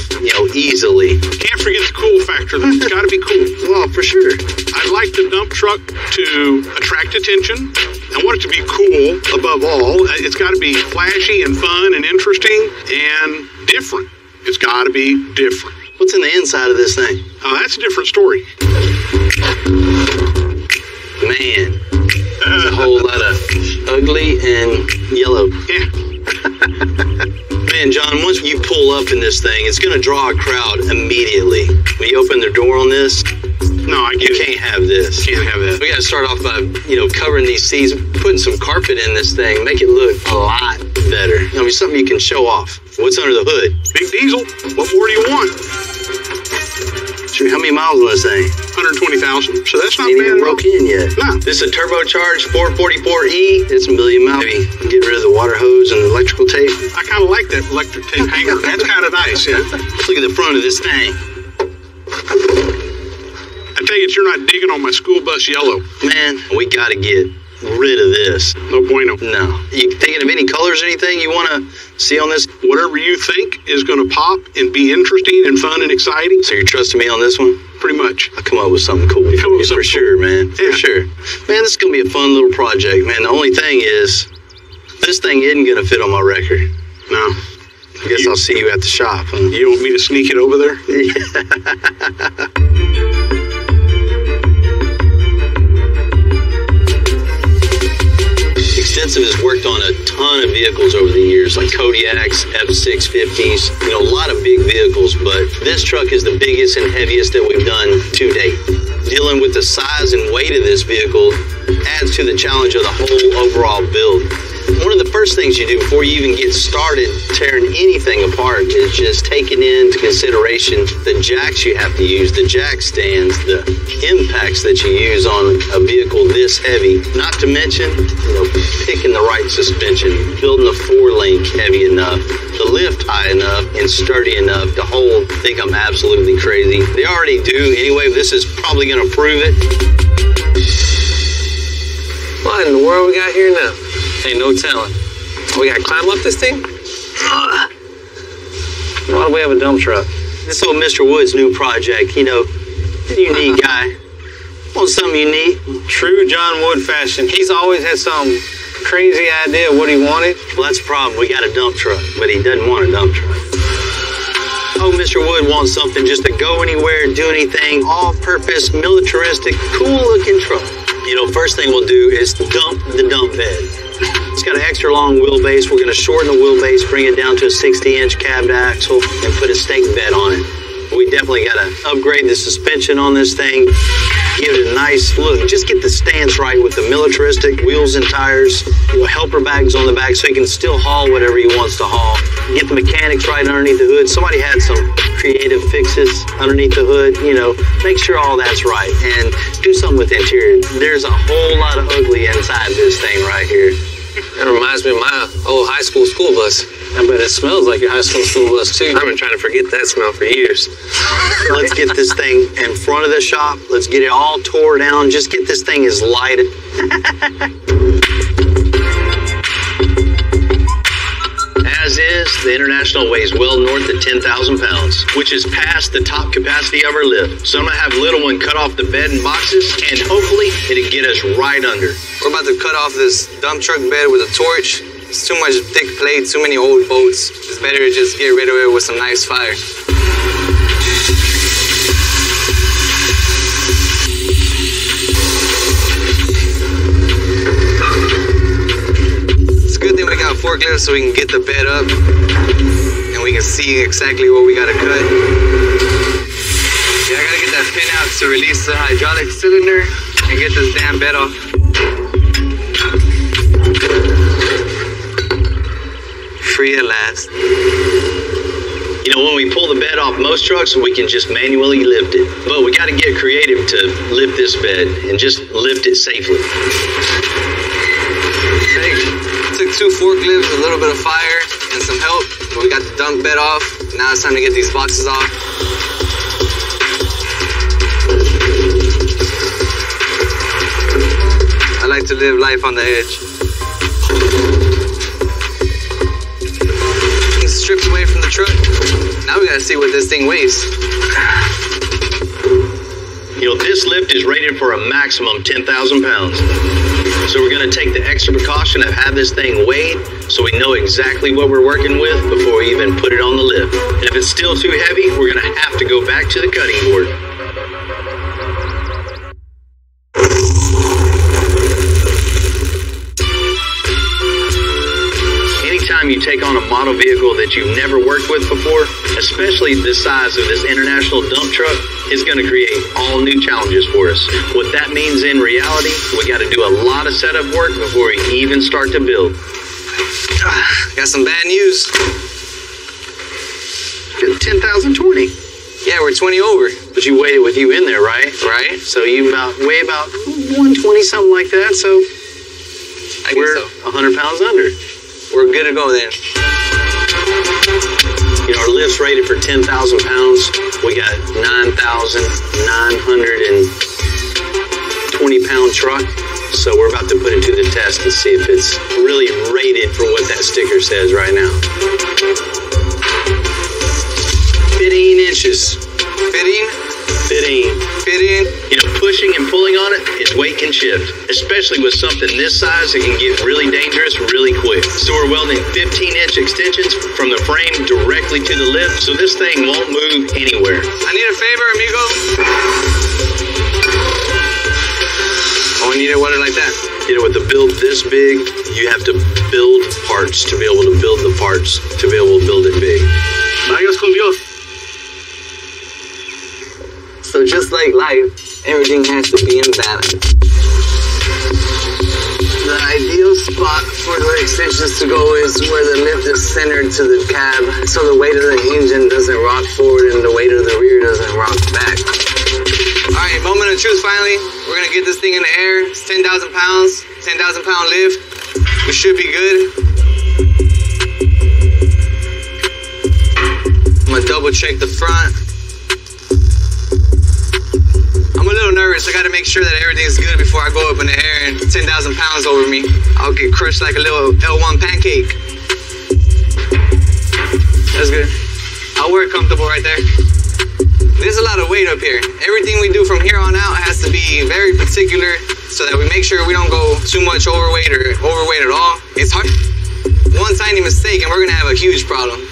easily. Can't forget the cool factor. It's got to be cool. Well, for sure. I'd like the dump truck to attract attention. I want it to be cool above all. It's got to be flashy and fun and interesting and different. It's got to be different. What's in the inside of this thing? Oh, that's a different story. Man, there's a whole lot of ugly and yellow. Yeah. Man, John, once you pull up in this thing, it's going to draw a crowd immediately. When you open the door on this, you can't have this. Can't have that. We got to start off by, covering these seats, putting some carpet in this thing, make it look a lot better. Something you can show off. What's under the hood? Big diesel. What more do you want? Shoot, how many miles on this thing? 120,000. So that's not Ain't bad even broke in yet. No. This is a turbocharged 444E. It's a million miles. Maybe get rid of the water hose and the electrical tape. I kind of like that electric tape hanger. That's kind of nice, yeah. Let's look at the front of this thing. I take it you're not digging on my school bus yellow. Man, we got to get rid of this. No bueno. No. You thinking of any colors or anything you want to see on this? Whatever you think is going to pop and be interesting and fun and exciting. So you're trusting me on this one? Pretty much. I'll come up with something cool for sure, man. For sure. Man, this is going to be a fun little project, man. The only thing is, this thing isn't going to fit on my record. No. I guess I'll see you at the shop. Huh? You want me to sneak it over there? Extensive has worked on a ton of vehicles over the years, like Kodiaks, F650s, a lot of big vehicles, but this truck is the biggest and heaviest that we've done to date. Dealing with the size and weight of this vehicle adds to the challenge of the whole overall build. One of the first things you do before you even get started tearing anything apart is just taking into consideration the jacks you have to use, the jack stands, the impacts that you use on a vehicle this heavy, not to mention, picking the right suspension, building the 4-link heavy enough, the lift high enough and sturdy enough to hold. I think I'm absolutely crazy. They already do anyway, but this is probably going to prove it. What in the world we got here now? Ain't no telling. We gotta climb up this thing? Why do we have a dump truck? This old Mr. Wood's new project, unique guy. Want something unique? True John Wood fashion. He's always had some crazy idea of what he wanted. Well, that's the problem. We got a dump truck, but he doesn't want a dump truck. Oh, Mr. Wood wants something just to go anywhere, do anything, all-purpose, militaristic, cool-looking truck. First thing we'll do is dump the dump bed. It's got an extra long wheelbase. We're going to shorten the wheelbase, bring it down to a 60-inch cabbed axle, and put a stake bed on it. We definitely got to upgrade the suspension on this thing, give it a nice look. Just get the stance right with the militaristic wheels and tires, helper bags on the back so he can still haul whatever he wants to haul. Get the mechanics right underneath the hood. Somebody had some creative fixes underneath the hood, make sure all that's right and do something with the interior. There's a whole lot of ugly inside this thing right here. That reminds me of my old high school bus. I bet it smells like your high school bus too. I've been trying to forget that smell for years. Let's get this thing in front of the shop. Let's get it all tore down. Just get this thing as light. As is, the International weighs well north of 10,000 pounds, which is past the top capacity of our lift. So I'm going to have little one cut off the bed and boxes, and hopefully it'll get us right under. We're about to cut off this dump truck bed with a torch. It's too much thick plate, too many old bolts. It's better to just get rid of it with some nice fire. It's a good thing we got forklifts so we can get the bed up and we can see exactly what we gotta cut. Yeah, I gotta get that pin out to release the hydraulic cylinder and get this damn bed off. Free at last. When we pull the bed off most trucks, we can just manually lift it. But we got to get creative to lift this bed and just lift it safely. Took 2 forklifts, a little bit of fire, and some help. We got the dump bed off. Now it's time to get these boxes off. I like to live life on the edge. truck. Now we gotta see what this thing weighs. You know, this lift is rated for a maximum 10,000 pounds. So we're gonna take the extra precaution of have this thing weighed so we know exactly what we're working with before we even put it on the lift. And if it's still too heavy, we're gonna have to go back to the cutting board. Anytime you take on a model vehicle that you've never worked with before, especially the size of this international dump truck, is going to create all new challenges for us. What that means in reality, we got to do a lot of setup work before we even start to build. Got some bad news. 10,020. Yeah, we're 20 over. But you weighed it with you in there, right? Right. So you weigh about 120, something like that. So we're 100 pounds under. We're good to go then. You know, our lift's rated for 10,000 pounds. We got 9,920 pound truck. So we're about to put it to the test and see if it's really rated for what that sticker says right now. 15 inches. 15. You know, pushing and pulling on it, its weight can shift, especially with something this size. It can get really dangerous really quick. So we're welding 15-inch extensions from the frame directly to the lift, so this thing won't move anywhere. I need a favor, amigo. Oh, I need a water like that. You know, with a build this big, you have to build parts to be able to build the parts to be able to build it big. Vayas con Dios. So just like life, everything has to be in balance. The ideal spot for the extensions to go is where the lift is centered to the cab, so the weight of the engine doesn't rock forward and the weight of the rear doesn't rock back. All right, moment of truth finally. We're gonna get this thing in the air. It's 10,000 pounds, 10,000 pound lift. We should be good. I'm gonna double check the front. I'm a little nervous. I gotta make sure that everything's good before I go up in the air and 10,000 pounds over me. I'll get crushed like a little L1 pancake. That's good. I'll wear comfortable right there. There's a lot of weight up here. Everything we do from here on out has to be very particular so that we make sure we don't go too much overweight or overweight at all. It's hard. One tiny mistake and we're gonna have a huge problem.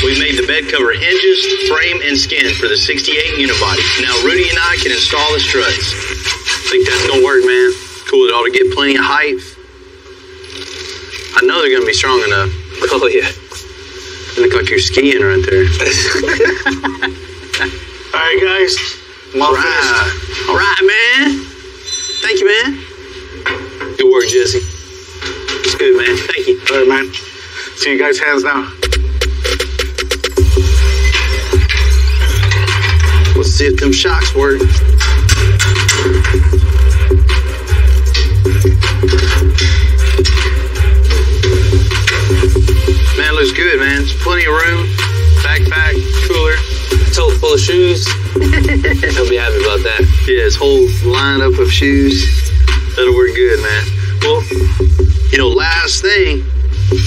We made the bed cover hinges, frame, and skin for the 68 unibody. Now Rudy and I can install the struts. Think that's gonna work, man? Cool, it ought to get plenty of height. I know they're gonna be strong enough. Oh yeah. They look like you're skiing right there. All right, guys. All right, man. Thank you, man. Good work, Jesse. It's good, man. Thank you. All right, man. See you guys' hands now. Let's see if them shocks work. Man, looks good, man. There's plenty of room. Backpack, cooler. Tote full of shoes. He'll be happy about that. Yeah, his whole lineup of shoes. That'll work good, man. Well, you know, last thing,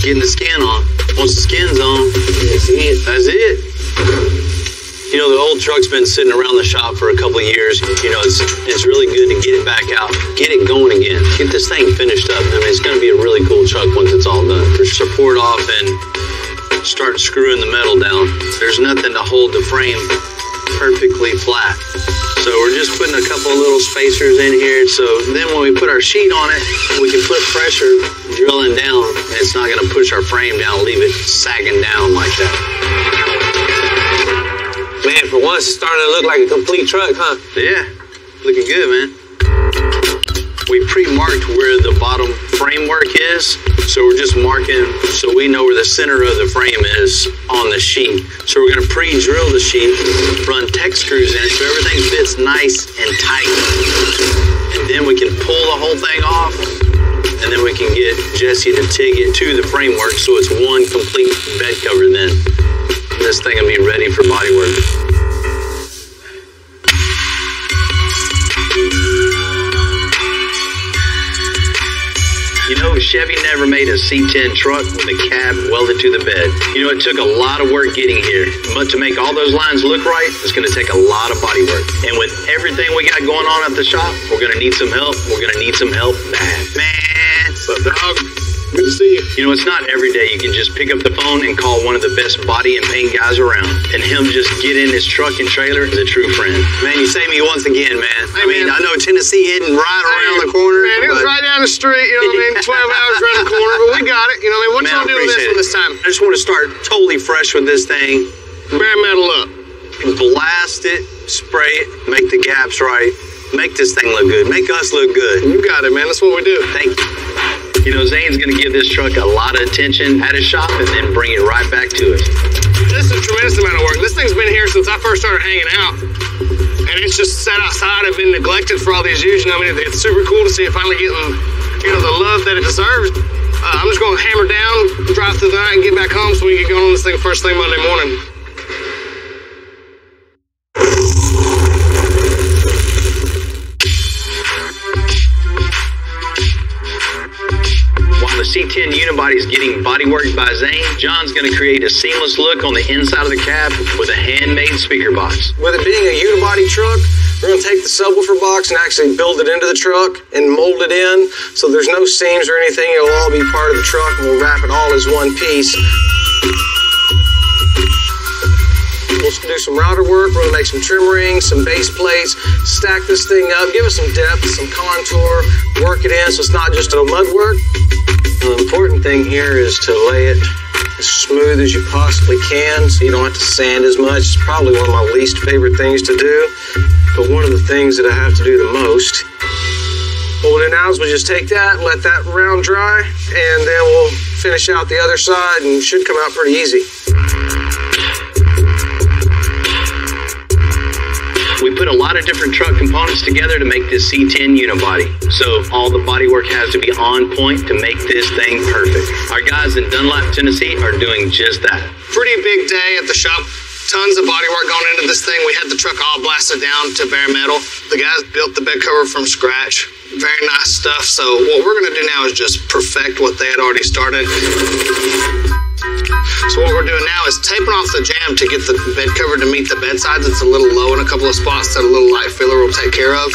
getting the skin on. Once the skin's on, that's it. You know, the old truck's been sitting around the shop for a couple of years. You know, it's really good to get it back out, get it going again, get this thing finished up. I mean, it's going to be a really cool truck once it's all done. For support off and start screwing the metal down, there's nothing to hold the frame perfectly flat. So we're just putting a couple of little spacers in here. So then when we put our sheet on it, we can put pressure drilling down, and it's not going to push our frame down, leave it sagging down like that. Man, for once, it's starting to look like a complete truck, huh? Yeah, looking good, man. We pre-marked where the bottom framework is, so we're just marking so we know where the center of the frame is on the sheet. So we're gonna pre-drill the sheet, run tech screws in it so everything fits nice and tight. And then we can pull the whole thing off, and then we can get Jesse to TIG it to the framework so it's one complete bed cover then. This thing will be ready for body work. You know, Chevy never made a C10 truck with a cab welded to the bed. You know, it took a lot of work getting here, but to make all those lines look right, it's going to take a lot of body work. And with everything we got going on at the shop, we're going to need some help. We're going to need some help bad. Man, what's up, dog? Good to see you. You know, it's not every day you can just pick up the phone and call one of the best body and paint guys around, and him just get in his truck and trailer is a true friend. Man, you saved me once again, man. I mean, I know Tennessee hidden right around the corner. Man, it was right down the street, you know what I mean? 12 hours around the corner, but we got it. You know what I mean? What you gonna do with this one this time? I just want to start totally fresh with this thing. Bare metal up. Blast it, spray it, make the gaps right, make this thing look good, make us look good. You got it, man. That's what we do. Thank you. You know, Zane's going to give this truck a lot of attention at his shop and then bring it right back to us. This is a tremendous amount of work. This thing's been here since I first started hanging out. And it's just sat outside and been neglected for all these years. You know, I mean, it's super cool to see it finally getting, you know, the love that it deserves. I'm just going to hammer down, drive through the night, and get back home so we can get going on this thing first thing Monday morning. While the C10 unibody is getting bodyworked by Zane, John's going to create a seamless look on the inside of the cab with a handmade speaker box. With it being a unibody truck, we're going to take the subwoofer box and actually build it into the truck and mold it in so there's no seams or anything. It'll all be part of the truck, and we'll wrap it all as one piece. We'll do some router work. We're going to make some trim rings, some base plates, stack this thing up, give it some depth, some contour, work it in so it's not just a mud work. The important thing here is to lay it as smooth as you possibly can so you don't have to sand as much. It's probably one of my least favorite things to do, but one of the things that I have to do the most. What we'll do now is we'll just take that, let that round dry, and then we'll finish out the other side and it should come out pretty easy. We put a lot of different truck components together to make this C10 unibody, so all the bodywork has to be on point to make this thing perfect. Our guys in Dunlap, Tennessee are doing just that. Pretty big day at the shop. Tons of bodywork going into this thing. We had the truck all blasted down to bare metal. The guys built the bed cover from scratch. Very nice stuff. So what we're going to do now is just perfect what they had already started. So what we're doing now is taping off the jam to get the bed cover to meet the bed sides. It's a little low in a couple of spots that a little light filler will take care of.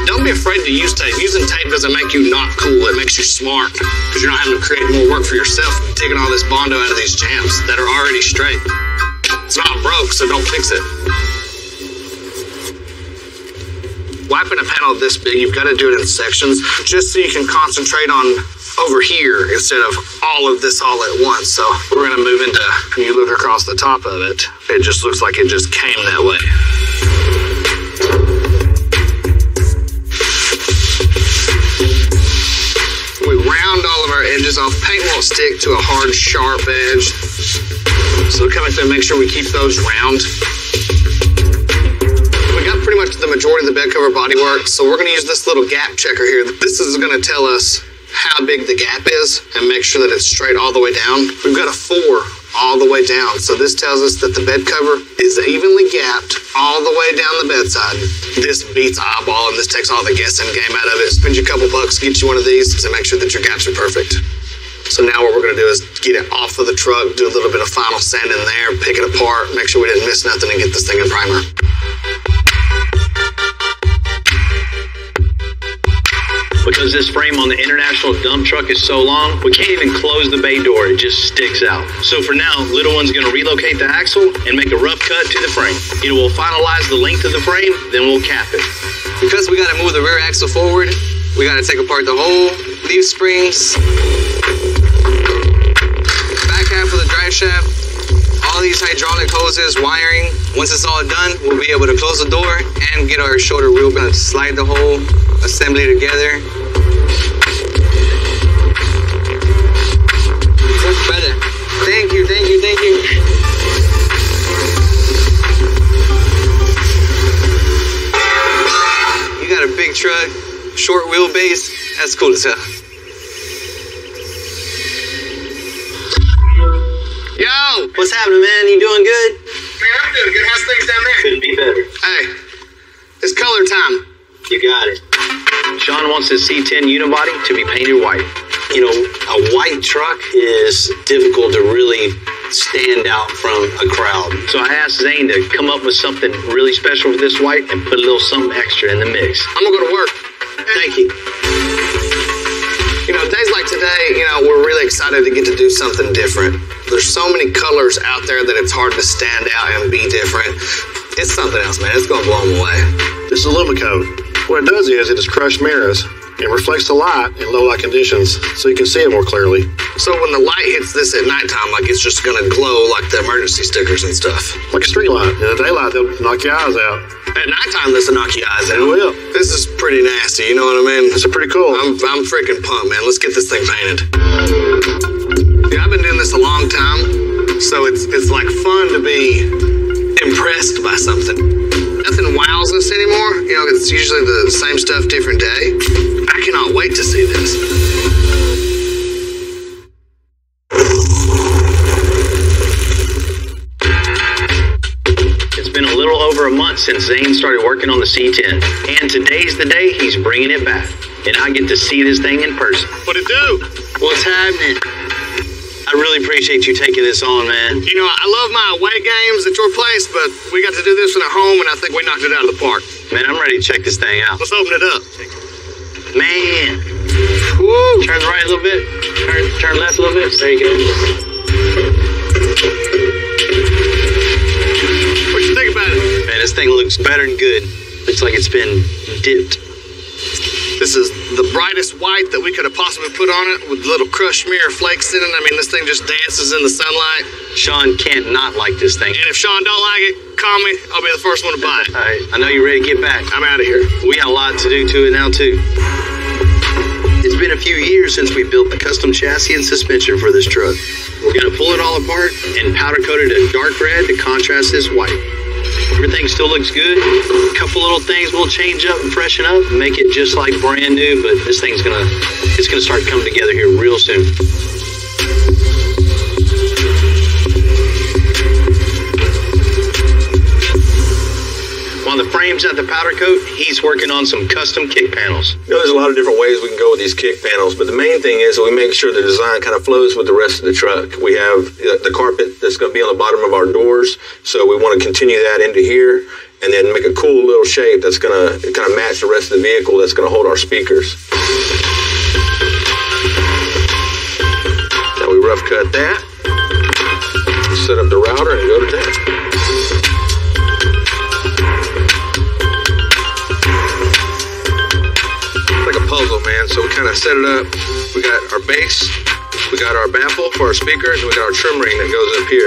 Don't be afraid to use tape. Using tape doesn't make you not cool. It makes you smart because you're not having to create more work for yourself, taking all this Bondo out of these jams that are already straight. It's not broke, so don't fix it. Wiping a panel this big, you've got to do it in sections just so you can concentrate on over here instead of all of this all at once. So we're going to move into, when you look across the top of it, it just looks like it just came that way. We round all of our edges off. Paint won't stick to a hard, sharp edge. So we'll come in and make sure we keep those round. We got pretty much the majority of the bed cover bodywork, so we're going to use this little gap checker here. This is going to tell us how big the gap is and make sure that it's straight all the way down. We've got a 4 all the way down, so this tells us that the bed cover is evenly gapped all the way down the bedside. This beats eyeball, and this takes all the guessing game out of it. Spend you a couple bucks, get you one of these to make sure that your gaps are perfect. So now what we're going to do is get it off of the truck, do a little bit of final sand in there, pick it apart, make sure we didn't miss nothing, and get this thing in primer. Because this frame on the International dump truck is so long, we can't even close the bay door. It just sticks out. So for now, Little One's going to relocate the axle and make a rough cut to the frame. You know, we'll finalize the length of the frame, then we'll cap it. Because we got to move the rear axle forward, we got to take apart the whole leaf springs, back half of the drive shaft, all these hydraulic hoses, wiring. Once it's all done, we'll be able to close the door and get our shoulder wheel. We're going to slide the whole assembly together. Brother, thank you, thank you, thank you. You got a big truck, short wheelbase. That's cool as hell. Yo! What's happening, man? You doing good? Man, I'm doing good. How's things down there? Couldn't be better. Hey, it's color time. You got it. Sean wants his C10 unibody to be painted white. You know, a white truck is difficult to really stand out from a crowd. So I asked Zane to come up with something really special for this white and put a little something extra in the mix. I'm gonna go to work. Thank you. You know, days like today, you know, we're really excited to get to do something different. There's so many colors out there that it's hard to stand out and be different. It's something else, man. It's gonna blow them away. This is Lumicoat. What it does is it just crushed mirrors. It reflects the light in low light conditions so you can see it more clearly. So when the light hits this at nighttime, like it's just gonna glow like the emergency stickers and stuff. Like a street light. In the daylight, they'll knock your eyes out. At nighttime, this will knock your eyes out. It will. This is pretty nasty, you know what I mean? It's pretty cool. I'm freaking pumped, man. Let's get this thing painted. Yeah, I've been doing this a long time, so it's like fun to be impressed by something. Nothing wows us anymore. You know, it's usually the same stuff, different day. I cannot wait to see this. It's been a little over a month since Zane started working on the C10. And today's the day he's bringing it back. And I get to see this thing in person. What it do? What's happening? I really appreciate you taking this on, man. You know, I love my away games at your place, but we got to do this one at home, and I think we knocked it out of the park. Man, I'm ready to check this thing out. Let's open it up. Man. Woo. Turn right a little bit. Turn left a little bit. There you go. What you think about it? Man, this thing looks better than good. Looks like it's been dipped. This is the brightest white that we could have possibly put on it with little crushed mirror flakes in it. I mean, this thing just dances in the sunlight. Sean can't not like this thing. And if Sean don't like it, call me. I'll be the first one to buy it. All right, I know you're ready to get back. I'm out of here. We got a lot to do to it now, too. It's been a few years since we built the custom chassis and suspension for this truck. We're going to pull it all apart and powder coat it a dark red to contrast this white. Everything still looks good. A couple little things we'll change up and freshen up and make it just like brand new, but this thing's gonna start coming together here real soon. While the frame's at the powder coat, he's working on some custom kick panels. You know, there's a lot of different ways we can go with these kick panels, but the main thing is that we make sure the design kind of flows with the rest of the truck. We have the carpet that's going to be on the bottom of our doors, so we want to continue that into here, and then make a cool little shape that's going to kind of match the rest of the vehicle that's going to hold our speakers. Now we rough cut that, set up the router, and go to that. Puzzle, man. So we kind of set it up. We got our base, we got our baffle for our speakers, and we got our trim ring that goes up here.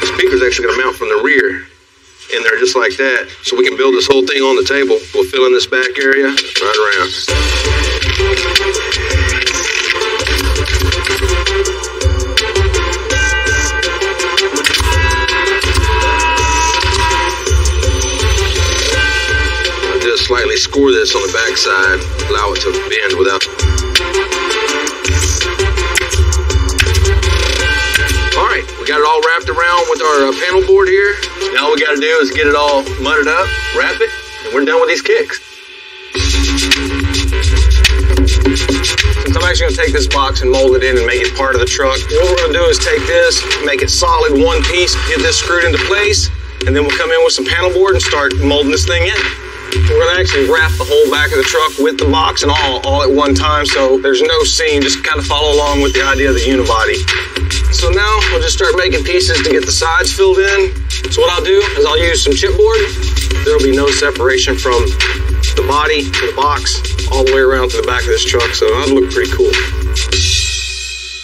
The speaker's actually going to mount from the rear in there just like that. So we can build this whole thing on the table. We'll fill in this back area right around. Slightly score this on the back side, allow it to bend without. All right, we got it all wrapped around with our panel board here. Now all we got to do is get it all mudded up, wrap it, and we're done with these kicks. Since I'm actually going to take this box and mold it in and make it part of the truck, what we're going to do is take this, make it solid one piece, get this screwed into place, and then we'll come in with some panel board and start molding this thing in. We're going to actually wrap the whole back of the truck with the box and all at one time, so there's no seam, just kind of follow along with the idea of the unibody. So now we'll just start making pieces to get the sides filled in. So what I'll do is I'll use some chipboard. There'll be no separation from the body to the box all the way around to the back of this truck, so that'll look pretty cool.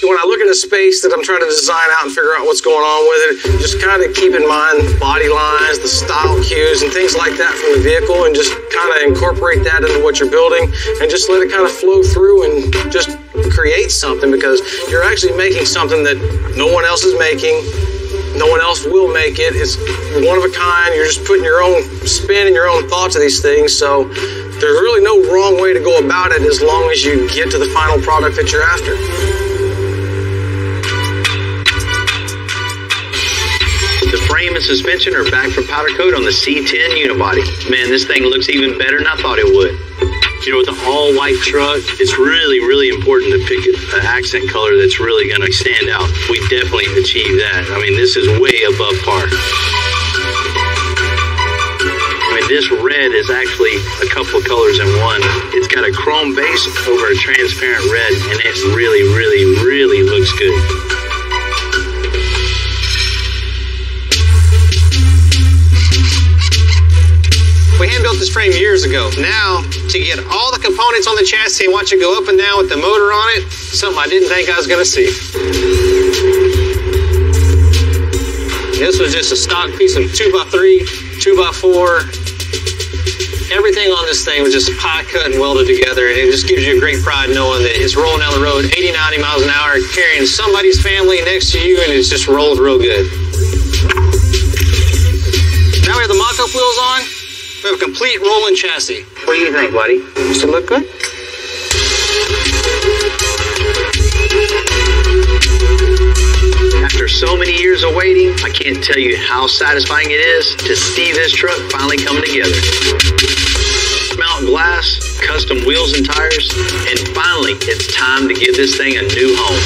When I look at a space that I'm trying to design out and figure out what's going on with it, just kind of keep in mind body lines, the style cues, and things like that from the vehicle, and just kind of incorporate that into what you're building, and just let it kind of flow through and just create something, because you're actually making something that no one else is making. No one else will make it. It's one of a kind. You're just putting your own spin and your own thoughts to these things, so there's really no wrong way to go about it as long as you get to the final product that you're after. The frame and suspension are back from powder coat on the C10 unibody. Man, this thing looks even better than I thought it would. With an all-white truck, it's really, really important to pick an accent color that's really going to stand out. We definitely achieved that. I mean, this is way above par. I mean, this red is actually a couple of colors in one. It's got a chrome base over a transparent red, and it really, really, really looks good. We hand-built this frame years ago. Now, to get all the components on the chassis and watch it go up and down with the motor on it, something I didn't think I was going to see. This was just a stock piece of 2x3, 2x4. Everything on this thing was just pie cut and welded together, and it just gives you a great pride knowing that it's rolling down the road 80, 90 miles an hour, carrying somebody's family next to you, and it's just rolled real good. Now we have the mock-up wheels on. We have a complete rolling chassis. What do you think, buddy? Does it look good? After so many years of waiting, I can't tell you how satisfying it is to see this truck finally coming together. Mount glass, custom wheels and tires, and finally it's time to give this thing a new home.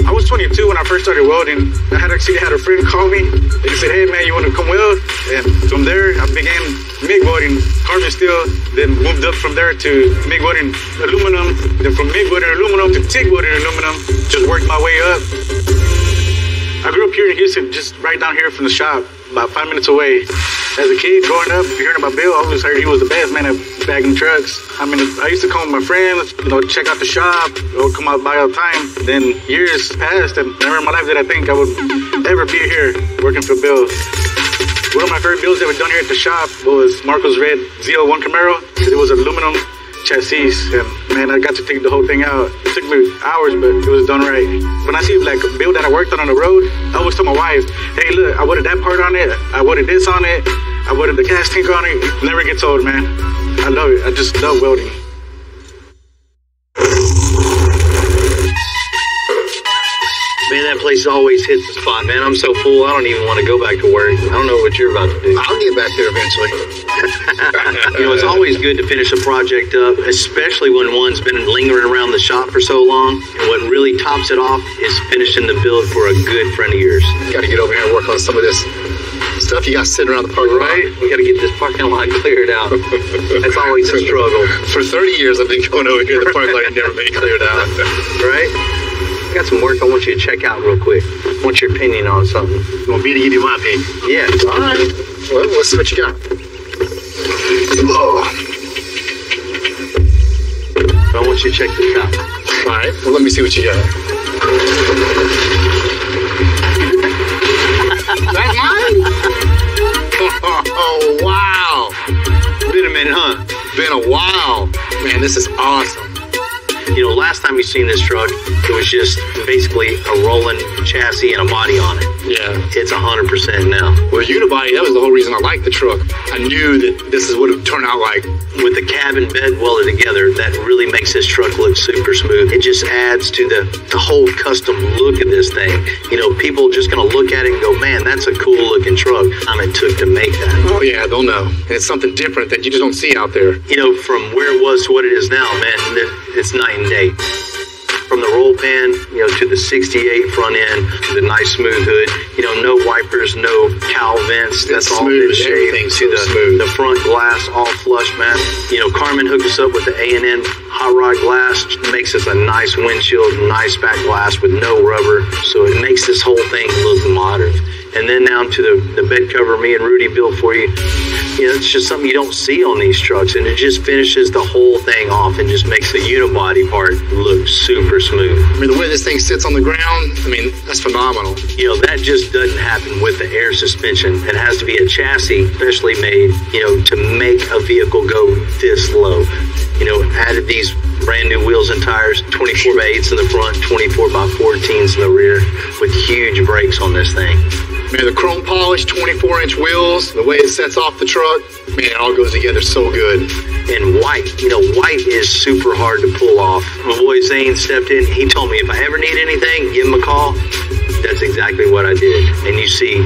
I was 22 when I first started welding. I had a friend call me and he said, "Hey man, you want to come weld?" And from there I began MIG welding carbon steel, then moved up from there to MIG welding aluminum, then from MIG welding aluminum to TIG welding aluminum. Just worked my way up. I grew up here in Houston, just right down here from the shop, about 5 minutes away. As a kid, growing up, hearing about Bill, I always heard he was the best man at bagging trucks. I mean, I used to come with my friends, check out the shop, or come out by all the time. Then years passed, and never in my life did I think I would ever be here working for Bill. One of my favorite builds that were done here at the shop was Marco's Red Z01 Camaro. It was aluminum chassis, and man, I got to take the whole thing out. It took me hours, but it was done right. When I see like a build that I worked on the road, I always tell my wife, "Hey, look, I welded that part on it, I welded this on it, I welded the gas tank on it." It never gets old, man. I love it. I just love welding. Man, that place always hits the spot, man. I'm so full, I don't even want to go back to work. I don't know what you're about to do. I'll get back there eventually. It's always good to finish a project up, especially when one's been lingering around the shop for so long. And what really tops it off is finishing the build for a good friend of yours. Got to get over here and work on some of this stuff you got sitting around the parking lot. Right? We got to get this parking lot cleared out. That's always a struggle. For 30 years, I've been going over here to the parking lot and never been cleared out. Right? I got some work I want you to check out real quick. I want your opinion on something. You want me to give you my opinion? Yeah. All right. Well, let's see what you got. Oh. I want you to check this out. All right. Well, let me see what you got. That's mine? Oh, wow. Been a minute, huh? Been a while. Man, this is awesome. Last time you seen this truck, it was just basically a rolling chassis and a body on it. Yeah. It's 100% now. Well, unibody, that was the whole reason I liked the truck. I knew that this is what it would turn out like. With the cab and bed welded together, that really makes this truck look super smooth. It just adds to the whole custom look of this thing. People just going to look at it and go, "Man, that's a cool looking truck." It took to make that. Oh, yeah, they'll know. And it's something different that you just don't see out there. From where it was to what it is now, man, it's night and day. From the roll pan, to the 68 front end, to the nice smooth hood, no wipers, no cowl vents. That's all been shaved. To the front glass, all flush mat. Carmen hooked us up with the A&N hot rod glass. Makes us a nice windshield, nice back glass with no rubber. So it makes this whole thing look modern. And then down to the bed cover me and Rudy built for you. It's just something you don't see on these trucks, and it just finishes the whole thing off and just makes the unibody part look super smooth. I mean, the way this thing sits on the ground, that's phenomenal. That just doesn't happen with the air suspension. It has to be a chassis specially made, to make a vehicle go this low. Added these brand new wheels and tires, 24x8s in the front, 24x14s in the rear, with huge brakes on this thing. Man, the chrome polished 24-inch wheels, the way it sets off the truck, man, it all goes together so good. And white, white is super hard to pull off. My boy Zane stepped in. He told me if I ever need anything, give him a call. That's exactly what I did. And you see,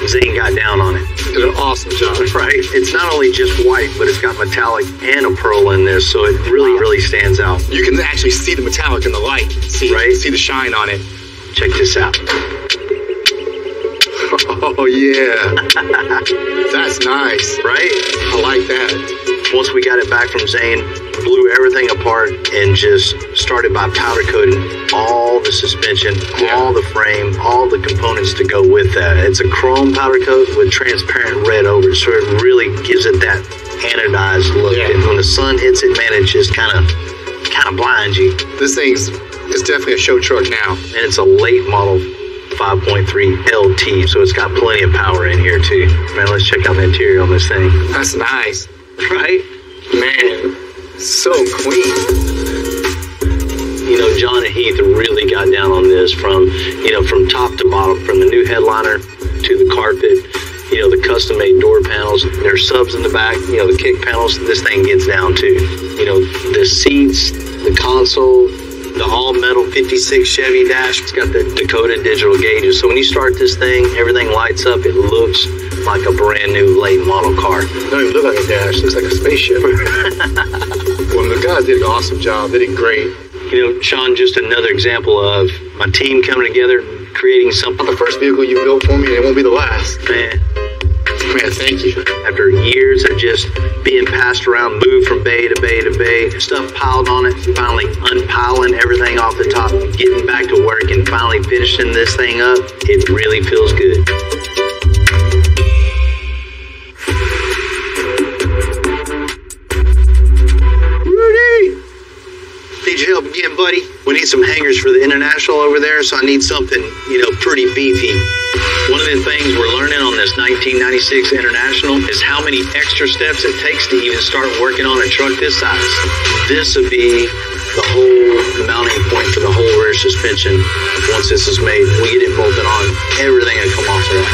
Zane got down on it. Did an awesome job. Right? It's not only just white, but it's got metallic and a pearl in there, so it really, really stands out. You can actually see the metallic in the light. See the shine on it. Check this out. Oh, yeah. That's nice. Right? I like that. Once we got it back from Zane, blew everything apart and just started by powder coating all the suspension, all the frame, all the components to go with that. It's a chrome powder coat with transparent red over it, so it really gives it that anodized look. Yeah. And when the sun hits it, man, it just kind of blinds you. This thing's definitely a show truck now. And it's a late model 5.3 LT, so it's got plenty of power in here too. Man, let's check out the interior on this thing. That's nice. Right? Man, so clean. John and Heath really got down on this from top to bottom, from the new headliner to the carpet, the custom-made door panels. There's subs in the back, the kick panels. This thing gets down to, the seats, the console, the all-metal 56 Chevy dash. It's got the Dakota digital gauges. So when you start this thing, everything lights up. It looks like a brand new late model car. It don't even look like a dash. It looks like a spaceship. Well, the guys did an awesome job. They did great. Sean, just another example of my team coming together, creating something. The first vehicle you built for me, and it won't be the last. Man, thank you. After years of just being passed around, moved from bay to bay to bay, stuff piled on it, finally unpiling everything off the top, getting back to work and finally finishing this thing up, it really feels good. Need your help again, buddy? We need some hangers for the International over there, so I need something, pretty beefy. One of the things we're learning on this 1996 International is how many extra steps it takes to even start working on a truck this size. This would be the whole mounting point for the whole rear suspension. Once this is made, we get it bolted on, everything will come off of that.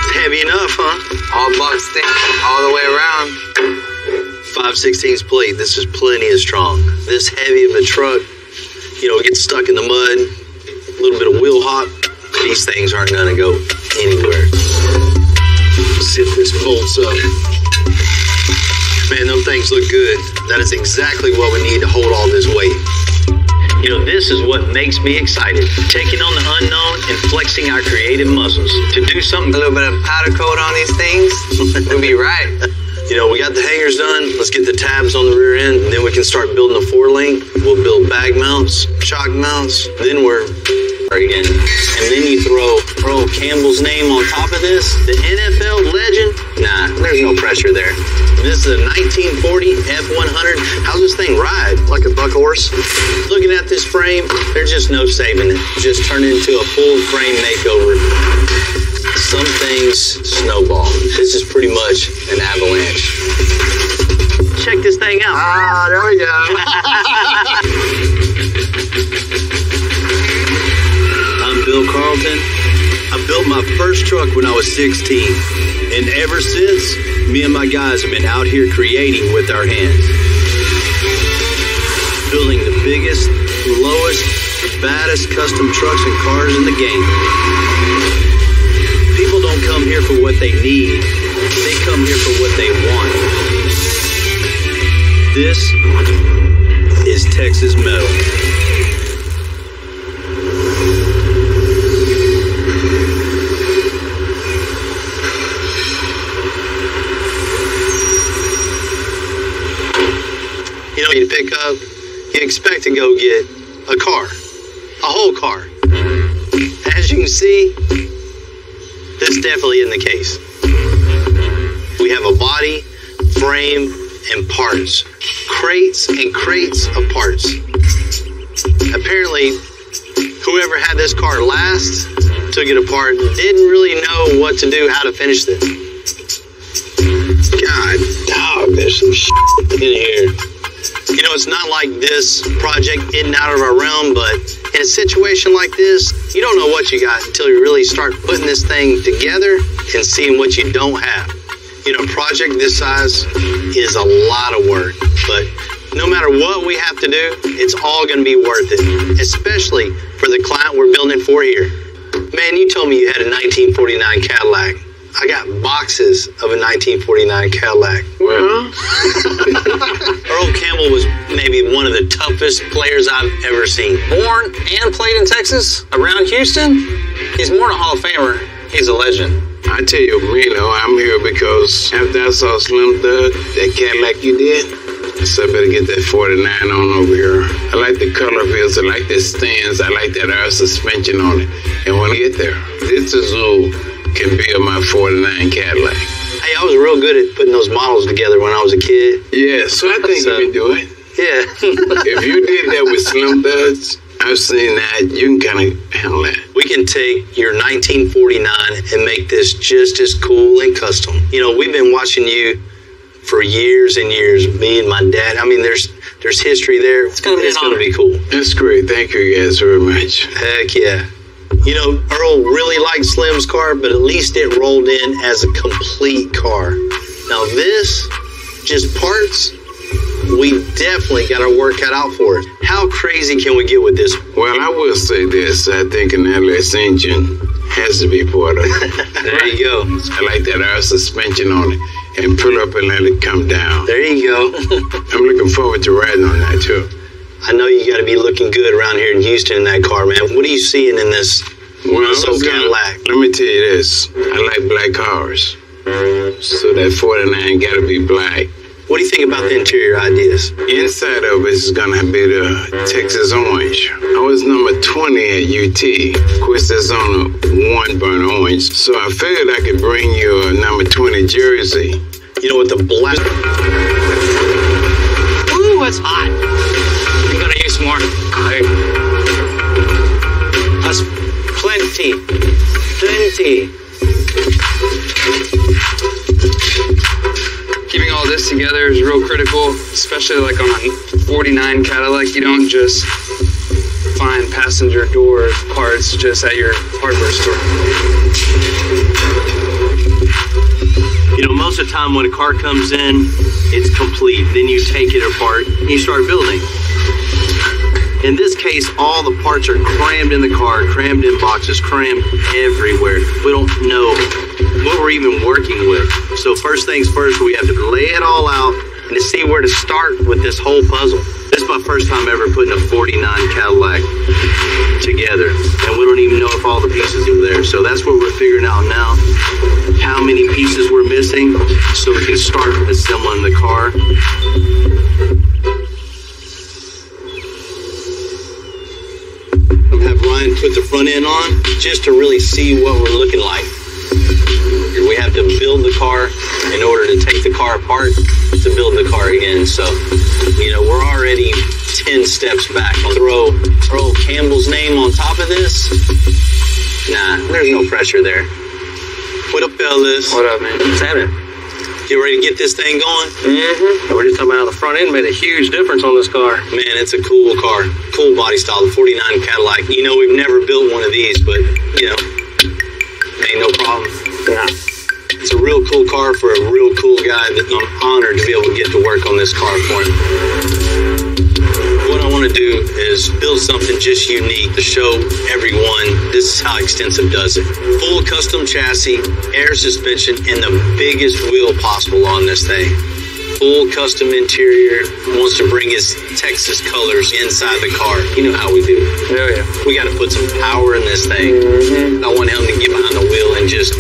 It's heavy enough, huh? All boxed in, all the way around. 5/16 plate, this is plenty of strong. This heavy of a truck, it gets stuck in the mud, a little bit of wheel hop. These things aren't going to go anywhere. See if this bolts up. Man, them things look good. That is exactly what we need to hold all this weight. This is what makes me excited. Taking on the unknown and flexing our creative muscles. To do something. A little bit of powder coat on these things would be right. We got the hangers done. Let's get the tabs on the rear end, and then we can start building a 4-link. We'll build bag mounts, shock mounts. Then we're again. And then you throw Earl Campbell's name on top of this. The NFL legend. Nah, there's no pressure there. This is a 1940 F100. How's this thing ride? Like a buck horse. Looking at this frame, there's just no saving it. Just turn it into a full frame makeover. Some things snowball. This is pretty much an avalanche. Check this thing out. Ah, there we go. I'm Bill Carlton. I built my first truck when I was 16. And ever since, me and my guys have been out here creating with our hands. Building the biggest, lowest, baddest custom trucks and cars in the game. People don't come here for what they need. They come here for what they want. This is Texas Metal. You pick up, you expect to go get a car, a whole car. As you can see, this definitely isn't the case. We have a body, frame, and parts. Crates and crates of parts. Apparently, whoever had this car last, took it apart, didn't really know what to do, how to finish this. God, dog, there's some shit in here. You know, it's not like this project isn't out of our realm, but in a situation like this, you don't know what you got until you really start putting this thing together and seeing what you don't have. You know, a project this size is a lot of work, but no matter what we have to do, it's all going to be worth it, especially for the client we're building for here. Man, you told me you had a 1949 Cadillac. I got boxes of a 1949 Cadillac. Well, Earl Campbell was maybe one of the toughest players I've ever seen. Born and played in Texas, around Houston, he's more than a Hall of Famer. He's a legend. I tell you, Reno, I'm here because after I saw Slim Thug, that Cadillac you did, so I better get that 49 on over here. I like the color wheels, I like the stands, I like that air suspension on it. And when I get there, this is who can build my 49 Cadillac. Hey, I was real good at putting those models together when I was a kid. Yeah, so I think you can do it. Yeah. If you did that with Slim Thugs, I've seen that. You can kind of handle that. We can take your 1949 and make this just as cool and custom. You know, we've been watching you for years and years, me and my dad. I mean, there's history there. It's going to be cool. That's great. Thank you guys very much. Heck yeah. You know, Earl really liked Slim's car, but at least it rolled in as a complete car. Now this, just parts, we definitely got our work cut out for us. How crazy can we get with this? Well, I will say this. I think an LS engine has to be part of it. There you go. I like that air suspension on it. And pull up and let it come down. There you go. I'm looking forward to riding on that too. I know you got to be looking good around here in Houston in that car, man. What are you seeing in this old Cadillac? Let me tell you this. I like black cars. So that 49 got to be black. What do you think about the interior ideas? Inside of it is going to be the Texas Orange. I was number 20 at UT. Of course, that's on a one burnt orange. So I figured I could bring you a number 20 jersey. You know, with the black... Ooh, that's hot. I'm going to use more. That's plenty. Plenty. Keeping all this together is real critical, especially like on a 49 Cadillac. You don't just find passenger door parts just at your hardware store. You know, most of the time when a car comes in, it's complete. Then you take it apart and you start building. In this case, all the parts are crammed in the car, crammed in boxes, crammed everywhere. We don't know what we're even working with. So first things first, we have to lay it all out and to see where to start with this whole puzzle. This is my first time ever putting a 49 Cadillac together. And we don't even know if all the pieces are there. So that's what we're figuring out now. How many pieces we're missing so we can start assembling the car. Ryan put the front end on just to really see what we're looking like. We have to build the car in order to take the car apart to build the car again. So, you know, we're already 10 steps back. I'll throw Earl Campbell's name on top of this. Nah, there's no pressure there. What up, fellas? What up, man? What's happening? You ready to get this thing going? Mm-hmm. We're just talking about the front end made a huge difference on this car. Man, it's a cool car. Cool body style, the 49 Cadillac. You know, we've never built one of these, but, you know, ain't no problem. Yeah. It's a real cool car for a real cool guy that I'm honored to be able to get to work on this car for him. What I want to do is build something just unique to show everyone this is how Extensive does it. Full custom chassis, air suspension, and the biggest wheel possible on this thing. Full custom interior, wants to bring his Texas colors inside the car. You know how we do. Oh, yeah. We got to put some power in this thing. I want him to get behind the wheel and just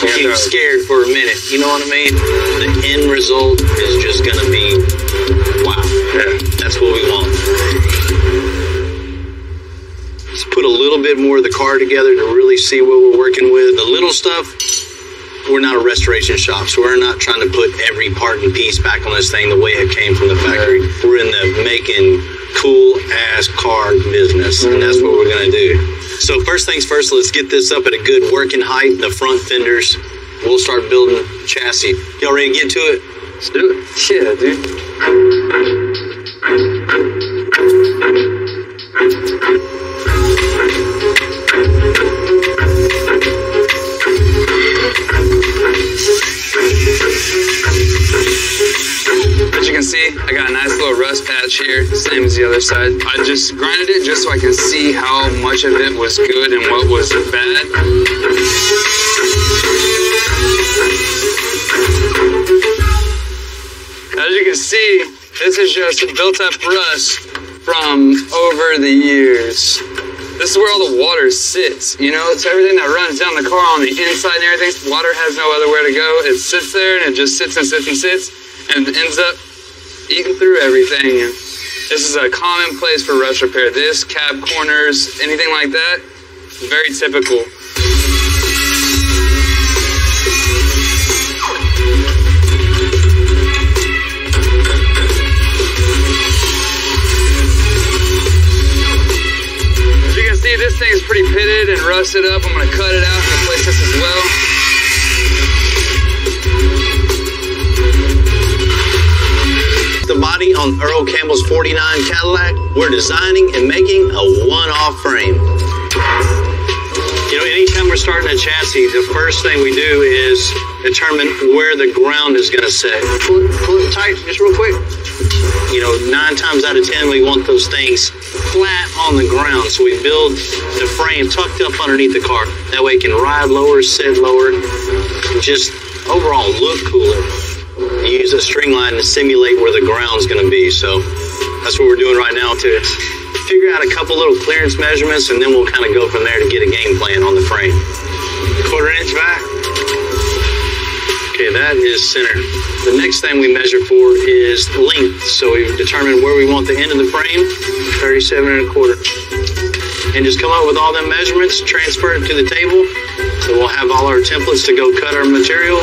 get scared for a minute. You know what I mean? The end result is just going to be, wow. Yeah. That's what we want. Let's put a little bit more of the car together to really see what we're working with. The little stuff, we're not a restoration shop, so we're not trying to put every part and piece back on this thing the way it came from the factory. We're in the making cool-ass car business, and that's what we're going to do. So first things first, let's get this up at a good working height, the front fenders. We'll start building chassis. Y'all ready to get to it? Let's do it. Yeah, dude. see, I got a nice little rust patch here, same as the other side. I just grinded it just so I can see how much of it was good and what was bad. As you can see, this is just built up rust from over the years. This is where all the water sits, you know? It's everything that runs down the car on the inside and everything. Water has no other where to go. It sits there and it just sits and sits and sits and ends up eating through everything. And this is a common place for rust repair. This, cab corners, anything like that, very typical. See, this thing's pretty pitted and rusted up. I'm gonna cut it out and replace this as well. The body on Earl Campbell's 49 Cadillac, we're designing and making a one-off frame. You know, anytime we're starting a chassis, the first thing we do is determine where the ground is gonna set. Pull it tight, just real quick. You know, 9 times out of 10, we want those things flat on the ground. So we build the frame tucked up underneath the car. That way it can ride lower, sit lower, and just overall look cooler. You use a string line to simulate where the ground's going to be. So that's what we're doing right now to figure out a couple little clearance measurements, and then we'll kind of go from there to get a game plan on the frame. 1/4 inch back. Okay, that is center. The next thing we measure for is length. So we've determined where we want the end of the frame, 37 1/4. And just come up with all them measurements, transfer it to the table. So we'll have all our templates to go cut our material.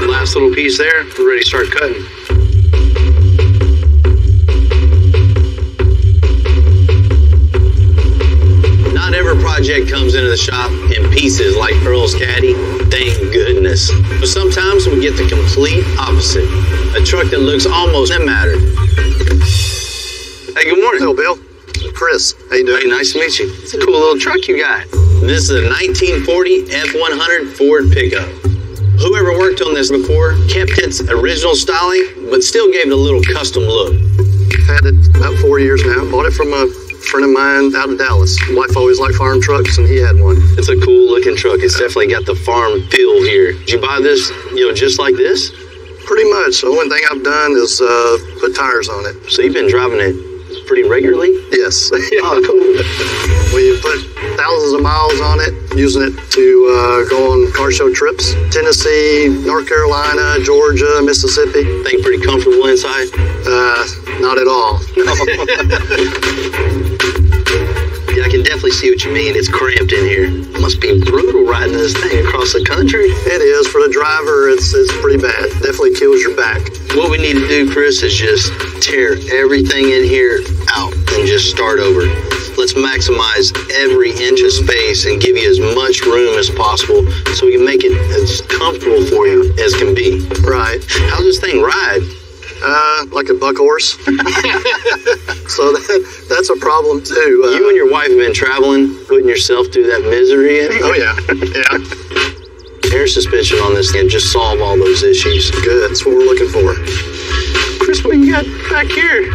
Last little piece there, we're ready to start cutting. Not every project comes into the shop in pieces like Earl's Caddy, thank goodness. But sometimes we get the complete opposite. A truck that looks almost that mattered. Hey, good morning. Hello, Bill. Chris, how you doing? Hey, nice to meet you. It's a cool little truck you got. This is a 1940 F100 Ford pickup. Whoever worked on this before kept its original styling, but still gave it a little custom look. Had it about 4 years now. Bought it from a friend of mine out in Dallas. Wife always liked farm trucks, and he had one. It's a cool looking truck. It's definitely got the farm feel here. Did you buy this, just like this? Pretty much. The only thing I've done is put tires on it. So you've been driving it pretty regularly? Yes. Oh, cool. We put thousands of miles on it, using it to go on car show trips. Tennessee, North Carolina, Georgia, Mississippi. Think pretty comfortable inside? Not at all. Yeah, I can definitely see what you mean. It's cramped in here. It must be brutal riding this thing across the country. It is. For the driver, it's pretty bad. Definitely kills your back. What we need to do, Chris, is just tear everything in here out and just start over. Let's maximize every inch of space and give you as much room as possible so we can make it as comfortable for you as can be. Right. How's this thing ride? Like a buck horse. So that's a problem too. You and your wife have been traveling, putting yourself through that misery. Oh yeah, yeah. Air suspension on this thing just solve all those issues. Good, that's what we're looking for. Chris, what you got back here?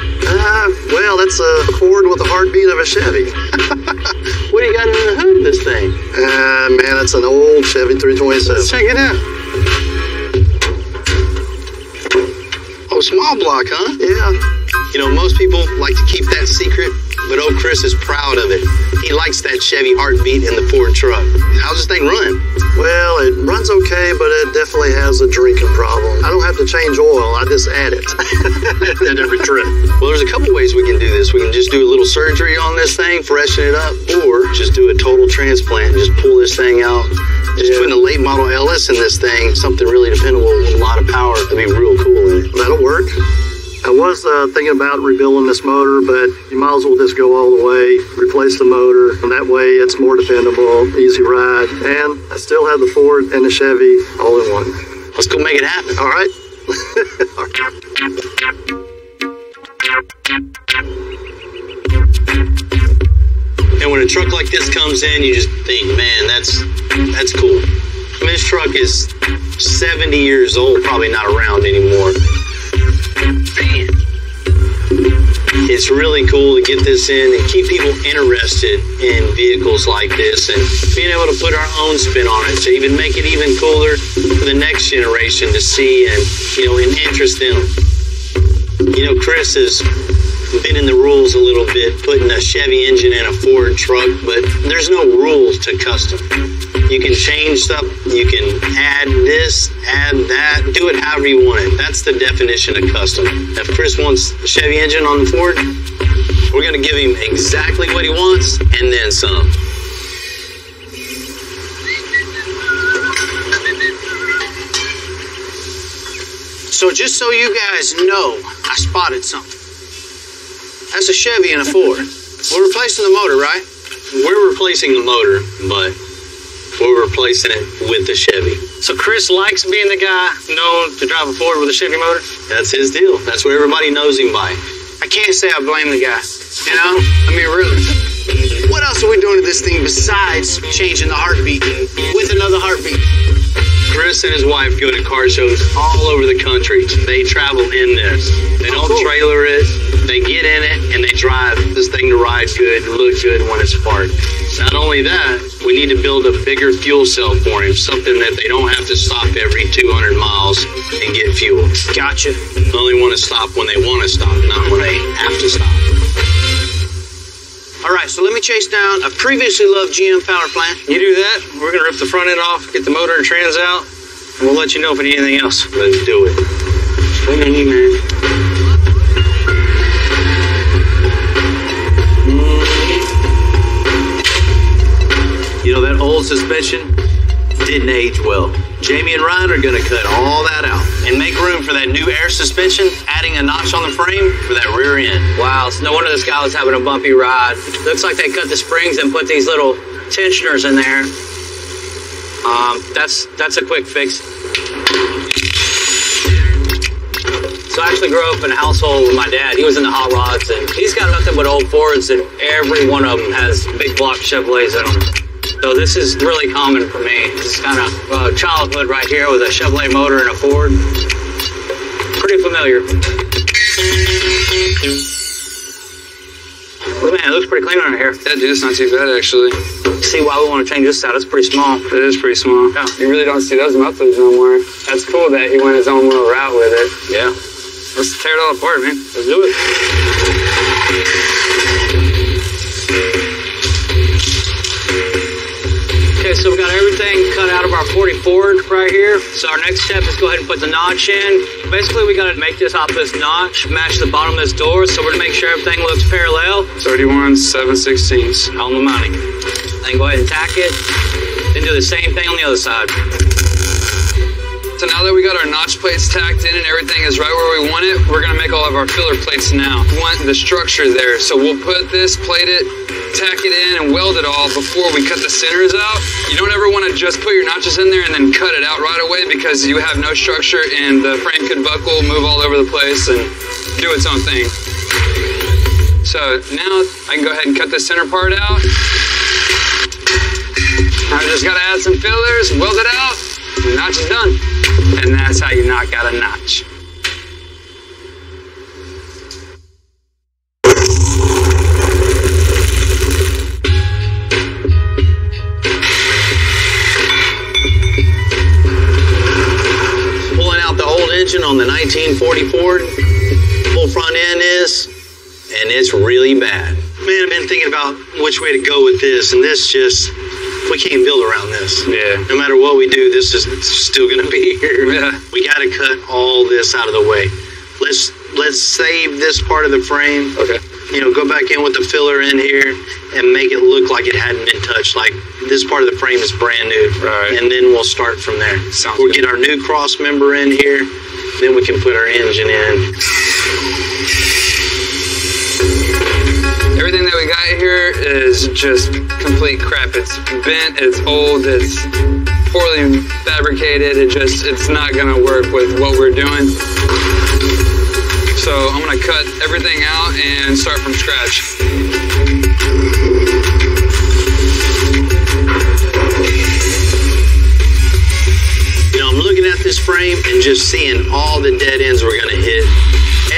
Well, that's a Ford with the heartbeat of a Chevy. What do you got in the hood of this thing? Man, it's an old Chevy 327. Let's check it out. Oh, small block, huh? Yeah. Most people like to keep that secret, but old Chris is proud of it. He likes that Chevy heartbeat in the Ford truck. How's this thing run? Well, it runs okay, but it definitely has a drinking problem. I don't have to change oil, I just add it at every trip. Well, there's a couple ways we can do this. We can just do a little surgery on this thing, freshen it up, or just do a total transplant and just pull this thing out. Just putting a late model LS in this thing, something really dependable with a lot of power, to be real cool in it. That'll work. I was thinking about rebuilding this motor, but you might as well just go all the way, replace the motor, and that way it's more dependable, easy ride, and I still have the Ford and the Chevy all in one. Let's go make it happen. All right. And when a truck like this comes in, you just think, man, that's cool. I mean, this truck is 70 years old, probably not around anymore. Man, it's really cool to get this in and keep people interested in vehicles like this and being able to put our own spin on it to even make it even cooler for the next generation to see and, and interest in them. Chris has been in the rules a little bit, putting a Chevy engine in a Ford truck, but there's no rules to custom. You can change stuff, you can add this, add that, do it however you want it. That's the definition of custom. If Chris wants a Chevy engine on the Ford, we're going to give him exactly what he wants and then some. So just so you guys know, I spotted something. That's a Chevy and a Ford. We're replacing the motor, right? We're replacing the motor, but we're replacing it with the Chevy. So Chris likes being the guy known to drive a Ford with a Chevy motor? That's his deal. That's what everybody knows him by. I can't say I blame the guy. I mean, really. What else are we doing to this thing besides changing the heartbeat with another heartbeat? Chris and his wife go to car shows all over the country. They travel in this. They don't trailer it. They get in it and they drive this thing to ride good and look good when it's parked. Not only that, we need to build a bigger fuel cell for him, something that they don't have to stop every 200 miles and get fuel. Gotcha. They only want to stop when they want to stop, not when they have to stop. All right, so let me chase down a previously loved GM power plant. You do that, we're going to rip the front end off, get the motor and trans out, and we'll let you know if we need anything else. Let's do it. Wait on you, man. That old suspension didn't age well. Jamie and Ryan are going to cut all that out and make room for that new air suspension, adding a notch on the frame for that rear end. Wow, so no wonder this guy was having a bumpy ride. Looks like they cut the springs and put these little tensioners in there. That's a quick fix. So I actually grew up in a household with my dad. He was in the hot rods, and he's got nothing but old Fords, and every one of them has big block Chevrolets in them. So this is really common for me. It's kind of childhood right here with a Chevrolet motor and a Ford. Pretty familiar. Oh, man, it looks pretty clean under here. Yeah, dude, it's not too bad, actually. See why we want to change this out. It's pretty small. It is pretty small. Yeah. You really don't see those mufflers no more. That's cool that he went his own little route with it. Yeah. Let's tear it all apart, man. Let's do it. Okay, so we got everything cut out of our 40 Ford right here. So our next step is go ahead and put the notch in. Basically, we got to make this off this notch, match the bottom of this door, so we're going to make sure everything looks parallel. 31 7/16 on the money. Then go ahead and tack it. Then do the same thing on the other side. So now that we got our notch plates tacked in and everything is right where we want it, we're going to make all of our filler plates now. We want the structure there, so we'll put this, plate it, tack it in, and weld it all before we cut the centers out. You don't ever want to just put your notches in there and then cut it out right away because you have no structure and the frame could buckle, move all over the place, and do its own thing. So now I can go ahead and cut the center part out. Now I just got to add some fillers, weld it out, and the notch is done. And that's how you knock out a notch. Pulling out the old engine on the 1940 Ford, full front end is, and it's really bad. Man, I've been thinking about which way to go with this, and this just, we can't build around this. Yeah. No matter what we do, this is still going to be here. Yeah. We got to cut all this out of the way. Let's save this part of the frame. Okay. Go back in with the filler in here and make it look like it hadn't been touched. Like this part of the frame is brand new. Right. And then we'll start from there. We'll get our new cross member in here. Then we can put our engine in. Everything that we got here is just complete crap. It's bent, it's old, it's poorly fabricated. It's not gonna work with what we're doing. So I'm gonna cut everything out and start from scratch. this frame and just seeing all the dead ends we're gonna hit,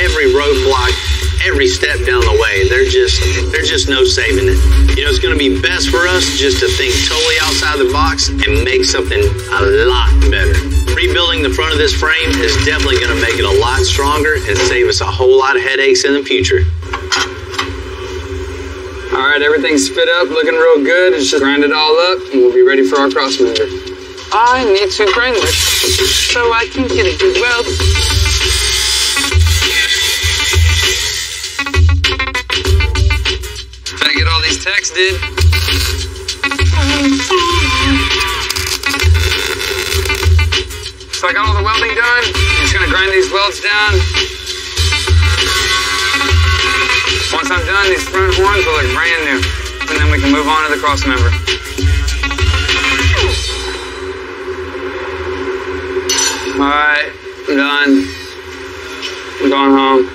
every roadblock, every step down the way. There's just no saving it. You know, it's gonna be best for us just to think totally outside the box and make something a lot better. Rebuilding the front of this frame is definitely gonna make it a lot stronger and save us a whole lot of headaches in the future. All right, everything's fit up, looking real good. It's just grind it all up, and we'll be ready for our cross member. I need to grind this so I can get a good weld. Gotta get all these tacks did. So I got all the welding done. I'm just gonna grind these welds down. Once I'm done, these front horns will look brand new. And then we can move on to the cross member. Alright, I'm done. I'm going home.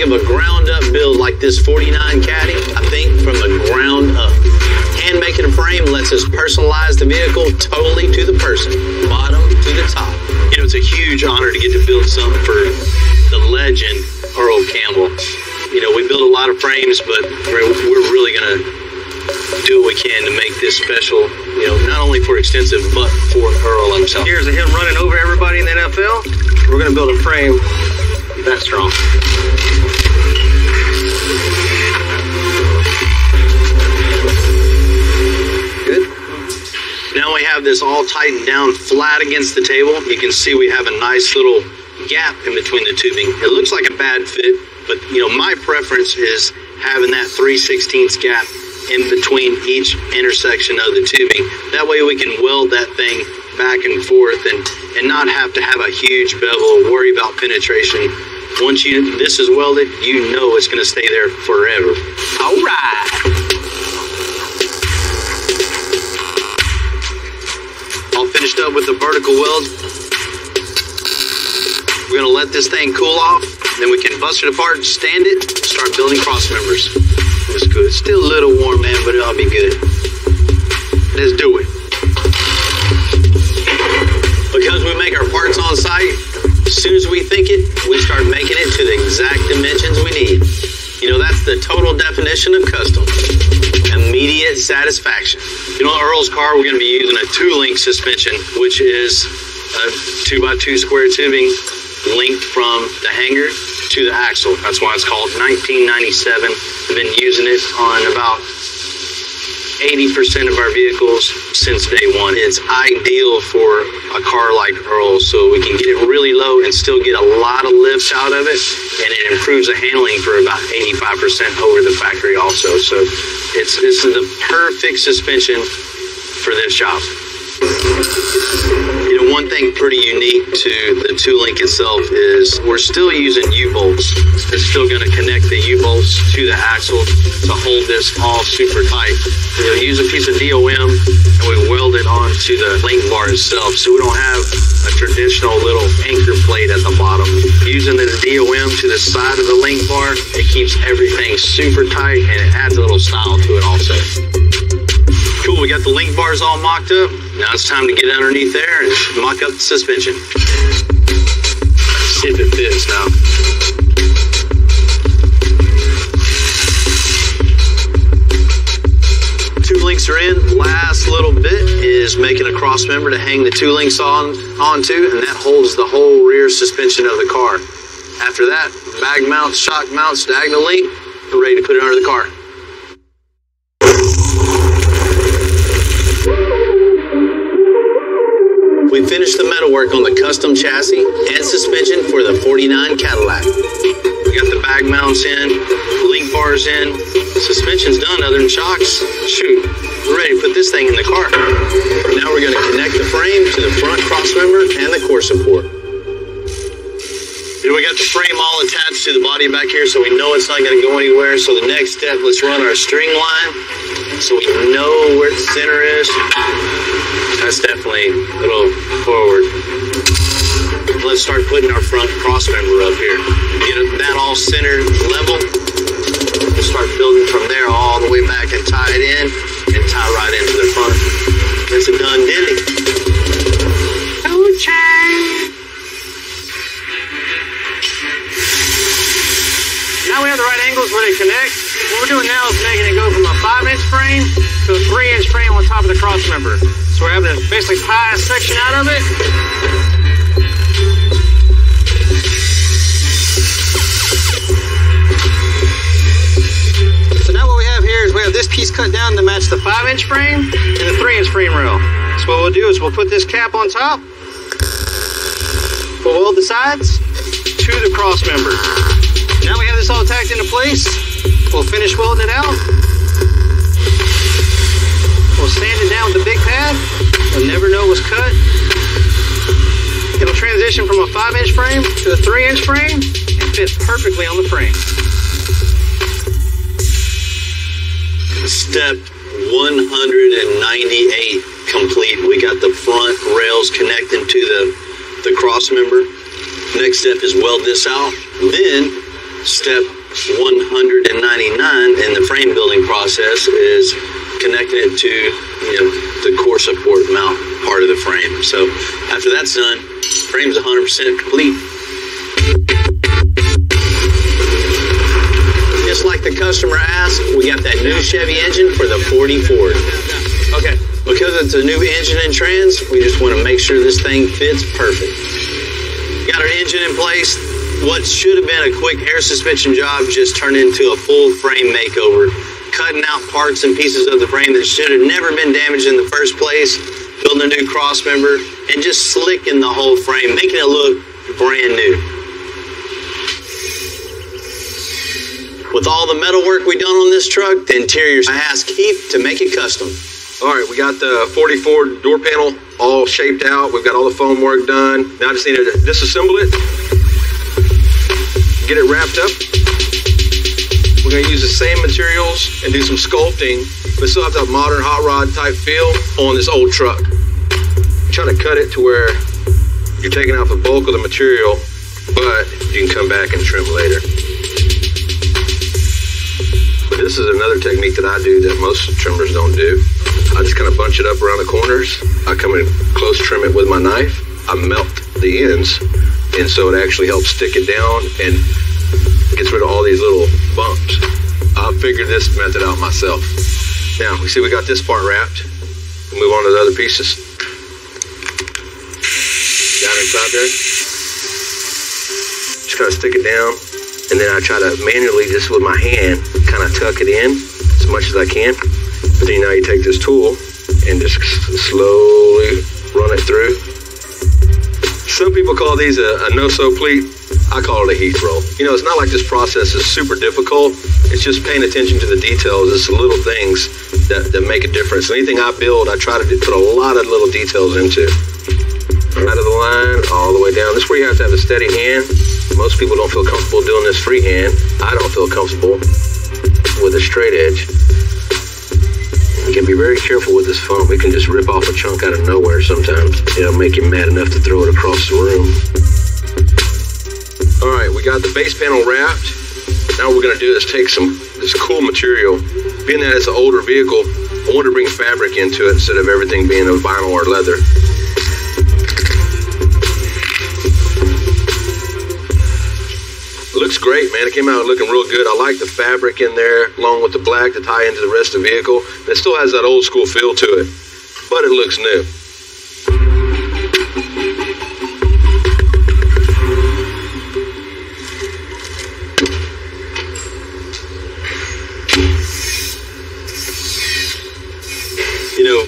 Of a ground up build like this 49 Caddy, I think from the ground up. Hand making a frame lets us personalize the vehicle totally to the person, bottom to the top. You know, it's a huge honor to get to build something for the legend Earl Campbell. You know, we build a lot of frames, but we're really gonna do what we can to make this special, you know, not only for Extensive, but for Earl himself. Here's him running over everybody in the NFL. We're gonna build a frame that strong. Good. Now we have this all tightened down flat against the table. You can see we have a nice little gap in between the tubing. It looks like a bad fit, but you know, my preference is having that 3/16 gap in between each intersection of the tubing. That way we can weld that thing back and forth and not have to have a huge bevel or worry about penetration. Once this is welded, you know it's going to stay there forever. All right. All finished up with the vertical weld. We're going to let this thing cool off, then we can bust it apart, stand it, start building cross members. It's good. It's still a little warm, man, but it'll be good. Let's do it. Because we make our parts on site, as soon as we think it, we start making it to the exact dimensions we need. You know, that's the total definition of custom. Immediate satisfaction. You know, Earl's car, we're going to be using a 2-link suspension, which is a 2x2 square tubing linked from the hanger to the axle. That's why it's called 1997. I've been using it on about 80% of our vehicles since day one. It's ideal for a car like Earl, so we can get it really low and still get a lot of lift out of it, and it improves the handling for about 85% over the factory also. So this is the perfect suspension for this job. You know, one thing pretty unique to the 2-link itself is we're still using U-bolts. It's still going to connect the U-bolts to the axle to hold this all super tight. We'll use a piece of DOM and we weld it onto the link bar itself, so we don't have a traditional little anchor plate at the bottom. Using the DOM to the side of the link bar, it keeps everything super tight and it adds a little style to it also. Cool, we got the link bars all mocked up. Now it's time to get underneath there and mock up the suspension. See if it fits now. Two links are in. Last little bit is making a cross member to hang the 2 links onto, and that holds the whole rear suspension of the car. After that, bag mounts, shock mounts, diagonal link, we're ready to put it under the car. We finished the metalwork on the custom chassis and suspension for the 49 Cadillac. We got the bag mounts in, link bars in, suspension's done other than shocks. Shoot, we're ready to put this thing in the car. Now we're going to connect the frame to the front cross member and the core support. We got the frame all attached to the body back here, so we know it's not going to go anywhere. So the next step, let's run our string line so we know where the center is. That That's definitely a little forward. Let's start putting our front cross member up here. Get that all centered level. We'll start building from there all the way back and tie it in and tie right into the front. It's a done dilly. Now we have the right angles where they connect. What we're doing now is making it go from a 5-inch frame to a 3-inch frame on top of the cross member. So we're having to basically pie a section out of it. So now what we have here is we have this piece cut down to match the 5-inch frame and the 3-inch frame rail. So what we'll do is we'll put this cap on top. We'll weld the sides to the cross member. Now we have this all tacked into place. We'll finish welding it out. We'll sand it down with a big pad. You'll never know it was cut. It'll transition from a 5-inch frame to a 3-inch frame and fit perfectly on the frame. Step 198 complete. We got the front rails connecting to the cross member. Next step is weld this out. Then step 199 in the frame building process is connecting it to the core support mount part of the frame. So after that's done, frame's 100% complete. Just like the customer asked, we got that new Chevy engine for the 40 Ford. Okay. Because it's a new engine and trans, we just want to make sure this thing fits perfect. Got our engine in place. What should have been a quick air suspension job just turned into a full frame makeover, cutting out parts and pieces of the frame that should have never been damaged in the first place, building a new cross member, and just slicking the whole frame, making it look brand new. With all the metal work we done on this truck, the interior, I asked Keith to make it custom. All right, we got the 44 door panel all shaped out. We've got all the foam work done. Now I just need to disassemble it, get it wrapped up. We're gonna use the same materials and do some sculpting, but still have that modern hot rod type feel on this old truck. Try to cut it to where you're taking out the bulk of the material, but you can come back and trim later. But this is another technique that I do that most trimmers don't do. I just kind of bunch it up around the corners. I come in close, trim it with my knife. I melt the ends, and so it actually helps stick it down and gets rid of all these little bumps. I figured this method out myself. Now, we see we got this part wrapped. We'll move on to the other pieces. Down inside there. Just kind of stick it down, and then I try to manually, just with my hand, kind of tuck it in as much as I can. But then now you take this tool and just slowly run it through. Some people call these a no-sew pleat. I call it a heath roll. You know, it's not like this process is super difficult. It's just paying attention to the details. It's the little things that make a difference. Anything I build, I try to put a lot of little details into. Out of the line, all the way down. This is where you have to have a steady hand. Most people don't feel comfortable doing this freehand. I don't feel comfortable with a straight edge. You can be very careful with this foam. It can just rip off a chunk out of nowhere sometimes. Make you mad enough to throw it across the room. All right, we got the base panel wrapped. Now what we're gonna do is take this cool material. Being that it's an older vehicle, I wanted to bring fabric into it instead of everything being a vinyl or leather. Looks great, man. It came out looking real good. I like the fabric in there, along with the black to tie into the rest of the vehicle. It still has that old school feel to it, but it looks new.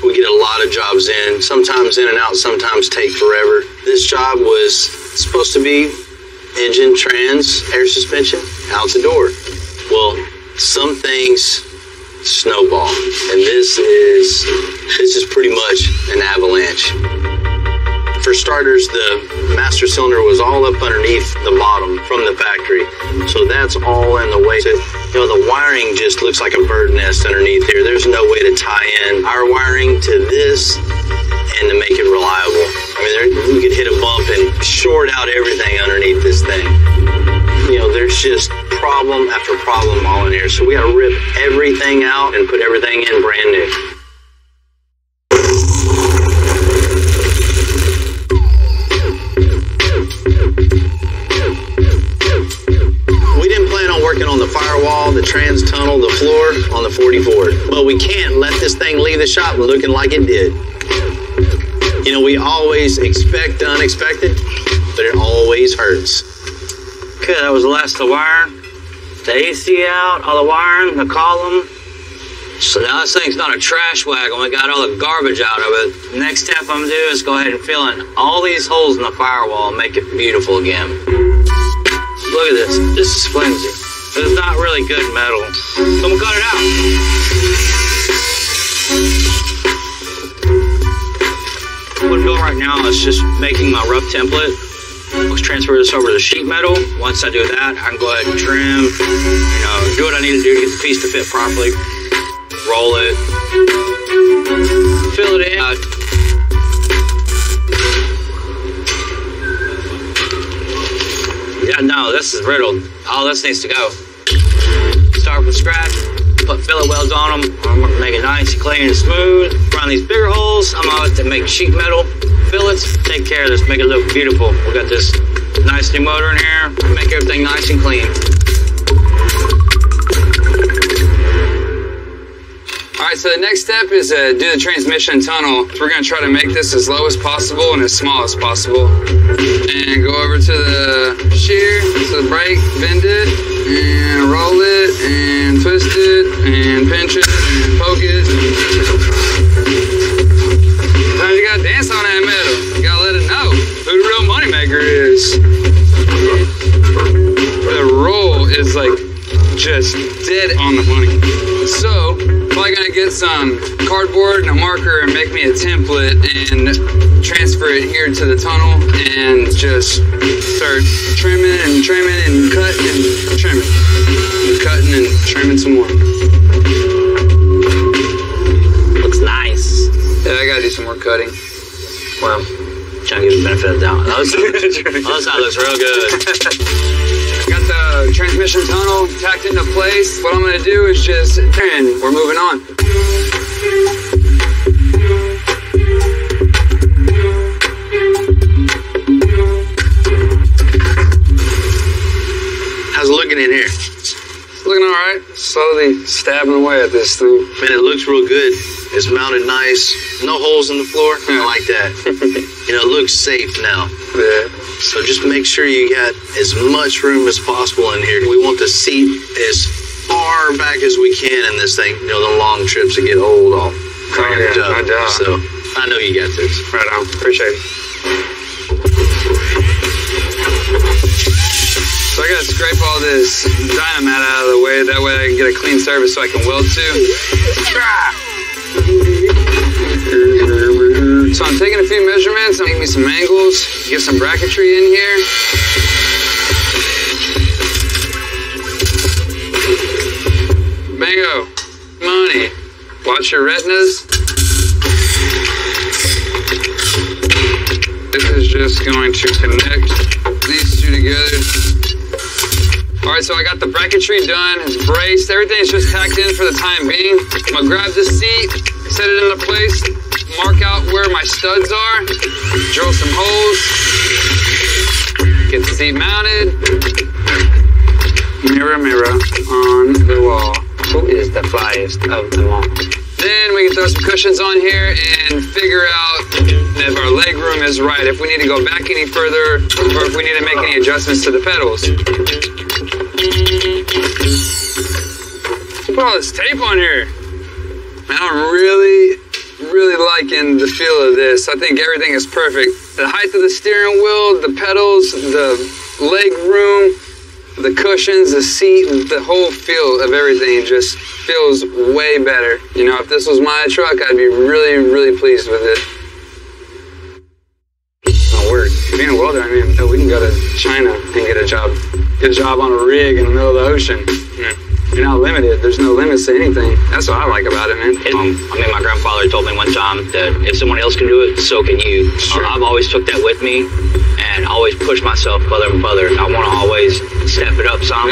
We get a lot of jobs in, sometimes in and out, sometimes take forever. This job was supposed to be engine, trans, air suspension, out the door. Well, some things snowball, and this is pretty much an avalanche. For starters, the master cylinder was all up underneath the bottom from the factory, so that's all in the way. The wiring just looks like a bird nest underneath here. There's no way to tie in our wiring to this and to could hit a bump and short out everything underneath this thing. You know, there's just problem after problem all in here. So we got to rip everything out and put everything in brand new. We didn't plan on working on the firewall, the trans tunnel, the floor on the 44. But we can't let this thing leave the shop looking like it did. You know, we always expect the unexpected, but it always hurts. Okay, that was the last of the wiring. The AC out, all the wiring, the column. So now this thing's not a trash wagon. We got all the garbage out of it. The next step I'm gonna do is go ahead and fill in all these holes in the firewall and make it beautiful again. Look at this. This is flimsy. This is not really good metal. So I'm gonna cut it out. What I'm doing right now is just making my rough template. Let's transfer this over to sheet metal. Once I do that, I can go ahead and trim, you know, do what I need to do to get the piece to fit properly. Roll it, fill it in. Yeah, no, this is riddled. All this needs to go. Start from scratch, put fillet welds on them. I'm gonna make it nice and clean and smooth. Around these bigger holes, I'm gonna have to make sheet metal fillets. Take care of this, make it look beautiful. We got this nice new motor in here. Make everything nice and clean. Alright, so the next step is to do the transmission tunnel. We're going to try to make this as low as possible and as small as possible. And go over to the shear, to the brake, bend it, and roll it, and twist it, and pinch it, and poke it. Sometimes you got to dance on that metal. You got to let it know who the real moneymaker is. The roll is like just dead on the money. So, probably gonna get some cardboard and a marker and make me a template and transfer it here to the tunnel and just start trimming and cutting and trimming. And cutting and trimming some more. Looks nice. Yeah, I gotta do some more cutting. Well, trying to give the benefit of the doubt. Other side looks real good. Got the transmission tunnel tacked into place. What I'm gonna do is just, and we're moving on. How's it looking in here? It's looking all right. Slowly stabbing away at this thing. Man, it looks real good. It's mounted nice. No holes in the floor. I like that. You know, it looks safe now. Yeah. So just make sure you got as much room as possible in here. We want the seat as far back as we can in this thing. You know, the long trips that get old all cramped up. So I know you got this. Right on. Appreciate it. So I gotta scrape all this Dynamat out of the way. That way I can get a clean surface so I can weld to. So I'm taking a few measurements, I'm making me some angles, get some bracketry in here. Bingo. Money. Watch your retinas. This is just going to connect these two together. Alright, so I got the bracketry done, it's braced, everything's just tacked in for the time being. I'm gonna grab this seat, set it into place, mark out where my studs are, drill some holes, get the seat mounted. Mirror, mirror on the wall. Who is the flyest of them all? Then we can throw some cushions on here and figure out if our leg room is right, if we need to go back any further, or if we need to make any adjustments to the pedals. Put all this tape on here. Man, I'm really liking the feel of this. I think everything is perfect. The height of the steering wheel, the pedals, the leg room, the cushions, the seat, the whole feel of everything just feels way better. You know, if this was my truck, I'd be really pleased with it. It'll work. Being a welder, I mean, we can go to China and get a job on a rig in the middle of the ocean. Yeah. You're not limited. There's no limits to anything. That's what I like about it, man. My grandfather told me one time that if someone else can do it, so can you. Sure. I've always took that with me and always push myself further and further. I want to always step it up some,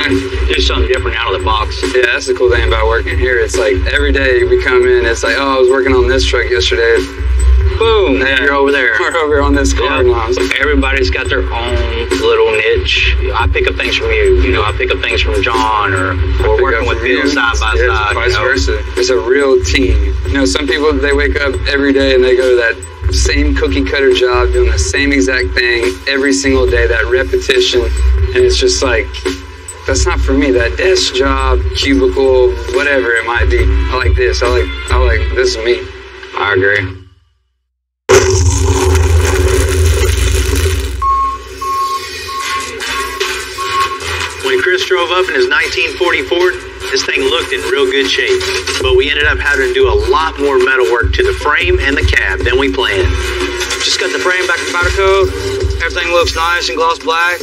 do something different out of the box. Yeah, that's the cool thing about working here. It's like every day we come in, it's like, oh, I was working on this truck yesterday. Boom, you're over there. We're over on this car now. Everybody's got their own little niche. I pick up things from you, I pick up things from John, or working with Bill side by side. Vice versa. It's a real team. Some people, they wake up every day and they go to that same cookie cutter job, doing the same exact thing every single day, that repetition. And it's just like, that's not for me. That desk job, cubicle, whatever it might be. I like this. I like this is me. I agree. When Chris drove up in his 1940 Ford, this thing looked in real good shape, but we ended up having to do a lot more metal work to the frame and the cab than we planned. Just got the frame back in powder coat. Everything looks nice and gloss black.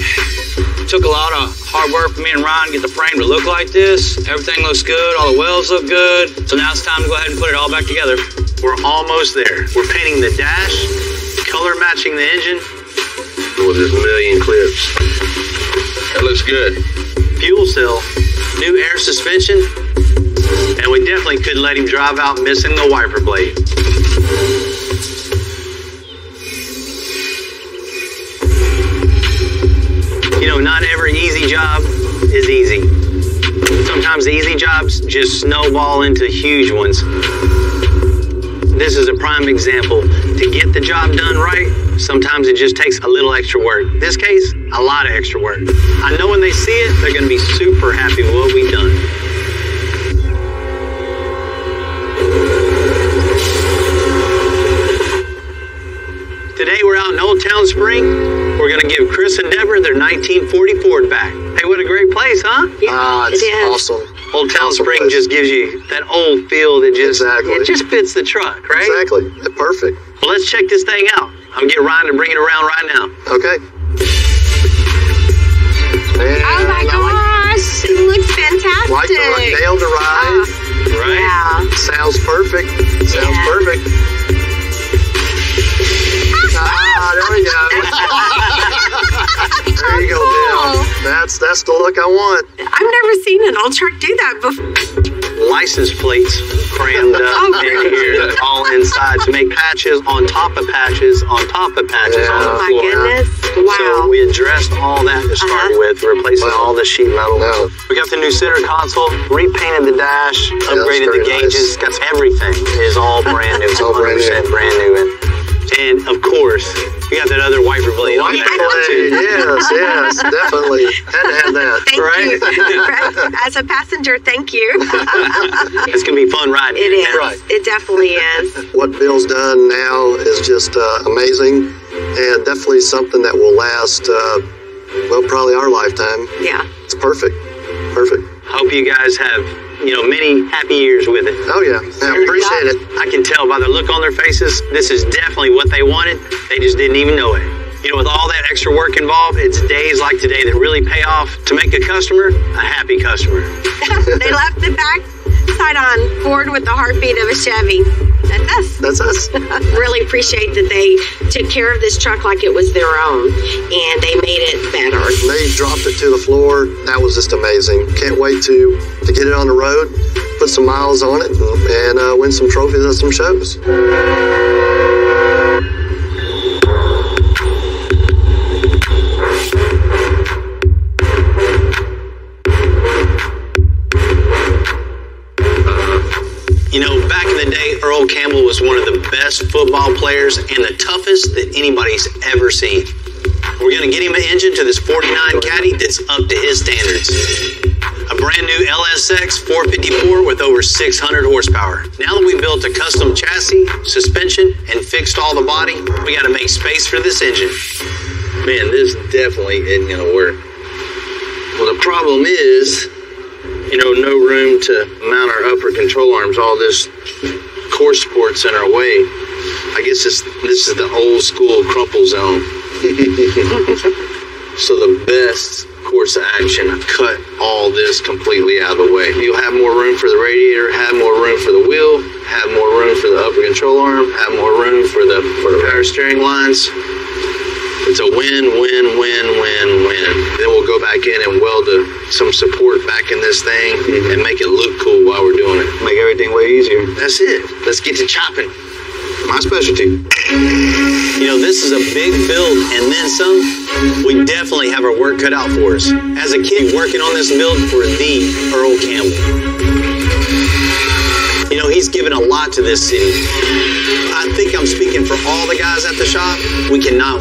Took a lot of hard work for me and Ryan to get the frame to look like this. Everything looks good. All the welds look good. So now it's time to go ahead and put it all back together. We're almost there. We're painting the dash, color matching the engine. With this million clips. That looks good. Fuel cell, new air suspension, and we definitely couldn't let him drive out missing the wiper blade. Not every easy job is easy. Sometimes the easy jobs just snowball into huge ones. This is a prime example. To get the job done right, sometimes it just takes a little extra work. In this case, a lot of extra work. I know when they see it, they're going to be super happy with what we've done. Today we're out in Old Town Spring. We're going to give Chris and Deborah their 1940 Ford back. Hey, what a great place, huh? Yeah, it's awesome. Old Town Spring just gives you that old feel that just it just fits the truck, right? Exactly. Perfect. Well, let's check this thing out. I'm going to get Ryan to bring it around right now. Okay. And oh my gosh, it looks fantastic. Like the nail to ride. Right? Yeah. Sounds perfect. Sounds perfect. There we go. There you go, Bill. That's the look I want. I've never seen an old truck do that before. License plates crammed up in here, all inside to make patches on top of patches on top of patches on the floor. Oh my goodness. Wow. So we addressed all that to start with, replacing all the sheet metal. We got the new center console, repainted the dash, upgraded the gauges, got everything is all brand new. It's 100% brand new. And of course, we got that other wiper blade on there too. Yes, definitely. Had to have that. Thank you. As a passenger, thank you. It's going to be fun riding. It is. Right. It definitely is. What Bill's done now is just amazing, and definitely something that will last, probably our lifetime. Yeah. It's perfect. Perfect. Hope you guys have many happy years with it. Oh, yeah. I appreciate it. I can tell by the look on their faces, this is definitely what they wanted. They just didn't even know it. With all that extra work involved, it's days like today that really pay off to make a customer a happy customer. They left the back side on Ford with the heartbeat of a Chevy. That's us. That's us. Really appreciate that they took care of this truck like it was their own, and they made it better. They dropped it to the floor. That was just amazing. Can't wait to get it on the road, put some miles on it, and win some trophies at some shows. Back in the day, Earl Campbell was one of the best football players and the toughest that anybody's ever seen. We're going to get him an engine to this 49 Caddy that's up to his standards. A brand new LSX 454 with over 600 horsepower. Now that we built a custom chassis, suspension, and fixed all the body, we got to make space for this engine. Man, this definitely isn't going to work. Well, the problem is, no room to mount our upper control arms. All this core support's in our way. I guess this is the old school crumple zone. So the best course of action, cut all this completely out of the way. You'll have more room for the radiator, have more room for the wheel, have more room for the upper control arm, have more room for the power steering lines. It's a win, win, win, win, win. Then we'll go back in and weld some support back in this thing and make it look cool while we're doing it. Make everything way easier. That's it. Let's get to chopping. My specialty. You know, this is a big build and then some. We definitely have our work cut out for us. As a kid, working on this build for the Earl Campbell. You know, he's given a lot to this city. I think I'm speaking for all the guys at the shop. We cannot